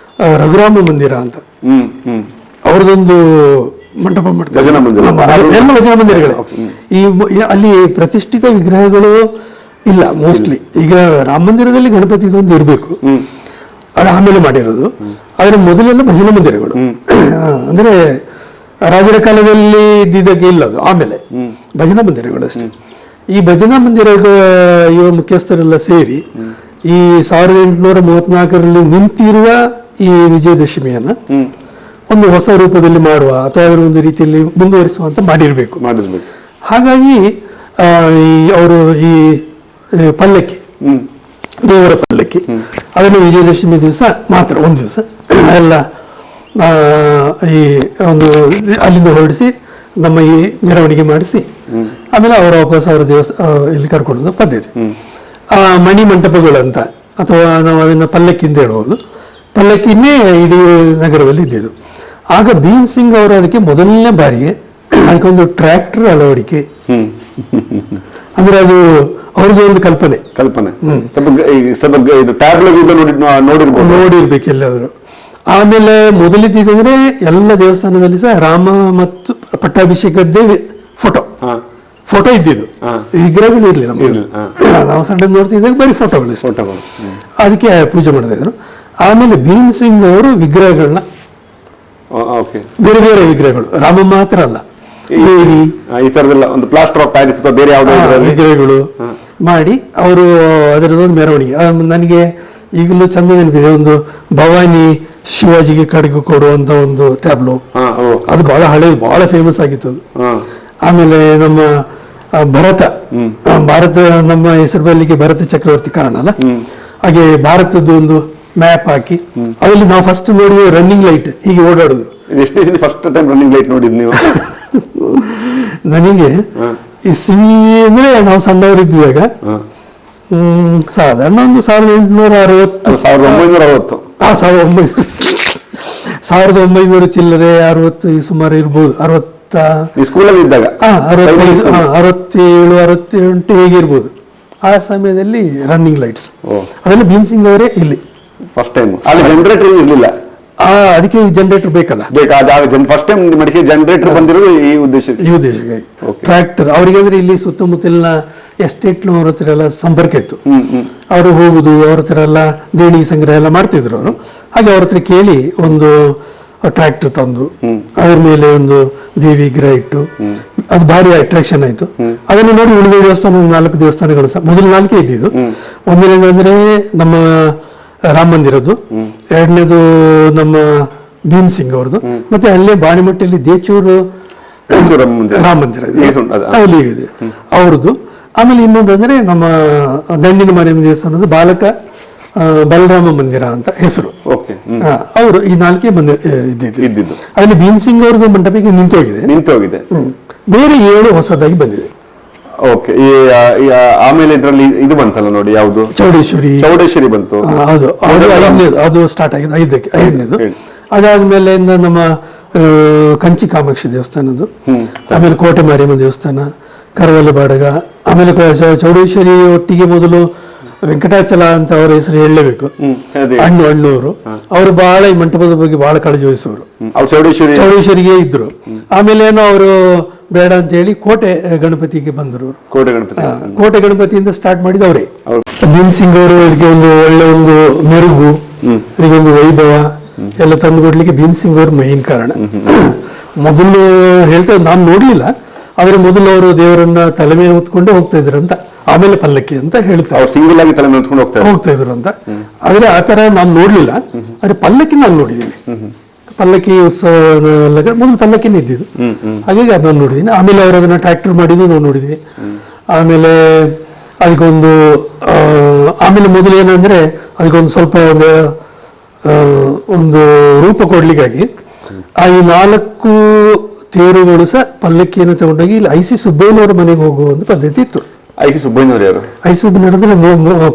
ರಘುರಾಮ ಮಂದಿರ ಅಂತ ಅವ್ರದೊಂದು ಮಂಟಪ ಮಾಡ್ತಾರೆ. ಎಲ್ಲ ಭಜನಾ ಮಂದಿರಗಳೇ. ಅಲ್ಲಿ ಪ್ರತಿಷ್ಠಿತ ವಿಗ್ರಹಗಳು ಇಲ್ಲ ಮೋಸ್ಟ್ಲಿ. ಈಗ ರಾಮ ಮಂದಿರದಲ್ಲಿ ಗಣಪತಿ ಇದೊಂದು ಇರಬೇಕು, ಅದು ಆಮೇಲೆ ಮಾಡಿರೋದು. ಆದ್ರೆ ಮೊದಲೆಲ್ಲ ಭಜನಾ ಮಂದಿರಗಳು, ಅಂದ್ರೆ ರಾಜರ ಕಾಲದಲ್ಲಿ ಇದ್ದಿದ್ದಕ್ಕೆ ಇಲ್ಲ, ಅದು ಆಮೇಲೆ ಭಜನಾ ಮಂದಿರಗಳು ಅಷ್ಟೇ. ಈ ಭಜನಾ ಮಂದಿರ ಯುವ ಮುಖ್ಯಸ್ಥರೆಲ್ಲ ಸೇರಿ ಈ 1834ರಲ್ಲಿ ನಿಂತಿರುವ ಈ ವಿಜಯದಶಮಿಯನ್ನ ಒಂದು ಹೊಸ ರೂಪದಲ್ಲಿ ಮಾಡುವ ಅಥವಾ ಅದರ ಒಂದು ರೀತಿಯಲ್ಲಿ ಮುಂದುವರಿಸುವಂತ ಮಾಡಿರ್ಬೇಕು. ಹಾಗಾಗಿ ಅವರು ಈ ಪಲ್ಲಕ್ಕಿ, ದೇವರ ಪಲ್ಲಕ್ಕಿ, ಅದನ್ನು ವಿಜಯದಶಮಿ ದಿವಸ ಮಾತ್ರ ಒಂದು ದಿವಸ ಎಲ್ಲ ಈ ಒಂದು ಅಲ್ಲಿಂದ ಹೊರಡಿಸಿ ನಮ್ಮ ಈ ಮೆರವಣಿಗೆ ಮಾಡಿಸಿ ಆಮೇಲೆ ಅವರ ವಾಪಸ್ ಅವರ ಇಲ್ಲಿ ಕರ್ಕೊಳ್ಳೋದು ಪದ್ಧತಿ. ಮಣಿ ಮಂಟಪಗಳಂತ ಅಥವಾ ನಾವು ಅದನ್ನ ಪಲ್ಲಕ್ಕಿ ಅಂತ ಹೇಳ್ಬೋದು. ಪಲ್ಲಕ್ಕಿನೇ ಇಡೀ ನಗರದಲ್ಲಿ ಇದ್ದಿದ್ದು. ಆಗ ಭೀಮ್ ಸಿಂಗ್ ಅವರು ಅದಕ್ಕೆ ಮೊದಲನೇ ಬಾರಿಗೆ ಅದಕ್ಕೊಂದು ಟ್ರ್ಯಾಕ್ಟರ್ ಅಳವಡಿಕೆ, ಅಂದ್ರೆ ಅದು ಅವ್ರದ್ದು ಒಂದು ಕಲ್ಪನೆ ನೋಡಿರ್ಬೇಕು ಎಲ್ಲಾದ್ರು. ಆಮೇಲೆ ಮೊದಲಿದ್ದಂದ್ರೆ ಎಲ್ಲ ದೇವಸ್ಥಾನದಲ್ಲಿ ಸಹ ರಾಮ ಮತ್ತು ಪಟ್ಟಾಭಿಷೇಕದ್ದೇ ಫೋಟೋ ಇದ್ದಿದ್ದು, ವಿಗ್ರಹಗಳು ಇರ್ಲಿಲ್ಲ. ನಾವು ಸಣ್ಣ ನೋಡ್ತಿದ್ದಾಗ ಬರೀ ಫೋಟೋಗಳು, ಅದಕ್ಕೆ ಪೂಜೆ ಮಾಡ್ತಾ ಇದ್ರು. ಆಮೇಲೆ ಭೀಮ್ ಸಿಂಗ್ ಅವರು ವಿಗ್ರಹಗಳನ್ನ ಬೇರೆ ಬೇರೆ ವಿಗ್ರಹಗಳು, ರಾಮ ಮಾತ್ರ ಅಲ್ಲ, ಈ ತರದೆಲ್ಲ ಒಂದು ಪ್ಲಾಸ್ಟರ್ ಆಫ್ ಪ್ಯಾರಿಸ್ ಬೇರೆ ವಿಗ್ರಹಗಳು ಮಾಡಿ ಅವರು ಅದರದೊಂದು ಮೆರವಣಿಗೆ. ನನಗೆ ಈಗಲೂ ಚಂದ ನೆನಪಿದೆ, ಒಂದು ಭವಾನಿ ಶಿವಾಜಿಗೆ ಕಡೆಗೆ ಕೊಡುವಂತ ಒಂದು ಟ್ಯಾಬ್ಲೋ, ಅದು ಬಹಳ ಹಳೆ, ಬಹಳ ಫೇಮಸ್ ಆಗಿತ್ತು ಅದು. ಆಮೇಲೆ ನಮ್ಮ ಭಾರತ ನಮ್ಮ ಹೆಸರು ಬರಲಿಕ್ಕೆ ಭರತ ಚಕ್ರವರ್ತಿ ಕಾರಣ ಅಲ್ಲ, ಹಾಗೆ ಭಾರತದ ಒಂದು ಮ್ಯಾಪ್ ಹಾಕಿ ಅದರಲ್ಲಿ ನಾವು ಫಸ್ಟ್ ನೋಡಿದ ರನ್ನಿಂಗ್ ಲೈಟ್ ಹೀಗೆ ಓಡಾಡುದು. ಫಸ್ಟ್ ಟೈಮ್ ರನ್ನಿಂಗ್ ಲೈಟ್ ನೋಡಿದ್ ನೀವು? ನನಗೆ ಈ ಸಿವಿ ಅಂದ್ರೆ ನಾವು ಸಣ್ಣವರಿದ್ವಾಗ ಸಾಧಾರಣ ಒಂದು 1860 1900 ಚಿಲ್ಲರೆ 60 ಈ ಸುಮಾರು ಇರ್ಬೋದು. ಸ್ಕೂಲಲ್ಲಿ ಇದ್ದಾಗ 67 68 ಹೇಗಿರ್ಬೋದು. ಆ ಸಮಯದಲ್ಲಿ ರನ್ನಿಂಗ್ ಲೈಟ್ಸ್ ಅದೆಲ್ಲ ಭೀಮ್ ಸಿಂಗ್ ಅವರೇ ಇಲ್ಲಿ ಫಸ್ಟ್ ಟೈಮ್. ಜನರೇಟರ್ ಇರ್ಲಿಲ್ಲ, ಅದಕ್ಕೆ ಜನರೇಟರ್ ಬೇಕಲ್ಲ, ಫಸ್ಟ್ ಟೈಮ್ ಮಡಿಕೇರಿ ಜನರೇಟರ್ ಬಂದಿರೋದು ಈ ಉದ್ದೇಶಕ್ಕೆ. ಟ್ರ್ಯಾಕ್ಟರ್ ಅವರಿಗೆ ಅಂದ್ರೆ ಇಲ್ಲಿ ಸುತ್ತಮುತ್ತಲಿನ ಎಸ್ಟೇಟ್ನವ್ರ ಹತ್ರ ಎಲ್ಲ ಸಂಪರ್ಕ ಇತ್ತು. ಅವರು ಹೋಗುದು, ಅವ್ರ ಹತ್ರ ಎಲ್ಲ ದೇಣಿಗೆ ಸಂಗ್ರಹ ಎಲ್ಲ ಮಾಡ್ತಿದ್ರು ಅವರು. ಹಾಗೆ ಅವ್ರ ಹತ್ರ ಕೇಳಿ ಒಂದು ಟ್ರ್ಯಾಕ್ಟರ್ ತಂದು ಅದ್ರ ಮೇಲೆ ಒಂದು ದೇವಿ ವಿಗ್ರಹ ಇಟ್ಟು ಅದು ಭಾರಿ ಅಟ್ರಾಕ್ಷನ್ ಆಯ್ತು. ಅದನ್ನು ನೋಡಿ ಉಳಿದ ದೇವಸ್ಥಾನ 4 ದೇವಸ್ಥಾನಗಳು ಸಹ ಮೊದಲು 4 ಇದ್ದಿದ್ದು. ಒಂದನೇದಂದ್ರೆ ನಮ್ಮ ರಾಮ ಮಂದಿರದ್ದು, ಎರಡನೇದು ನಮ್ಮ ಭೀಮ್ ಸಿಂಗ್ ಅವ್ರದ್ದು, ಮತ್ತೆ ಅಲ್ಲೇ ಬಾಣಿಮಟ್ಟಿಯಲ್ಲಿ ದೇಚೂರು ರಾಮ ಮಂದಿರ ಅಲ್ಲಿ ಇದೆ ಅವ್ರದ್ದು. ಆಮೇಲೆ ಇನ್ನೊಂದಂದ್ರೆ ನಮ್ಮ ದಂಡಿನ ಮಾರಿಯಮ್ಮ ದೇವಸ್ಥಾನದ ಬಲರಾಮ ಮಂದಿರ ಅಂತ ಹೆಸರು. ಅವರು ಈ 4 ಮಂದಿರ ಇದ್ದಿದ್ದು. ಅಲ್ಲಿ ಭೀಮ್ ಸಿಂಗ್ ಅವ್ರದ್ದು ಮಂಟಪಕ್ಕೆ ನಿಂತೋಗಿದೆ. ಬೇರೆ 7 ಹೊಸದಾಗಿ ಬಂದಿದೆ. ಓಕೆ. ಆಮೇಲೆ ಇದರಲ್ಲಿ ಇದು ಬಂತಲ್ಲ ನೋಡಿ, ಯಾವುದು ಚೌಡೇಶ್ವರಿ ಬಂತು. ಹೌದು, ಅದು ಸ್ಟಾರ್ಟ್ ಆಗಿದೆ 5ನೇದು. ಅದಾದ್ಮೇಲೆ ನಮ್ಮ ಕಂಚಿ ಕಾಮಾಕ್ಷಿ ದೇವಸ್ಥಾನದ್ದು, ಆಮೇಲೆ ಕೋಟೆ ಮಾರಿಯಮ್ಮ ದೇವಸ್ಥಾನ, ಕರವಲ್ಲಿ ಬಾಡಗ, ಆಮೇಲೆ ಚೌಡೇಶ್ವರಿ ಒಟ್ಟಿಗೆ ಮೊದಲು ವೆಂಕಟಾಚಲ ಅಂತ ಅವರ ಹೆಸರು ಹೇಳಲೇಬೇಕು. ಅಣ್ಣವರು ಅವರು ಬಹಳ ಈ ಮಂಟಪದ ಬಗ್ಗೆ ಬಹಳ ಕಾಳಜಿ ವಹಿಸೋರು, ಚೌಡೇಶ್ವರಿಗೆ ಇದ್ರು. ಆಮೇಲೆ ಏನೋ ಅವರು ಬೇಡ ಅಂತ ಹೇಳಿ ಕೋಟೆ ಗಣಪತಿಗೆ ಬಂದರು. ಕೋಟೆ ಗಣಪತಿಯಿಂದ ಸ್ಟಾರ್ಟ್ ಮಾಡಿದ ಅವರೇ. ಭೀಮ್ ಸಿಂಗ್ ಅವರು ಇದಕ್ಕೆ ಒಂದು ಒಳ್ಳೆ ಒಂದು ಮೆರುಗು, ಇದಕ್ಕೊಂದು ವೈಭವ ಎಲ್ಲ ತಂದು ಕೊಡ್ಲಿಕ್ಕೆ ಭೀಮ್ ಸಿಂಗ್ ಅವರು ಮೇನ್ ಕಾರಣ. ಮೊದಲು ಹೇಳ್ತಾ ನಾನು ನೋಡ್ಲಿಲ್ಲ, ಆದ್ರೆ ಮೊದಲು ಅವರು ದೇವರನ್ನ ತಲೆ ಮೇಲೆ ಹೊತ್ಕೊಂಡೆ ಹೋಗ್ತಾ ಇದ್ರು ಅಂತ, ಆಮೇಲೆ ಪಲ್ಲಕ್ಕಿ ಅಂತ ಹೇಳ್ತಾರೆ, ಸಿಂಗಲ್ ಆಗಿ ತಲೆ ಮೇಲೆ ಹೊತ್ಕೊಂಡು ಹೋಗ್ತಾ ಇದ್ರು ಅಂತ. ಆದ್ರೆ ಆತರ ನಾನು ನೋಡ್ಲಿಲ್ಲ, ಆದ್ರೆ ಪಲ್ಲಕ್ಕಿ ನಾನು ನೋಡಿದ್ದೀನಿ. ಪಲ್ಲಕ್ಕಿ ಉತ್ಸವ ಮೊದಲು ಪಲ್ಲಕ್ಕಿನೇ ಇದ್ದಿದ್ದು, ಹಾಗಾಗಿ ಅದನ್ನು ನೋಡಿದ್ದೀನಿ. ಆಮೇಲೆ ಅವರು ಅದನ್ನ ಟ್ರ್ಯಾಕ್ಟರ್ ಮಾಡಿದ್ದು ನಾವು ನೋಡಿದ್ವಿ. ಆಮೇಲೆ ಅದಕ್ಕೊಂದು ಆಮೇಲೆ ಮೊದಲು ಏನಂದ್ರೆ ಅದಕ್ಕೊಂದು ಸ್ವಲ್ಪ ಒಂದು ರೂಪ ಕೊಡ್ಲಿಕ್ಕಾಗಿ ಆ ಈ 4 ತೇರುಗಳು ಸಹ ಪಲ್ಲಕ್ಕಿಯನ್ನು ತಗೊಂಡೋಗಿ ಇಲ್ಲಿ IC ಸುಬ್ಬಯ್ಯನವರ ಮನೆಗೆ ಹೋಗುವ ಒಂದು ಪದ್ಧತಿ ಇತ್ತು. ಐ.ಸಿ. ಸುಬ್ಬಯ್ಯನವರು ಯಾರು? ಐ.ಸಿ. ಸುಬ್ಬಯ್ಯನವರು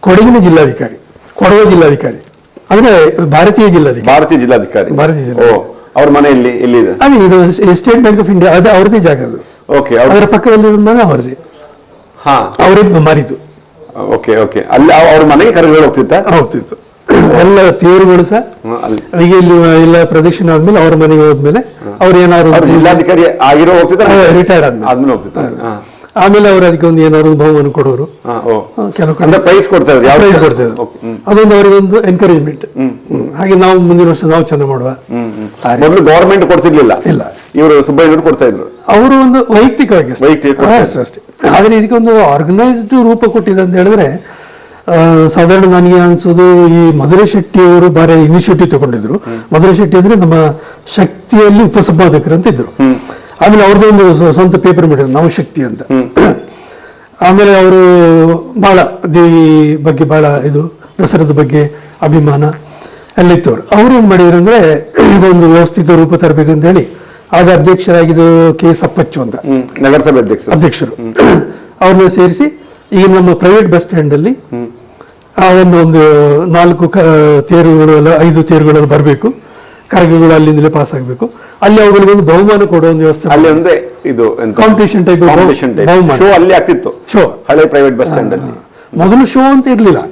ಕೊಡಗಿನ ಜಿಲ್ಲಾಧಿಕಾರಿ, ಕೊಡವ ಜಿಲ್ಲಾಧಿಕಾರಿ, ಅಂದ್ರೆ ಭಾರತೀಯ ಜಿಲ್ಲಾಧಿಕಾರಿ. ಅವ್ರ ಮನೆ ಎಲ್ಲಿದೆ? ಅದೇ ಇದು ಸ್ಟೇಟ್ ಬ್ಯಾಂಕ್ ಆಫ್ ಇಂಡಿಯಾ, ಅದು ಅವ್ರದೇ ಜಾಗ. ಅದು ಓಕೆ. ಅವರ ಪಕ್ಕದಲ್ಲಿ ಮನೆ ಅವ್ರದೇ, ಅವರೇ ಮಾರಿದ್ದು. Okay okay. ಅಲ್ಲಿ ಅವ್ರ ಮನೆಗೆ ಕರೆಗಳು ಹೋಗ್ತಿತ್ತು ಎಲ್ಲ ತೇರುಗಳು ಸಹ. ಈಗ ಇಲ್ಲಿ ಎಲ್ಲ ಪ್ರದಕ್ಷಿಣೆ ಆದ್ಮೇಲೆ ಅವ್ರ ಮನೆಗೆ ಹೋದ್ಮೇಲೆ ಅವ್ರು ಏನಾದ್ರು ಜಿಲ್ಲಾಧಿಕಾರಿ ಆಗಿರೋ ರಿಟೈರ್ಡ್ ಆದ್ಮೇಲೆ ಹೋಗ್ತಿದ್ದಾರೆ. ಆಮೇಲೆ ಅವ್ರು ಅದಕ್ಕೆ ಒಂದು ಏನಾದ್ರು ಬಹುಮಾನ ಕೊಡೋರು, ಕೆಲವು ಪ್ರೈಸ್ ಕೊಡ್ತಾರೆ. ಅದೊಂದು ಅವರಿಗೆ ಒಂದು ಎನ್ಕರೇಜ್ಮೆಂಟ್. ಹಾಗೆ ನಾವು ಮುಂದಿನ ವರ್ಷ ನಾವು ಚೆನ್ನಾಗಿ ಮಾಡುವ. ಮೊದಲು ಗವರ್ಮೆಂಟ್ ಕೊಡ್ತಿರ್ಲಿಲ್ಲ, ಇಲ್ಲ ಇವರು ಸುಬ್ಬಯ್ಯನವರು ಕೊಡ್ತಾ ಇದ್ರು. ಅವರು ಒಂದು ವೈಯಕ್ತಿಕವಾಗಿ ಅಷ್ಟೇ. ಆದ್ರೆ ಇದಕ್ಕೆ ಒಂದು ಆರ್ಗನೈಸ್ಡ್ ರೂಪ ಕೊಟ್ಟಿದೆ ಅಂತ ಹೇಳಿದ್ರೆ, ಸಾಧಾರಣ ನನಗೆ ಅನ್ಸೋದು ಈ ಮಧುರೈ ಶೆಟ್ಟಿ ಅವರು ಬಾರಿ ಇನಿಷಿಯೇಟಿವ್ ತಗೊಂಡಿದ್ರು. ಮಧುರೈ ಶೆಟ್ಟಿ ಅಂದ್ರೆ ನಮ್ಮ ಶಕ್ತಿಯಲ್ಲಿ ಉಪಸಂಪಾದಕರು ಅಂತ ಇದ್ರು. ಆಮೇಲೆ ಅವ್ರದ್ದು ಒಂದು ಸ್ವಂತ ಪೇಪರ್ ಮಾಡಿದ್ರು, ನಾವು ಶಕ್ತಿ ಅಂತ. ಆಮೇಲೆ ಅವರು ಬಹಳ ದೇವಿ ಬಗ್ಗೆ ಬಹಳ ಇದು ದಸರಾದ ಬಗ್ಗೆ ಅಭಿಮಾನ ಎಲ್ಲ ಇತ್ತು. ಅವ್ರು ಏನ್ ಮಾಡಿದ್ರು ಅಂದ್ರೆ, ಈಗ ಒಂದು ವ್ಯವಸ್ಥಿತ ರೂಪ ತರಬೇಕಂತ ಹೇಳಿ ಆಗ ಅಧ್ಯಕ್ಷರಾಗಿದ್ದು ಕೆ.ಎಸ್. ಅಪ್ಪಚ್ಚು ಅಂತ, ನಗರಸಭೆ ಅಧ್ಯಕ್ಷರು. ಅವ್ರನ್ನ ಸೇರಿಸಿ ಈಗ ನಮ್ಮ ಪ್ರೈವೇಟ್ ಬಸ್ ಸ್ಟ್ಯಾಂಡ್ ಅಲ್ಲಿ ಒಂದು 4 ತೇರುಗಳು ಎಲ್ಲ 5 ತೇರುಗಳಲ್ಲಿ ಬರಬೇಕು, ಕರಗಗಳು ಅಲ್ಲಿಂದಲೇ ಪಾಸ್ ಆಗಬೇಕು. ಅಲ್ಲಿ ಅವುಗಳಿಗೆ ಒಂದು ಬಹುಮಾನ ಕೊಡೋ ಒಂದು ವ್ಯವಸ್ಥೆ, ಅಲ್ಲಿ ಒಂದೇ ಇದು ಕಾಂಪಿಟೇಷನ್ ಟೈಪ್ ಶೋ ಅಲ್ಲಿ ಆಗ್ತಿತ್ತು. ಶೋ ಹಳೆ ಪ್ರೈವೇಟ್ ಬಸ್ ಸ್ಟ್ಯಾಂಡ್ ಅಲ್ಲಿ ಮೊದಲು ಶೋ ಅಂತ ಇರ್ಲಿಲ್ಲ,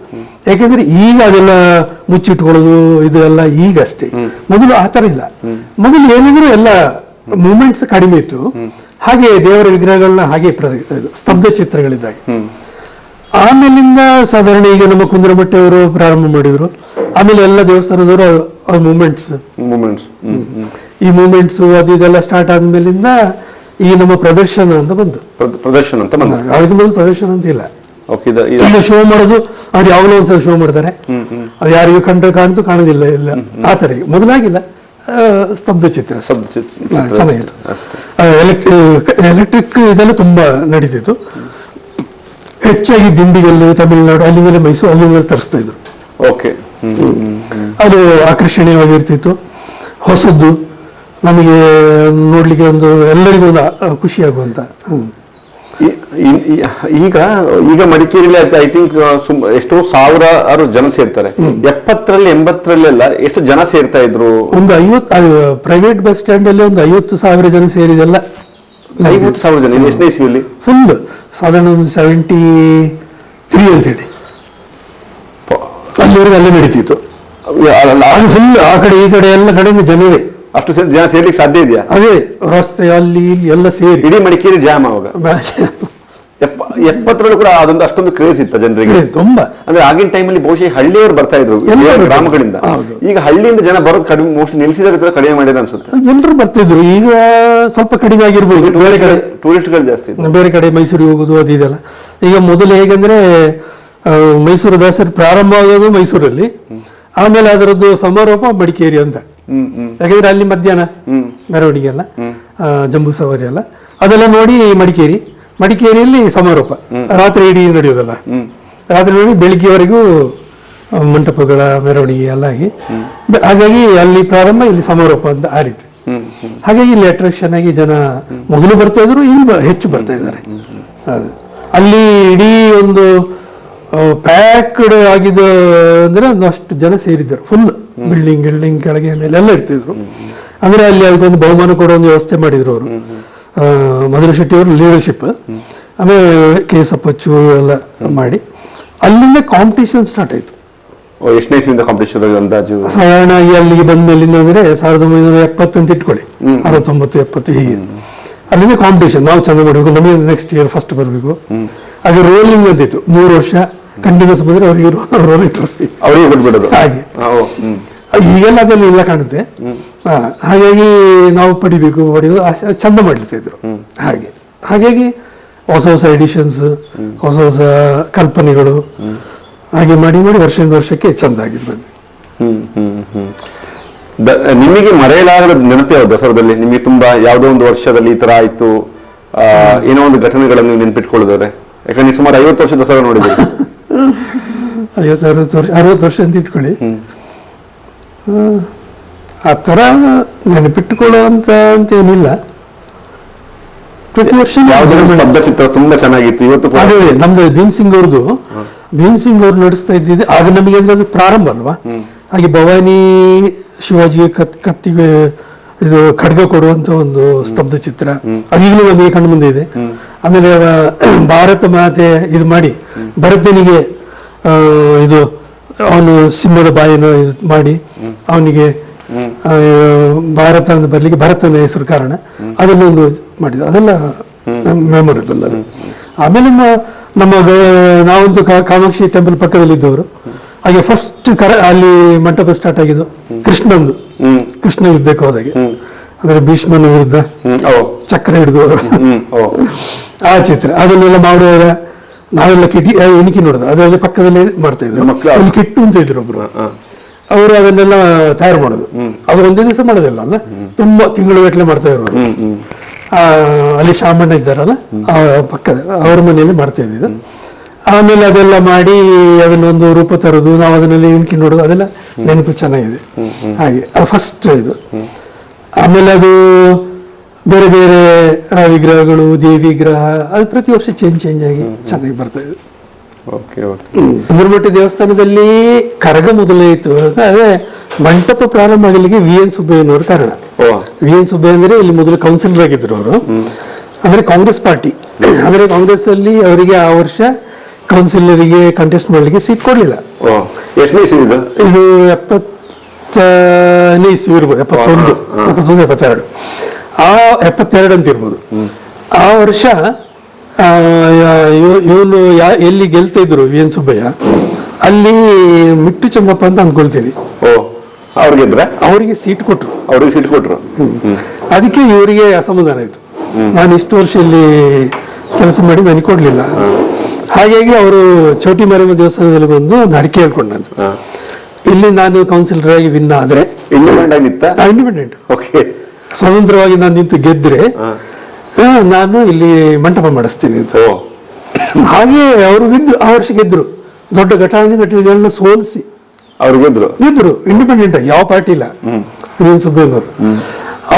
ಯಾಕೆಂದ್ರೆ ಈಗ ಅದೆಲ್ಲ ಮುಚ್ಚಿಟ್ಕೊಳ್ಳೋದು ಇದು ಎಲ್ಲ ಈಗ ಅಷ್ಟೇ. ಮೊದಲು ಆತರ ಇಲ್ಲ. ಮೊದಲು ಏನಿದ್ರು ಎಲ್ಲ ಮೂಮೆಂಟ್ಸ್ ಕಡಿಮೆ ಇತ್ತು. ಹಾಗೆ ದೇವರ ವಿಗ್ರಹಗಳನ್ನ ಹಾಗೆ ಸ್ತಬ್ಧ ಚಿತ್ರಗಳಿದ್ದಾಗ. ಆಮೇಲಿಂದ ಸಾಧಾರಣ ಈಗ ನಮ್ಮ ಕುಂದರಮಟ್ಟಿ ಅವರು ಪ್ರಾರಂಭ ಮಾಡಿದ್ರು. ಆಮೇಲೆ ಎಲ್ಲ ದೇವಸ್ಥಾನದವರು ಮೂಮೆಂಟ್ಸ್ ಈ ಮೂಮೆಂಟ್ಸ್ ಅದು ಇದೆಲ್ಲ ಸ್ಟಾರ್ಟ್ ಆದ್ಮೇಲಿಂದ ಈ ನಮ್ಮ ಪ್ರದರ್ಶನ ಅಂತ ಬಂತು. ಅದಕ್ಕೆ ಮೊದಲು ಪ್ರದರ್ಶನ ಅಂತ ಇಲ್ಲ, ಶೋ ಮಾಡೋದು. ಅವ್ರು ಯಾವಾಗಲೂ ಒಂದ್ಸಲ ಶೋ ಮಾಡ್ತಾರೆ, ಅದು ಯಾರಿಗೂ ಕಾಣ್ತು ಕಾಣೋದಿಲ್ಲ ಇಲ್ಲ ಆತರ. ಮೊದಲಾಗಿಲ್ಲ, ಸ್ತಬ್ಧ ಚಿತ್ರ ಚೆನ್ನಾಗಿತ್ತು. ಎಲೆಕ್ಟ್ರಿಕ್ ಇದೆಲ್ಲ ತುಂಬಾ ನಡೀತಿತ್ತು. ಹೆಚ್ಚಾಗಿ ದಿಂಡಿಗಲ್ಲು, ತಮಿಳುನಾಡು, ಅಲ್ಲಿಂದಲೇ ಮೈಸೂರು, ಅಲ್ಲಿಂದಲೇ ತರಿಸ್ತಾ ಇದ್ರು. ಅದು ಆಕರ್ಷಣೀಯವಾಗಿರ್ತಿತ್ತು, ಹೊಸದ್ದು, ನಮಗೆ ನೋಡ್ಲಿಕ್ಕೆ ಒಂದು ಎಲ್ಲರಿಗೂ ಒಂದು ಖುಷಿ ಆಗುವಂತ. ಈಗ ಮಡಿಕೇರಿಯಲ್ಲಿ ಐ ಥಿಂಕ್ ಎಷ್ಟೋ ಸಾವಿರಾರು ಜನ ಸೇರ್ತಾರೆ. 70ರಲ್ಲಿ 80ರಲ್ಲೆಲ್ಲ ಎಷ್ಟು ಜನ ಸೇರ್ತಾ ಇದ್ರು? ಒಂದು 50 ಪ್ರೈವೇಟ್ ಬಸ್ ಸ್ಟ್ಯಾಂಡ್ ಅಲ್ಲಿ ಒಂದು 50,000 ಜನ ಸೇರಿದೆಲ್ಲ. 50,000 ಜನ ಎಷ್ಟನೇ ಇಸ್ವಿಯಲ್ಲಿ? ಫುಲ್ ಸಾಧಾರಣ ಒಂದು 73 ಅಂತ ಹೇಳಿ ಅಲ್ಲಿವರೆಗೆ ಅಲ್ಲೇ ನಡೀತಿತ್ತು. ಅದು ಫುಲ್ ಆ ಕಡೆ ಈ ಕಡೆ ಎಲ್ಲ ಕಡೆಯಿಂದ ಜನವೇ. ಅಷ್ಟು ಜನ ಸೇರ್ಲಿಕ್ಕೆ ಸಾಧ್ಯ ಇದೆಯಾ? ಅದೇ ರಸ್ತೆ ಅಲ್ಲಿ ಇಲ್ಲಿ ಎಲ್ಲ ಸೇರಿ ಇಡೀ ಮಡಿಕೇರಿ ಜಾಮ್ ಅವಾಗ. 70ರಲ್ಲೂ ಕೂಡ ಅದೊಂದು ಅಷ್ಟೊಂದು ಕ್ರೇಜ್ ಇತ್ತು ಜನರಿಗೆ ತುಂಬಾ. ಅಂದ್ರೆ ಆಗಿನ ಟೈಮಲ್ಲಿ ಬಹುಶಃ ಹಳ್ಳಿಯವರು ಬರ್ತಾ ಇದ್ರು ಗ್ರಾಮಗಳಿಂದ. ಈಗ ಹಳ್ಳಿಯಿಂದ ಜನ ಬರೋದು ಕಡಿಮೆ, ಮೋಸ್ಟ್ಲಿ ನಿಲ್ಸಿದ್ರೆ ಕಡಿಮೆ ಮಾಡಿದ್ರೆ ಅನ್ಸುತ್ತೆ. ಎಲ್ಲರೂ ಬರ್ತಿದ್ರು, ಈಗ ಸ್ವಲ್ಪ ಕಡಿಮೆ ಆಗಿರ್ಬೋದು. ಬೇರೆ ಕಡೆ ಟೂರಿಸ್ಟ್ಗಳು ಜಾಸ್ತಿ, ಬೇರೆ ಕಡೆ ಮೈಸೂರಿಗೆ ಹೋಗೋದು ಅದು ಇದೆಲ್ಲ. ಈಗ ಮೊದಲು ಹೇಗೆಂದ್ರೆ ಮೈಸೂರು ದಸರಾ ಪ್ರಾರಂಭ ಆಗೋದು ಮೈಸೂರಲ್ಲಿ, ಆಮೇಲೆ ಅದರದ್ದು ಸಮಾರೋಪ ಮಡಿಕೇರಿ ಅಂತ. ಯಾಕಂದ್ರೆ ಅಲ್ಲಿ ಮಧ್ಯಾಹ್ನ ಮೆರವಣಿಗೆ ಎಲ್ಲ, ಜಂಬೂ ಸವಾರಿ ಎಲ್ಲ ಅದೆಲ್ಲ ನೋಡಿ ಮಡಿಕೇರಿಯಲ್ಲಿ ಸಮಾರೋಪ ರಾತ್ರಿ ಇಡೀ ನಡೆಯೋದಲ್ಲ. ರಾತ್ರಿ ನೋಡಿ ಬೆಳಿಗ್ಗೆವರೆಗೂ ಮಂಟಪಗಳ ಮೆರವಣಿಗೆ ಎಲ್ಲ ಆಗಿ, ಹಾಗಾಗಿ ಅಲ್ಲಿ ಪ್ರಾರಂಭ, ಇಲ್ಲಿ ಸಮಾರೋಪ ಅಂತ ಆ ರೀತಿ. ಹಾಗಾಗಿ ಇಲ್ಲಿ ಅಟ್ರಾಕ್ಷನ್ ಆಗಿ ಜನ ಮೊದಲು ಬರ್ತಾ ಇದ್ರು, ಇಲ್ಲಿ ಹೆಚ್ಚು ಬರ್ತಾ ಇದ್ದಾರೆ. ಅಲ್ಲಿ ಇಡೀ ಒಂದು ಪ್ಯಾಕ್ಡ್ ಆಗಿದ್ದು ಅಂದ್ರೆ ಅಷ್ಟು ಜನ ಸೇರಿದ್ರು. ಫುಲ್ ಬಿಲ್ಡಿಂಗ್ ಕೆಳಗೆ ಮೇಲೆ ಎಲ್ಲ ಇರ್ತಿದ್ರು. ಅಂದ್ರೆ ಅಲ್ಲಿ ಅದಕ್ಕೊಂದು ಬಹುಮಾನ ಕೊಡೋ ಒಂದು ವ್ಯವಸ್ಥೆ ಮಾಡಿದ್ರು ಅವರು, ಮಧುರೈ ಶೆಟ್ಟಿ ಅವರು ಲೀಡರ್ಶಿಪ್. ಆಮೇಲೆ ಕೆ.ಎಸ್. ಅಪ್ಪಚ್ಚು ಎಲ್ಲ ಮಾಡಿ ಅಲ್ಲಿಂದ ಕಾಂಪಿಟೇಷನ್ ಸ್ಟಾರ್ಟ್ ಆಯ್ತು. ಎಷ್ಟನೇ ಇಸ್ವಿಯಿಂದ ಕಾಂಪಿಟೇಷನ್ ಅಂದಾಜು? ಸಾಧಾರಣವಾಗಿ ಅಲ್ಲಿಗೆ ಬಂದ ಮೇಲಿಂದ ಅಂದ್ರೆ 1970 ಅಂತ ಇಟ್ಕೊಳ್ಳಿ, 69, 70 ಹೀಗೆ. ಅಲ್ಲಿಂದ ಕಾಂಪಿಟೇಷನ್, ನಾವು ಚಂದ ಮಾಡಬೇಕು, ನಮಗೆ ನೆಕ್ಸ್ಟ್ ಇಯರ್ ಫಸ್ಟ್ ಬರಬೇಕು. ಹಾಗೆ ರೋಲಿಂಗ್ ಅಂತಿತ್ತು, 3 ವರ್ಷ ಕಂಟಿನ್ಯೂಸ್ ಬಂದ್ರೆ ಅವರಿಗೆ ರೋಲಿಂಗ್ ಟ್ರೋಫಿ ಅವರಿಗೆ ಕೊಟ್ಬಿಡೋದು. ಹಾಗೆ ಈಗೆಲ್ಲ ಅದೆಲ್ಲ ಇಲ್ಲ ಕಾಣುತ್ತೆ. ಹಾಗಾಗಿ ನಾವು ಪಡಿಬೇಕು ಚಂದ ಮಾಡ್ಲಿರ್ತಾ ಇದ್ರು. ಹಾಗಾಗಿ ಹೊಸ ಎಡಿಷನ್ಸ್, ಹೊಸ ಕಲ್ಪನೆಗಳು ಹಾಗೆ ಮಾಡಿ ವರ್ಷದಿಂದ ವರ್ಷಕ್ಕೆ ಚಂದ ಆಗಿರ್ಬೇಕು. ನಿಮಗೆ ಮರೆಯಲಾಗದ ನೆನಪು ಯಾವ್ದು ದಸರಾದಲ್ಲಿ? ನಿಮಗೆ ತುಂಬಾ ಯಾವುದೋ ಒಂದು ವರ್ಷದಲ್ಲಿ ಈ ತರ ಆಯ್ತು, ಏನೋ ಒಂದು ಘಟನೆಗಳನ್ನು ನೆನ್ಪಿಟ್ಕೊಳ್ಳೋದಾದ್ರೆ? ಯಾಕಂದ್ರೆ ಸುಮಾರು 50 ವರ್ಷ ದಸರಾ ನೋಡಿದ್ರಿ. 50-60 ವರ್ಷ ಅಂತ ಇಟ್ಕೊಳ್ಳಿ. ಆ ಥರ ನೆನಪಿಟ್ಟುಕೊಳ್ಳುವಂತ ಅಂತೇನಿಲ್ಲ. ಪ್ರತಿ ವರ್ಷ ಯಾವ್ದಾದ್ರು ಸ್ತಬ್ಧ ಚಿತ್ರ ತುಂಬಾ ಚೆನ್ನಾಗಿತ್ತು ಇವತ್ತು ಕೂಡ. ಅದೇ ನಮ್ದು ಭೀಮ್ ಸಿಂಗ್ ಅವ್ರದ್ದು, ಭೀಮ್ ಸಿಂಗ್ ಅವ್ರು ನಡೆಸ್ತಾ ಇದ್ದಿದ್ದು ಆಗ ನಮಗೆ ಅಂದ್ರೆ ಅದು ಪ್ರಾರಂಭ ಅಲ್ವಾ. ಹಾಗೆ ಭವಾನಿ ಶಿವಾಜಿಗೆ ಕತ್ತಿಗೆ ಇದು ಖಡ್ಗ ಕೊಡುವಂತ ಒಂದು ಸ್ತಬ್ಧ ಚಿತ್ರ ಅದು ಈಗಲೂ ನಮಗೆ ಕಣ್ಣು ಮುಂದೆ ಇದೆ. ಆಮೇಲೆ ಭಾರತ ಮಾತೆ ಇದು ಮಾಡಿ ಭರತನಿಗೆ ಇದು ಅವನು ಸಿಂಹದ ಬಾಯಿನ ಮಾಡಿ ಅವನಿಗೆ ಭಾರತ ಅಂತ ಬರ್ಲಿಕ್ಕೆ ಭರತನ ಹೆಸರು ಕಾರಣ ಅದನ್ನೊಂದು ಮಾಡಿದ್ರು. ಅದೆಲ್ಲ ಮೆಮೊರೇಬಲ್ ಅದು. ಆಮೇಲೆ ನಾವಂತೂ ಕಾಮಾಕ್ಷಿ ಟೆಂಪಲ್ ಪಕ್ಕದಲ್ಲಿದ್ದವರು. ಹಾಗೆ ಫಸ್ಟ್ ಅಲ್ಲಿ ಮಂಟಪ ಸ್ಟಾರ್ಟ್ ಆಗಿದ್ದು ಕೃಷ್ಣ ಯುದ್ಧಕ್ಕೆ ಹೋದಾಗೆ, ಅಂದ್ರೆ ಭೀಷ್ಮನ ವಿರುದ್ಧ ಚಕ್ರ ಹಿಡಿದು ಆ ಚಿತ್ರ ಅದನ್ನೆಲ್ಲ ಮಾಡುವಾಗ ನಾವೆಲ್ಲ ಎಣಿಕೆ ನೋಡಿದ ಅದೆಲ್ಲ ಪಕ್ಕದಲ್ಲೇ ಮಾಡ್ತಾ ಇದ್ರು. ಅಲ್ಲಿ ಕಿಟ್ಟು ಅಂತ ಇದ್ರು ಒಬ್ರು, ಅವರು ಅದನ್ನೆಲ್ಲ ತಯಾರು ಮಾಡೋದು. ಅವ್ರು ಒಂದೇ ದಿವಸ ಮಾಡೋದಿಲ್ಲ ಅಲ್ಲ, ತುಂಬಾ ತಿಂಗಳು ಗಟ್ಟಲೆ ಮಾಡ್ತಾ ಇರೋರು. ಅಲ್ಲಿ ಶಾಮಣ್ಣ ಇದ್ದಾರಲ್ಲ ಪಕ್ಕದ ಅವ್ರ ಮನೆಯಲ್ಲಿ ಮಾಡ್ತಾ ಇದ್ದಿದ್ದು. ಆಮೇಲೆ ಅದೆಲ್ಲ ಮಾಡಿ ಅದನ್ನೊಂದು ರೂಪ ತರೋದು, ನಾವು ಅದನ್ನೆಲ್ಲ ಎಣಿಕೆ ನೋಡೋದು, ಅದೆಲ್ಲ ನೆನಪು ಚೆನ್ನಾಗಿದೆ. ಹಾಗೆ ಅದು ಫಸ್ಟ್ ಇದು. ಆಮೇಲೆ ಅದು ಬೇರೆ ಬೇರೆ ವಿಗ್ರಹಗಳು, ದೇವಿ ವಿಗ್ರಹ, ಅದು ಪ್ರತಿ ವರ್ಷ ಚೇಂಜ್ ಆಗಿ ಚೆನ್ನಾಗಿ ಬರ್ತಾ ಇದೆ. ಕುಂದರಮಟ್ಟಿ ದೇವಸ್ಥಾನದಲ್ಲಿ ಕರಗ ಮೊದಲೇ ಇತ್ತು. ಅದೇ ಮಂಟಪ ಪ್ರಾರಂಭ ಆಗಲಿಕ್ಕೆ VN ಸುಬ್ಬಯ್ಯನವರು ಕಾರಣ. VN ಸುಬ್ಬಯ್ಯ ಅಂದ್ರೆ ಇಲ್ಲಿ ಮೊದಲು ಕೌನ್ಸಿಲರ್ ಆಗಿದ್ರು ಅವರು, ಅಂದ್ರೆ ಕಾಂಗ್ರೆಸ್ ಪಾರ್ಟಿ. ಅಂದ್ರೆ ಕಾಂಗ್ರೆಸ್ ಅಲ್ಲಿ ಅವರಿಗೆ ಆ ವರ್ಷ ಕೌನ್ಸಿಲರಿಗೆ ಕಂಟೆಸ್ಟ್ ಮಾಡ್ಲಿಕ್ಕೆ ಸೀಟ್ ಕೊಡ್ಲಿಲ್ಲ. ಇದು 70ನೇ ಇಸ್ವಿ ಇರ್ಬೋದು, 71, 72 ಅಂತ ಇರ್ಬೋದು. ಆ ವರ್ಷ ಇವನು ಎಲ್ಲಿ ಗೆಲ್ತಾ ಇದ್ರು VN ಸುಬ್ಬಯ್ಯ, ಅಲ್ಲಿ ಮಿಟ್ಟು ಚಂಗಪ್ಪ ಅಂತ ಅಂದ್ಕೊಳ್ತೀನಿ, ಅವರಿಗೆ ಸೀಟ್ ಕೊಟ್ರು. ಅದಕ್ಕೆ ಇವರಿಗೆ ಅಸಮಾಧಾನ ಆಯ್ತು, ನಾನು ಇಷ್ಟು ವರ್ಷ ಇಲ್ಲಿ ಕೆಲಸ ಮಾಡಿ ನನಗೆ ಕೊಡ್ಲಿಲ್ಲ. ಹಾಗಾಗಿ ಅವರು ಚೌಟಿ ಮಾರಮ್ಮ ದೇವಸ್ಥಾನದಲ್ಲಿ ಬಂದು ಒಂದು ಹರಕೆ ಹೇಳ್ಕೊಂಡಂತ, ಇಲ್ಲಿ ನಾನು ಕೌನ್ಸಿಲರ್ ಆಗಿ ವಿನ್ ಆದ್ರೆ ಇಂಡಿಪೆಂಡೆಂಟ್ ಸ್ವತಂತ್ರವಾಗಿ ನಾನು ನಿಂತು ಗೆದ್ರೆ ನಾನು ಇಲ್ಲಿ ಮಂಟಪ ಮಾಡಿಸ್ತೀನಿ ಅಂತ. ಹಾಗೆ ಅವರು ಆ ವರ್ಷ ಗೆದ್ರು, ದೊಡ್ಡ ಘಟನೆಗಳನ್ನ ಸೋಲಿಸಿ ಅವ್ರು ಗೆದ್ರು ಇಂಡಿಪೆಂಡೆಂಟ್ ಆಗಿ, ಯಾವ ಪಾರ್ಟಿ ಇಲ್ಲ. VN ಸುಬ್ಬಯ್ಯನವರು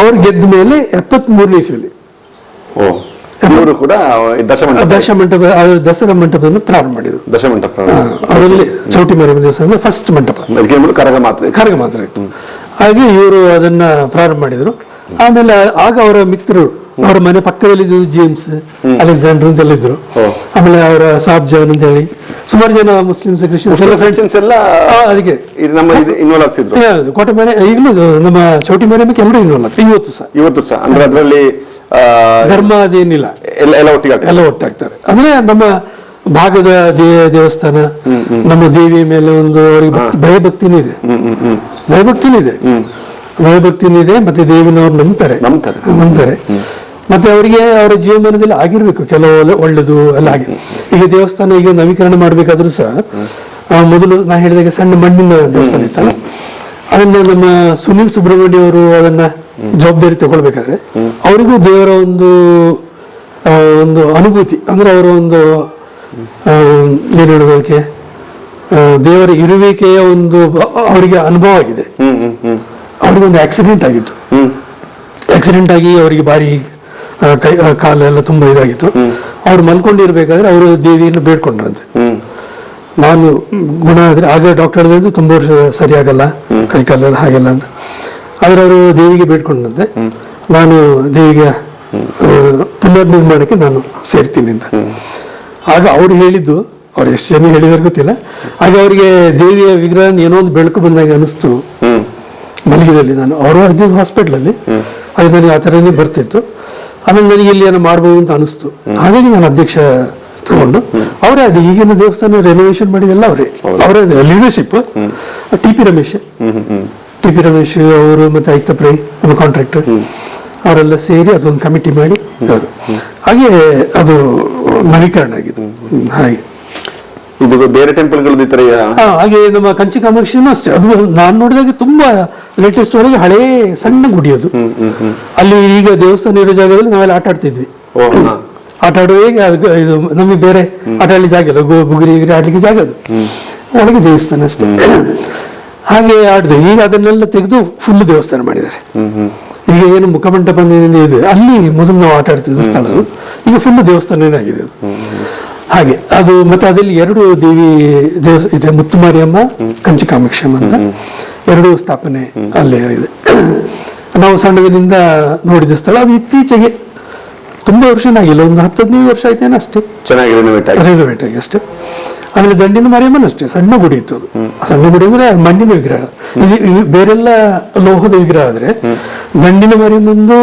ಅವ್ರು ಗೆದ್ದ ಮೇಲೆ 73ನೇ ಇಸ್ವಿಲಿ ಕೂಡ ದಸರಾ ಮಂಟಪವನ್ನು ಪ್ರಾರಂಭ ಮಾಡಿದ್ರು. ಅದರಲ್ಲಿ ಚೌಟಿ ಮಾರಮ್ಮ ದೇವಸ್ಥಾನದ ಫಸ್ಟ್ ಮಂಟಪ, ಕರಗ ಮಾತ್ರ ಇತ್ತು. ಹಾಗೆ ಇವರು ಅದನ್ನ ಪ್ರಾರಂಭ ಮಾಡಿದ್ರು. ಆಮೇಲೆ ಆಗ ಅವರ ಮಿತ್ರರು, ಅವರ ಮನೆ ಪಕ್ಕದಲ್ಲಿ ಜೇಮ್ಸ್ ಅಲೆಕ್ಸಾಂಡರ್ ಅಂತೆಲ್ಲ ಇದ್ರು. ಆಮೇಲೆ ಅವರ ಸಾಬ್ ಜಾನ್ ಅಂತ ಹೇಳಿ ಸುಮಾರು ಜನ ಮುಸ್ಲಿಮ್ಸ್ ಕ್ರಿಶ್ಚಿಯನ್ಸ್ ಎಲ್ಲ ಅದಕ್ಕೆ ಇನ್ವಾಲ್ವ್ ಆಗ್ತಿದ್ರು. ಕೋಟೆ ಮನೆ ಈಗಲೂ ನಮ್ಮ ಚೌಟಿ ಮಾರಮ್ಮಕ್ಕೆ ಎಲ್ಲರೂ ಇನ್ವಾಲ್ವ್ ಆಗ್ತಾರೆ ಇವತ್ತು ಸಹ. ಅಂದ್ರೆ ಅದರಲ್ಲಿ ಧರ್ಮ ಅದೇನಿಲ್ಲ, ಎಲ್ಲ ಒಟ್ಟಾಗ್ತಾರೆ. ಅಂದ್ರೆ ನಮ್ಮ ಭಾಗದ ದೇವಸ್ಥಾನ, ನಮ್ಮ ದೇವಿಯ ಮೇಲೆ ಒಂದು ಅವರಿಗೆ ಭಯಭಕ್ತಿನೂ ಇದೆ, ಮತ್ತೆ ದೇವಿನವ್ರು ನಂಬ್ತಾರೆ. ಮತ್ತೆ ಅವರಿಗೆ ಅವರ ಜೀವಮಾನದಲ್ಲಿ ಆಗಿರ್ಬೇಕು ಕೆಲವು ಒಳ್ಳೇದು ಎಲ್ಲ ಆಗಿ. ಈಗ ದೇವಸ್ಥಾನ ಈಗ ನವೀಕರಣ ಮಾಡ್ಬೇಕಾದ್ರೂ ಸಹ ಮೊದಲು ನಾ ಹೇಳಿದಾಗ ಸಣ್ಣ ಮಣ್ಣಿನ ದೇವಸ್ಥಾನ ಇತ್ತಲ್ಲ, ಅದನ್ನ ನಮ್ಮ ಸುನಿಲ್ ಸುಬ್ರಹ್ಮಣ್ಯ ಅವರು ಅದನ್ನ ಜವಾಬ್ದಾರಿ ತಗೊಳ್ಬೇಕಾದ್ರೆ ಅವರಿಗೂ ದೇವರ ಒಂದು ಅನುಭೂತಿ, ಅಂದ್ರೆ ಅವರ ಒಂದು ಏನ್ ಹೇಳೋದಕ್ಕೆ ದೇವರ ಇರುವಿಕೆಯ ಒಂದು ಅವರಿಗೆ ಅನುಭವ ಆಗಿದೆ. ಅವ್ರಿಗೆ ಒಂದು ಆಕ್ಸಿಡೆಂಟ್ ಆಗಿತ್ತು. ಆಕ್ಸಿಡೆಂಟ್ ಆಗಿ ಅವರಿಗೆ ಭಾರಿ ಕಾಲೆಲ್ಲ ತುಂಬಾ ಇದಾಗಿತ್ತು. ಅವ್ರು ಮಲ್ಕೊಂಡಿರ್ಬೇಕಾದ್ರೆ ಅವರು ದೇವಿಯನ್ನು ಬೇಡ್ಕೊಂಡ್ರಂತೆ, ನಾನು ಗುಣ ಆದ್ರೆ. ಆಗ ಡಾಕ್ಟರ್ ತುಂಬಾ ವರ್ಷ ಸರಿಯಾಗಲ್ಲ, ಕೈ ಕಾಲೆಲ್ಲ ಹಾಗೆಲ್ಲ ಅಂತ. ಆದ್ರೆ ಅವರು ದೇವಿಗೆ ಬೇಡ್ಕೊಂಡಂತೆ, ನಾನು ದೇವಿಗೆ ಪುನರ್ನಿರ್ಮಾಣಕ್ಕೆ ನಾನು ಸೇರ್ತೀನಿ ಅಂತ. ಆಗ ಅವ್ರು ಹೇಳಿದ್ದು, ಅವ್ರು ಎಷ್ಟು ಜನ ಹೇಳಿದಾರೆ ಗೊತ್ತಿಲ್ಲ, ಆಗ ಅವರಿಗೆ ದೇವಿಯ ವಿಗ್ರಹ ಏನೋ ಒಂದು ಬೆಳಕು ಬಂದಾಗ ಅನಿಸ್ತು ಮಲಗಿದಲ್ಲಿ. ನಾನು ಅವರು ಇದ್ದಿದ್ದು ಹಾಸ್ಪಿಟ್ಲಲ್ಲಿ, ಅದು ನನಗೆ ಆ ಥರನೇ ಬರ್ತಿತ್ತು. ಆಮೇಲೆ ನನಗೆ ಇಲ್ಲಿ ಏನೋ ಮಾಡ್ಬೋದು ಅಂತ ಅನಿಸ್ತು. ಹಾಗಾಗಿ ನಾನು ಅಧ್ಯಕ್ಷ ತಗೊಂಡು ಅವರೇ ಅದು ಈಗಿನ ದೇವಸ್ಥಾನ ರೆನೋವೇಷನ್ ಮಾಡಿದೆಲ್ಲ ಅವರೇ ಲೀಡರ್ಶಿಪ್. ಟಿ ಪಿ ರಮೇಶ್ ಅವರು ಮತ್ತೆ ಐಕ್ತ ಪ್ರೈ ನಮ್ಮ ಕಾಂಟ್ರಾಕ್ಟರ್ ಅವರೆಲ್ಲ ಸೇರಿ ಅದೊಂದು ಕಮಿಟಿ ಮಾಡಿ ಹಾಗೆ ಅದು ನವೀಕರಣ ಆಗಿದ್ದು. ಹಾಗೆ ಇದು ಬೇರೆ ಟೆಂಪಲ್ಗಳದ್ದು ಈ ತರ ಹಾಗೆ ನಮ್ಮ ಕಂಚಿ ಕಾಮಾಕ್ಷಿನೂ ಅಷ್ಟೇ. ಅದು ನಾನು ನೋಡಿದಾಗ ತುಂಬಾ ಲೇಟೆಸ್ಟ್ ಒಳಗೆ ಹಳೇ ಸಣ್ಣ ಗುಡಿ ಅದು. ಅಲ್ಲಿ ಈಗ ದೇವಸ್ಥಾನ ಇರೋ ಜಾಗದಲ್ಲಿ ನಾವೆಲ್ಲ ಆಟ ಆಡ್ತಿದ್ವಿ. ಆಟ ಆಡುವಾಗ ಇದು ನಮಗೆ ಬೇರೆ ಆಟ ಆಡ್ಲಿಕ್ಕೆ ಜಾಗ ಇಲ್ಲ, ಬುಗುರಿ ಆಡ್ಲಿಕ್ಕೆ ಜಾಗ ಅದು, ಒಳಗೆ ದೇವಸ್ಥಾನ ಅಷ್ಟೇ. ಹಾಗೆ ಆಡ್ದು. ಈಗ ಅದನ್ನೆಲ್ಲ ತೆಗೆದು ಫುಲ್ ದೇವಸ್ಥಾನ ಮಾಡಿದ್ದಾರೆ. ಈಗ ಏನು ಮುಖಮಂಟಪ ಇದೆ ಅಲ್ಲಿ ಮೊದಲು ನಾವು ಆಟ ಆಡ್ತಿದ್ದ ಸ್ಥಳ ಅದು. ಈಗ ಫುಲ್ ದೇವಸ್ಥಾನನೇ ಆಗಿದೆ ಅದು. ಹಾಗೆ ಅದು ಮತ್ತೆ ಅದರಲ್ಲಿ 2 ದೇವಿ ಇದೆ, ಮುತ್ತುಮಾರಿಯಮ್ಮ, ಕಂಚಿ ಕಾಮಾಕ್ಷಮ್ಮ ಅಂತ 2 ಸ್ಥಾಪನೆ ಅಲ್ಲೇ ಇದೆ. ನಾವು ಸಣ್ಣದಿನಿಂದ ನೋಡಿದ ಸ್ಥಳ. ಅದು ಇತ್ತೀಚೆಗೆ ತುಂಬಾ ವರ್ಷನಾಗಿಲ್ಲ, ಒಂದು 10-15 ವರ್ಷ ಆಯ್ತೇನೋ ಅಷ್ಟೇ, ಚೆನ್ನಾಗಿ ರೆನೋವೇಟ್ ಆಗಿ ಅಷ್ಟೇ. ಆಮೇಲೆ ದಂಡಿನ ಮಾರಿಯಮ್ಮನ ಅಷ್ಟೇ, ಸಣ್ಣ ಗುಡಿ ಇತ್ತು ಅದು. ಸಣ್ಣ ಗುಡಿ ಅಂದ್ರೆ ಮಣ್ಣಿನ ವಿಗ್ರಹ. ಬೇರೆಲ್ಲ ಲೋಹದ ವಿಗ್ರಹ ಆದ್ರೆ ದಂಡಿನ ಮಾರಿಯಮ್ಮಂದು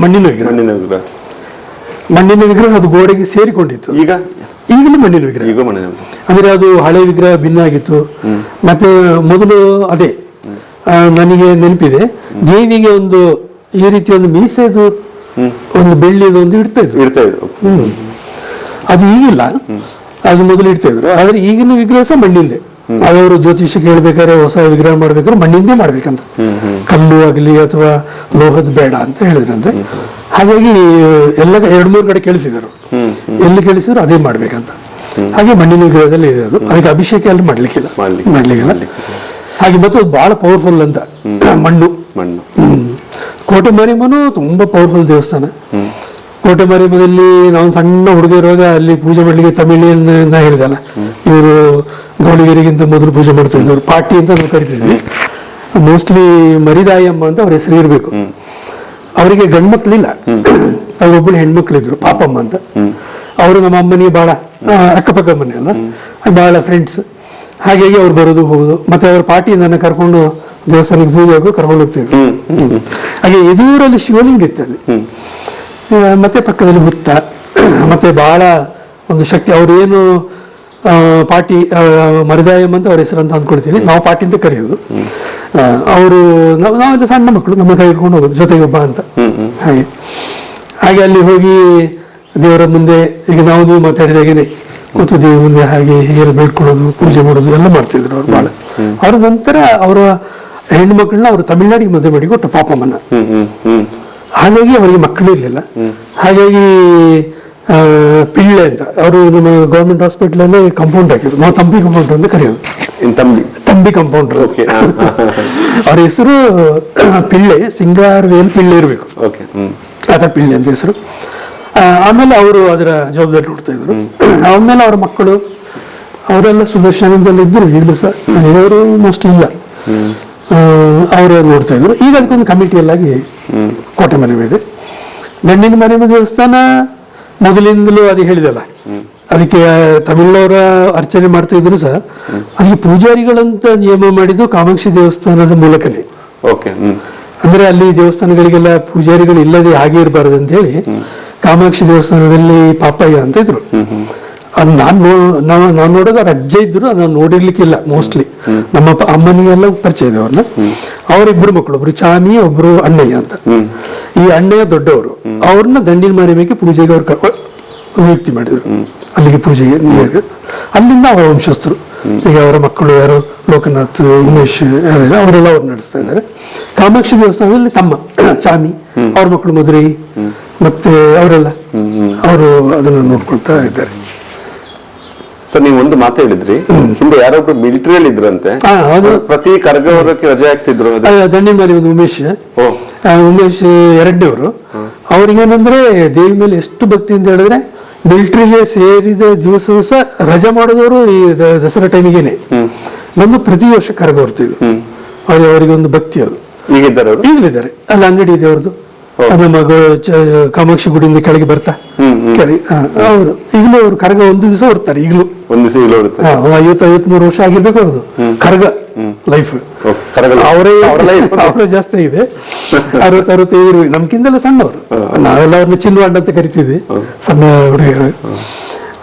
ಮಣ್ಣಿನ ವಿಗ್ರಹ. ಮಣ್ಣಿನ ವಿಗ್ರಹ ಅದು ಗೋಡೆಗೆ ಸೇರಿಕೊಂಡಿತ್ತು. ಈಗಲೂ ಮಣ್ಣಿನ ವಿಗ್ರಹ. ಅಂದ್ರೆ ಅದು ಹಳೆ ವಿಗ್ರಹ ಭಿನ್ನ ಆಗಿತ್ತು. ಮತ್ತೆ ಮೊದಲು ಅದೇ ನನಗೆ ನೆನಪಿದೆ, ದೇವಿಗೆ ಒಂದು ಈ ರೀತಿ ಒಂದು ಮೀಸೆದು ಒಂದು ಬೆಳ್ಳಿದು ಒಂದು ಇಡ್ತಾ ಇದ್ರು. ಅದು ಈಗಿಲ್ಲ, ಅದು ಮೊದಲು ಇಡ್ತಾ ಇದ್ರು. ಆದ್ರೆ ಈಗಿನ ವಿಗ್ರಹ ಸಹ ಮಣ್ಣಿಂದೆ. ಅವರು ಜ್ಯೋತಿಷಕ್ಕೆ ಹೇಳ್ಬೇಕಾದ್ರೆ ಹೊಸ ವಿಗ್ರಹ ಮಾಡ್ಬೇಕಾದ್ರೆ ಮಣ್ಣಿಂದೇ ಮಾಡ್ಬೇಕಂತ, ಕಲ್ಲು ಆಗಲಿ ಅಥವಾ ಲೋಹದ ಬೇಡ ಅಂತ ಹೇಳಿದ್ರಂತೆ. ಹಾಗಾಗಿ ಎಲ್ಲ 2-3 ಕಡೆ ಕೇಳಿಸಿದರು, ಎಲ್ಲಿ ಕೇಳಿಸಿದ್ರು ಅದೇ ಮಾಡ್ಬೇಕಂತ. ಹಾಗೆ ಮಣ್ಣಿನ ವಿಗ್ರಹದಲ್ಲಿ ಇದೆ ಅದು. ಅದಕ್ಕೆ ಅಭಿಷೇಕ ಎಲ್ಲ ಮಾಡ್ಲಿಕ್ಕಿಲ್ಲ. ಹಾಗೆ ಮತ್ತು ಬಹಳ ಪವರ್ಫುಲ್ ಅಂತ ಮಣ್ಣು. ಕೋಟೆ ಮಾರಿಯಮ್ಮನು ತುಂಬಾ ಪವರ್ಫುಲ್ ದೇವಸ್ಥಾನ. ಕೋಟೆ ಮಾರಿಯಮ್ಮದಲ್ಲಿ ನಾವು ಸಣ್ಣ ಹುಡುಗ ಇರುವಾಗ ಅಲ್ಲಿ ಪೂಜೆ ಮಾಡ್ಲಿಕ್ಕೆ ತಮಿಳಿಯನ್ನ ಹೇಳಿದಲ್ಲ, ಇವರು ಗೌಳಿಗರಿಗಿಂತ ಮೊದಲು ಪೂಜೆ ಮಾಡ್ತಾ ಇದ್ರು. ಪಾಟಿ ಅಂತ ನಾವು ಕರಿತಿದ್ವಿ. ಮೋಸ್ಟ್ಲಿ ಮರಿದಾಯಮ್ಮ ಅಂತ ಅವ್ರ ಹೆಸರು ಇರಬೇಕು. ಅವರಿಗೆ ಗಂಡು ಮಕ್ಕಳಿಲ್ಲ, ಅವ್ರೊಬ್ಬಳು ಹೆಣ್ಮಕ್ಳಿದ್ರು, ಪಾಪಮ್ಮ ಅಂತ. ಅವರು ನಮ್ಮ ಅಮ್ಮನಿಗೆ ಬಹಳ ಅಕ್ಕಪಕ್ಕ ಮನೆ ಅಲ್ಲ, ಬಹಳ ಫ್ರೆಂಡ್ಸ್. ಹಾಗಾಗಿ ಅವ್ರು ಬರೋದು ಹೋಗುದು. ಮತ್ತೆ ಅವ್ರ ಪಾರ್ಟಿಯಿಂದ ಕರ್ಕೊಂಡು ದೇವಸ್ಥಾನಕ್ಕೆ ಪೂಜೆಗೂ ಕರ್ಕೊಂಡು ಹೋಗ್ತಿದ್ರು. ಹಾಗೆ ಎದುರಲ್ಲಿ ಶಿವಲಿಂಗ ಇತ್ತು ಅಲ್ಲಿ, ಮತ್ತೆ ಪಕ್ಕದಲ್ಲಿ ಹುತ್ತ. ಮತ್ತೆ ಬಹಳ ಒಂದು ಶಕ್ತಿ. ಅವ್ರು ಏನು ಪಾಟಿ ಮರಿದಾಯಮ್ಮ ಅಂತ ಅವ್ರ ಹೆಸರು ಅಂತ ಅಂದ್ಕೊಳ್ತೀವಿ ನಾವು, ಪಾಟಿ ಅಂತ ಕರೆಯೋದು. ಅವರು ನಾವೆಲ್ಲ ಸಣ್ಣ ಮಕ್ಕಳು, ನಮ್ಮ ಕೈ ಹಿಡ್ಕೊಂಡು ಹೋಗೋದು ಜೊತೆಗೆ ಒಬ್ಬ ಅಂತ. ಹಾಗೆ ಅಲ್ಲಿ ಹೋಗಿ ದೇವರ ಮುಂದೆ ಈಗ ನಾವು ಮಾತಾಡಿದಾಗೇನೆ ಕೂತು ದೇವ್ರ ಮುಂದೆ ಹಾಗೆ ಹೀಗೆ ಬೇಡ್ಕೊಳ್ಳೋದು, ಪೂಜೆ ಮಾಡೋದು ಎಲ್ಲ ಮಾಡ್ತಿದ್ರು ಅವ್ರು ಬಹಳ. ಅವ್ರ ನಂತರ ಅವರ ಹೆಣ್ಣು ಮಕ್ಕಳನ್ನ ಅವರು ತಮಿಳ್ನಾಡಿಗೆ ಮದುವೆ ಮಾಡಿ ಕೊಟ್ಟು ಪಾಪಮ್ಮನ. ಹಾಗಾಗಿ ಅವರಿಗೆ ಮಕ್ಕಳಿರ್ಲಿಲ್ಲ. ಹಾಗಾಗಿ ಪಿಳ್ಳೆ ಅಂತ ಅವರು ನಮ್ಮ ಗೌರ್ಮೆಂಟ್ ಹಾಸ್ಪಿಟಲ್ ಅಲ್ಲೇ ಕಾಂಪೌಂಡ್ ಹಾಕಿದ್ರು. ನಾವು ತಂಬಿ ಕಾಂಪೌಂಡ್ ಅಂತ ಕರೆಯೋದು, ತಂಬಿ ಕಾಂಪೌಂಡರ್. ಅವ್ರ ಹೆಸರು ಪಿಳ್ಳೆ, ಸಿಂಗಾರವೇಲ್ ಪಿಳ್ಳೆ ಇರಬೇಕು, ಆತ ಪಿಳ್ಳೆ ಅಂತ ಹೆಸರು. ಆಮೇಲೆ ಅವರು ಅದರ ಜವಾಬ್ದಾರಿ ನೋಡ್ತಾ ಇದ್ರು. ಆಮೇಲೆ ಅವ್ರ ಮಕ್ಕಳು ಅವರೆಲ್ಲ ಸುದರ್ಶನದಲ್ಲಿ ಇದ್ರು. ಈಗಲೂ ಸಹ ಇವರು ಮೋಸ್ಟ್ ಇಲ್ಲ, ಅವರು ನೋಡ್ತಾ ಇದ್ರು. ಈಗ ಅದಕ್ಕೊಂದು ಕಮಿಟಿಯಲ್ಲಾಗಿ ಕೋಟೆ ಮಾರಿಯಮ್ಮ ಇದೆ. ದಂಡಿನ ಮಾರಿಯಮ್ಮ ದೇವಸ್ಥಾನ ಮೊದಲಿಂದಲೂ ಅದು ಹೇಳಿದಲ್ಲ, ಅದಕ್ಕೆ ತಮಿಳವರ ಅರ್ಚನೆ ಮಾಡ್ತಾ ಇದ್ರು ಸಹ ಅದಕ್ಕೆ ಪೂಜಾರಿಗಳಂತ ನಿಯಮ ಮಾಡಿದ್ದು ಕಾಮಾಕ್ಷಿ ದೇವಸ್ಥಾನದ ಮೂಲಕನೇ. ಅಂದ್ರೆ ಅಲ್ಲಿ ದೇವಸ್ಥಾನಗಳಿಗೆಲ್ಲ ಪೂಜಾರಿಗಳು ಇಲ್ಲದೆ ಹಾಗೆ ಇರಬಾರದು ಅಂತ ಹೇಳಿ ಕಾಮಾಕ್ಷಿ ದೇವಸ್ಥಾನದಲ್ಲಿ ಪಾಪಯ್ಯ ಅಂತ ಇದ್ರು. ನಾನು ನೋಡೋದು ಅವ್ರ ಅಜ್ಜ ಇದ್ರು, ನಾನು ನೋಡಿರ್ಲಿಕ್ಕಿಲ್ಲ ಮೋಸ್ಟ್ಲಿ. ನಮ್ಮ ಅಮ್ಮನಿಗೆಲ್ಲ ಪರಿಚಯ ಇದೆ ಅವ್ರನ್ನ. ಅವರಿಬ್ಬರು ಮಕ್ಕಳು, ಒಬ್ರು ಚಾಮಿ, ಒಬ್ರು ಅಣ್ಣಯ್ಯ ಅಂತ. ಈ ಅಣ್ಣಯ್ಯ ದೊಡ್ಡವರು. ಅವ್ರನ್ನ ದಂಡಿನ ಮಾರಿಯಮ್ಮಕ್ಕೆ ಪೂಜೆಗೆ ಅವ್ರು ನಿಯುಕ್ತಿ ಮಾಡಿದ್ರು, ಅಲ್ಲಿಗೆ ಪೂಜೆಗೆ. ಅಲ್ಲಿಂದ ಅವರ ವಂಶಸ್ಥರು. ಈಗ ಅವರ ಮಕ್ಕಳು ಯಾರು ಲೋಕನಾಥ್, ಉಮೇಶ್ ಅವರೆಲ್ಲ ಅವ್ರು ನಡೆಸ್ತಾ ಇದ್ದಾರೆ. ಕಾಮಾಕ್ಷಿ ದೇವಸ್ಥಾನದಲ್ಲಿ ತಮ್ಮ ಚಾಮಿ, ಅವ್ರ ಮಕ್ಕಳು ಮಧುರೈ ಮತ್ತೆ ಅವರೆಲ್ಲ ಅವರು ಅದನ್ನು ನೋಡ್ಕೊಳ್ತಾ ಇದ್ದಾರೆ. ಸರ್, ನೀವು ಒಂದು ಮಾತು ಹೇಳಿದ್ರಿ, ಹಿಂದೆ ಯಾರೊಬ್ರು ಮಿಲಿಟರಿಯಲ್ಲಿ ಇದ್ರಂತೆ, ಪ್ರತಿ ಕರಗವರಕ್ಕೆ ರಜೆ ಆಗ್ತಿದ್ರು. ದಂಡಿನ ಮಾರಿಯಮ್ಮ ಉಮೇಶ್ ಎರಡನೇವರು. ಅವ್ರಿಗೇನಂದ್ರೆ ದೇವಿ ಮೇಲೆ ಎಷ್ಟು ಭಕ್ತಿ ಅಂತ ಹೇಳಿದ್ರೆ, ಮಿಲಿಟರಿಗೆ ಸೇರಿದ ದಿವಸ ಸಹ ರಜೆ ಮಾಡಿದವರು ಈ ದಸರಾ ಟೈಮಿಗೇನೆ ಬಂದು ಪ್ರತಿ ವರ್ಷ ಕರಗ ಹೊರ್ತಿದ್ರು. ಅವರಿಗೆ ಒಂದು ಭಕ್ತಿ. ಅದು ಈಗಲಿದ್ದಾರೆ ಅಲ್ಲಿ ಅಂಗಡಿ ಇದೆ ಅವ್ರದ್ದು. ನಮ್ಮ ಕಾಮಾಕ್ಷಿ ಗುಡಿಯಿಂದ ಕೆಳಗೆ ಬರ್ತಾ ಅವರು ಈಗಲೂ ಅವ್ರು ಕರಗ ಒಂದು ದಿವಸ ಹೊರ್ತಾರೆ. ಈಗಲೂ 50-53 ವರ್ಷ ಆಗಿರ್ಬೇಕು ಅವ್ರದ್ದು ಕರಗ ಲೈಫ್. ಅವರೇ ಜಾಸ್ತಿ ಇದೆ, 60-65 ನಮ್ಗಿಂದಲೂ ಸಣ್ಣವರು. ನಾವೆಲ್ಲ ಅವ್ರನ್ನ ಚಿಲ್ವಾಂಡ್ ಅಂತ ಕರಿತಿದ್ವಿ, ಸಣ್ಣ ಹುಡುಗಿಯರು.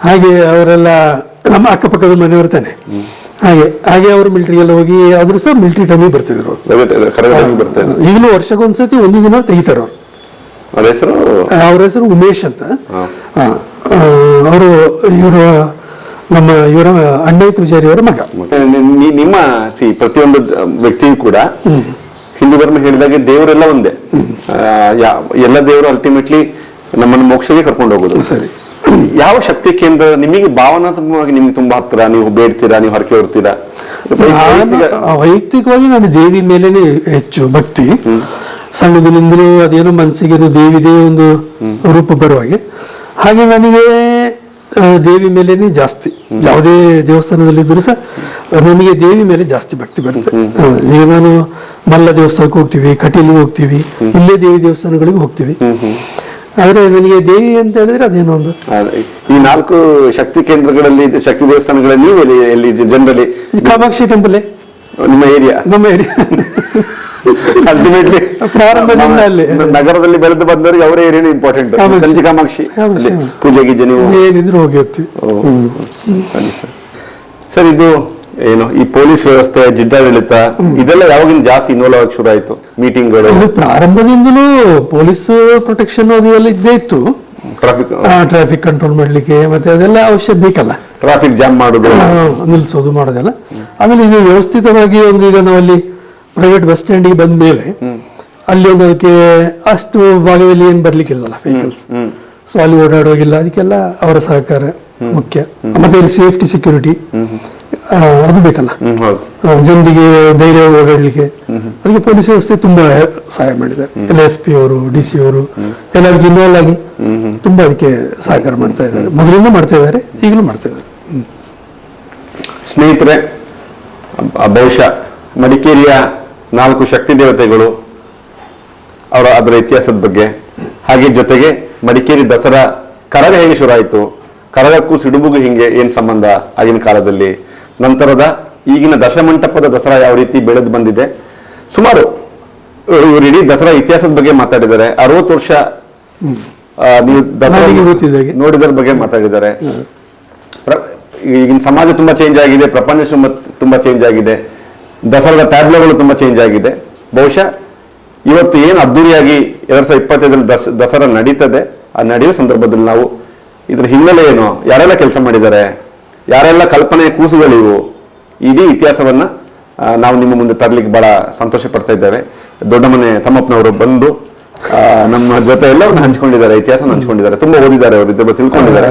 ಹಾಗೆ ಅವರೆಲ್ಲ ನಮ್ಮ ಅಕ್ಕಪಕ್ಕದ ಮನೆಯವರು ತಾನೆ. ಹಾಗೆ ಅವರು ಮಿಲಿಟರಿಗೆಲ್ಲ ಹೋಗಿ ಆದ್ರೂ ಸಹ ಮಿಲಿಟರಿ ಟೈಮಿಗೆ ಬರ್ತಿದ್ರು. ಈಗಲೂ ವರ್ಷಕ್ಕೊಂದ್ಸತಿ ಒಂದು ದಿನ ತೆಗಿತಾರ ಅವ್ರು. ಅವ್ರ ಹೆಸರು ಉಮೇಶ್ ಅಂತ. ಅವರು ನಮ್ಮ ಇವರ ಅಣ್ಣಯ್ಯ ಪೂಜಾರಿ ಅವರ ಮಗ. ನಿಮ್ಮ ಪ್ರತಿಯೊಂದು ವ್ಯಕ್ತಿಯೂ ಕೂಡ ಹಿಂದೂ ಧರ್ಮ ಹೇಳಿದಾಗೆ ದೇವರೆಲ್ಲ ಒಂದೇ. ಎಲ್ಲ ದೇವರು ಅಲ್ಟಿಮೇಟ್ಲಿ ನಮ್ಮನ್ನು ಮೋಕ್ಷಕ್ಕೆ ಕರ್ಕೊಂಡು ಹೋಗೋದು. ಸರಿ, ಯಾವ ಶಕ್ತಿ ಕೇಂದ್ರ ನಿಮಗೆ ಭಾವನಾತ್ಮಕವಾಗಿ ನಿಮ್ಗೆ ತುಂಬಾ ಹತ್ತಿರ? ನೀವು ಬೇಡ್ತೀರಾ, ನೀವು ಹರಕೆ ಹೊರ್ತೀರಾ? ವೈಯಕ್ತಿಕವಾಗಿ ನಾನು ದೇವಿ ಮೇಲೇನೆ ಹೆಚ್ಚು ಭಕ್ತಿ. ಸಣ್ಣದಿನಿಂದಲೂ ಅದೇನೋ ಮನಸ್ಸಿಗೇನು ದೇವಿದೇ ಒಂದು ರೂಪ ಬರುವಾಗೆ. ಹಾಗೆ ನನಗೆ ದೇವಿ ಮೇಲೇನೆ ಜಾಸ್ತಿ, ಯಾವುದೇ ದೇವಸ್ಥಾನದಲ್ಲಿದ್ದರೂ ಸಹ ನನಗೆ ದೇವಿ ಮೇಲೆ ಜಾಸ್ತಿ ಭಕ್ತಿ ಬರುತ್ತೆ. ಈಗ ನಾನು ಮಲ್ಲ ದೇವಸ್ಥಾನಕ್ಕೆ ಹೋಗ್ತೀವಿ, ಕಟೀಲಿಗೆ ಹೋಗ್ತೀವಿ, ಇಲ್ಲೇ ದೇವಿ ದೇವಸ್ಥಾನಗಳಿಗೆ ಹೋಗ್ತೀವಿ. ಆದ್ರೆ ನನಗೆ ದೇವಿ ಅಂತ ಹೇಳಿದ್ರೆ ಅದೇನೋ ಒಂದು. ಈ 4 ಶಕ್ತಿ ಕೇಂದ್ರಗಳಲ್ಲಿ, ಶಕ್ತಿ ದೇವಸ್ಥಾನಗಳಲ್ಲಿ ನೀವು ಎಲ್ಲಿ ಜನರಲಿ? ಕಾಮಾಕ್ಷಿ ಟೆಂಪಲ್ ನಿಮ್ಮ ಏರಿಯಾ? ನಮ್ಮ ಏರಿಯಾ ಅಲ್ಟಿಮೇಟ್ಲಿ ಪ್ರಾರಂಭದಿಂದ ಅಲ್ಲಿ ನಗರದಲ್ಲಿ ಬೆಳೆದು ಬಂದವರಿಗೆ ಅವರ ಏರಿಯಾನು ಇಂಪಾರ್ಟೆಂಟ್. ಕಂಚಿ ಕಾಮಾಕ್ಷಿ ಪೂಜೆ ಗೀಜೆ ನೀವು ಏನಿದ್ರು ಹೋಗಿ ಹೋಗ್ತೀವಿ. ಸರಿ ಸರ್. ಸರ್, ಇದು ಏನು ಈ ಪೊಲೀಸ್ ವ್ಯವಸ್ಥೆ, ಜಿಡ್ಡಾಡಳಿತ ಇದೆಲ್ಲ ಯಾವಾಗಿನ ಜಾಸ್ತಿ ಇನ್ವಾಲ್ವ್ ಆಗಕ್ಕೆ ಶುರು ಆಯ್ತು? ಮೀಟಿಂಗ್ಗಳು? ಇದು ಪ್ರಾರಂಭದಿಂದಲೂ ಪೊಲೀಸ್ ಪ್ರೊಟೆಕ್ಷನ್ ಅದೆಲ್ಲ ಇದ್ದೇ ಇತ್ತು. ಟ್ರಾಫಿಕ್ ಕಂಟ್ರೋಲ್ ಮಾಡ್ಲಿಕ್ಕೆ ಮತ್ತೆ ಅದೆಲ್ಲ ಅವಶ್ಯ ಬೇಕಲ್ಲ, ಟ್ರಾಫಿಕ್ ಜಾಮ್ ಮಾಡೋದು, ನಿಲ್ಸೋದು ಮಾಡೋದೆಲ್ಲ. ಆಮೇಲೆ ಇದು ವ್ಯವಸ್ಥಿತವಾಗಿ ಒಂದು, ಈಗ ನಾವಲ್ಲಿ ಪ್ರೈವೇಟ್ ಬಸ್ ಸ್ಟ್ಯಾಂಡಿಗೆ ಬಂದ ಮೇಲೆ ಅಲ್ಲಿ ಒಂದು ಅದಕ್ಕೆ ಅಷ್ಟು ಭಾಗದಲ್ಲಿ ಏನು ಬರ್ಲಿಕ್ಕಿಲ್ಲಲ್ಲ ವೆಹಿಕಲ್ಸ್, ಸೊ ಅಲ್ಲಿ ಓಡಾಡೋಗಿಲ್ಲ. ಅದಕ್ಕೆಲ್ಲ ಅವರ ಸಹಕಾರ ಮುಖ್ಯ. ಮತ್ತೆ ಇಲ್ಲಿ ಸೇಫ್ಟಿ, ಸೆಕ್ಯೂರಿಟಿ ಅದು ಬೇಕಲ್ಲ, ಜನರಿಗೆ ಧೈರ್ಯ ಓಡಾಡ್ಲಿಕ್ಕೆ. ಅದಕ್ಕೆ ಪೊಲೀಸ್ ವ್ಯವಸ್ಥೆ ತುಂಬಾ ಸಹಾಯ ಮಾಡಿದ್ದಾರೆ. ಎಲ್ಲ SP ಅವರು, DC ಅವರು ಎಲ್ಲ ಅದಕ್ಕೆ ಇನ್ವಾಲ್ವ್ ಆಗಿ ತುಂಬಾ ಅದಕ್ಕೆ ಸಹಕಾರ ಮಾಡ್ತಾ ಇದ್ದಾರೆ. ಮೊದಲಿಂದ ಮಾಡ್ತಾ ಇದ್ದಾರೆ, ಈಗಲೂ ಮಾಡ್ತಾ ಇದ್ದಾರೆ. ಸ್ನೇಹಿತರೆ, ಬಹುಶಃ ಮಡಿಕೇರಿಯ 4 ಶಕ್ತಿ ದೇವತೆಗಳು, ಅದರ ಇತಿಹಾಸದ ಬಗ್ಗೆ, ಹಾಗೆ ಜೊತೆಗೆ ಮಡಿಕೇರಿ ದಸರಾ ಕರಗ ಹೇಗೆ ಶುರು ಆಯಿತು, ಕರಗಕ್ಕೂ ಸಿಡುಬುಗೂ ಹಿಂಗೆ ಏನ್ ಸಂಬಂಧ ಆಗಿನ ಕಾಲದಲ್ಲಿ, ನಂತರದ ಈಗಿನ ದಶಮಂಟಪದ ದಸರಾ ಯಾವ ರೀತಿ ಬೆಳೆದು ಬಂದಿದೆ, ಸುಮಾರು ಇವರು ಇಡೀ ದಸರಾ ಇತಿಹಾಸದ ಬಗ್ಗೆ ಮಾತಾಡಿದ್ದಾರೆ. 60 ವರ್ಷ ನೀವು ದಸರಾ ನೋಡಿದ್ರ ಬಗ್ಗೆ ಮಾತಾಡಿದ್ದಾರೆ. ಈಗಿನ ಸಮಾಜ ತುಂಬಾ ಚೇಂಜ್ ಆಗಿದೆ, ಪ್ರಪಂಚ ತುಂಬಾ ಚೇಂಜ್ ಆಗಿದೆ, ದಸರಾದ ಟ್ಯಾಬ್ಲೋಗಳು ತುಂಬಾ ಚೇಂಜ್ ಆಗಿದೆ. ಬಹುಶಃ ಇವತ್ತು ಏನು ಅದ್ದೂರಿಯಾಗಿ 2025 ದಸರಾ ನಡೀತದೆ, ಆ ನಡೆಯುವ ಸಂದರ್ಭದಲ್ಲಿ ನಾವು ಇದ್ರ ಹಿನ್ನೆಲೆ ಏನು, ಯಾರೆಲ್ಲ ಕೆಲಸ ಮಾಡಿದ್ದಾರೆ, ಯಾರೆಲ್ಲ ಕಲ್ಪನೆ ಕೂಸುಗಳಿವು, ಇಡೀ ಇತಿಹಾಸವನ್ನ ನಾವು ನಿಮ್ಮ ಮುಂದೆ ತರಲಿಕ್ಕೆ ಬಹಳ ಸಂತೋಷ ಪಡ್ತಾ ಇದ್ದೇವೆ. ದೊಡ್ಡಮನೆ ತಮ್ಮಪ್ಪನವರು ಬಂದು ನಮ್ಮ ಜೊತೆ ಎಲ್ಲರನ್ನ ಹಂಚ್ಕೊಂಡಿದ್ದಾರೆ, ಇತಿಹಾಸ ಹಂಚ್ಕೊಂಡಿದ್ದಾರೆ, ತುಂಬಾ ಓದಿದ್ದಾರೆ, ಅವರು ಇದ್ರ ಬಗ್ಗೆ ತಿಳ್ಕೊಂಡಿದ್ದಾರೆ.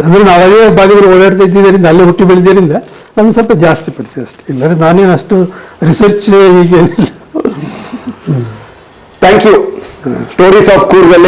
ಅಂದ್ರೆ ನಾವೇ ಭಾಗದಲ್ಲಿ ಓಡಾಡ್ತಾ ಇದ್ದಿದ್ದರಿಂದ, ಅಲ್ಲೇ ಹುಟ್ಟಿ ಬೆಳೆದಿದ್ದರಿಂದ ನಮ್ಗೆ ಸ್ವಲ್ಪ ಜಾಸ್ತಿ ಪಡ್ತೀವಿ ಅಷ್ಟೇ. ಇಲ್ಲದ್ರೆ ನಾನೇನು ಅಷ್ಟು ರಿಸರ್ಚ್ ಹೀಗೆ. Thank you. Stories of ಕೂರ್ಗಲ್ಲಿ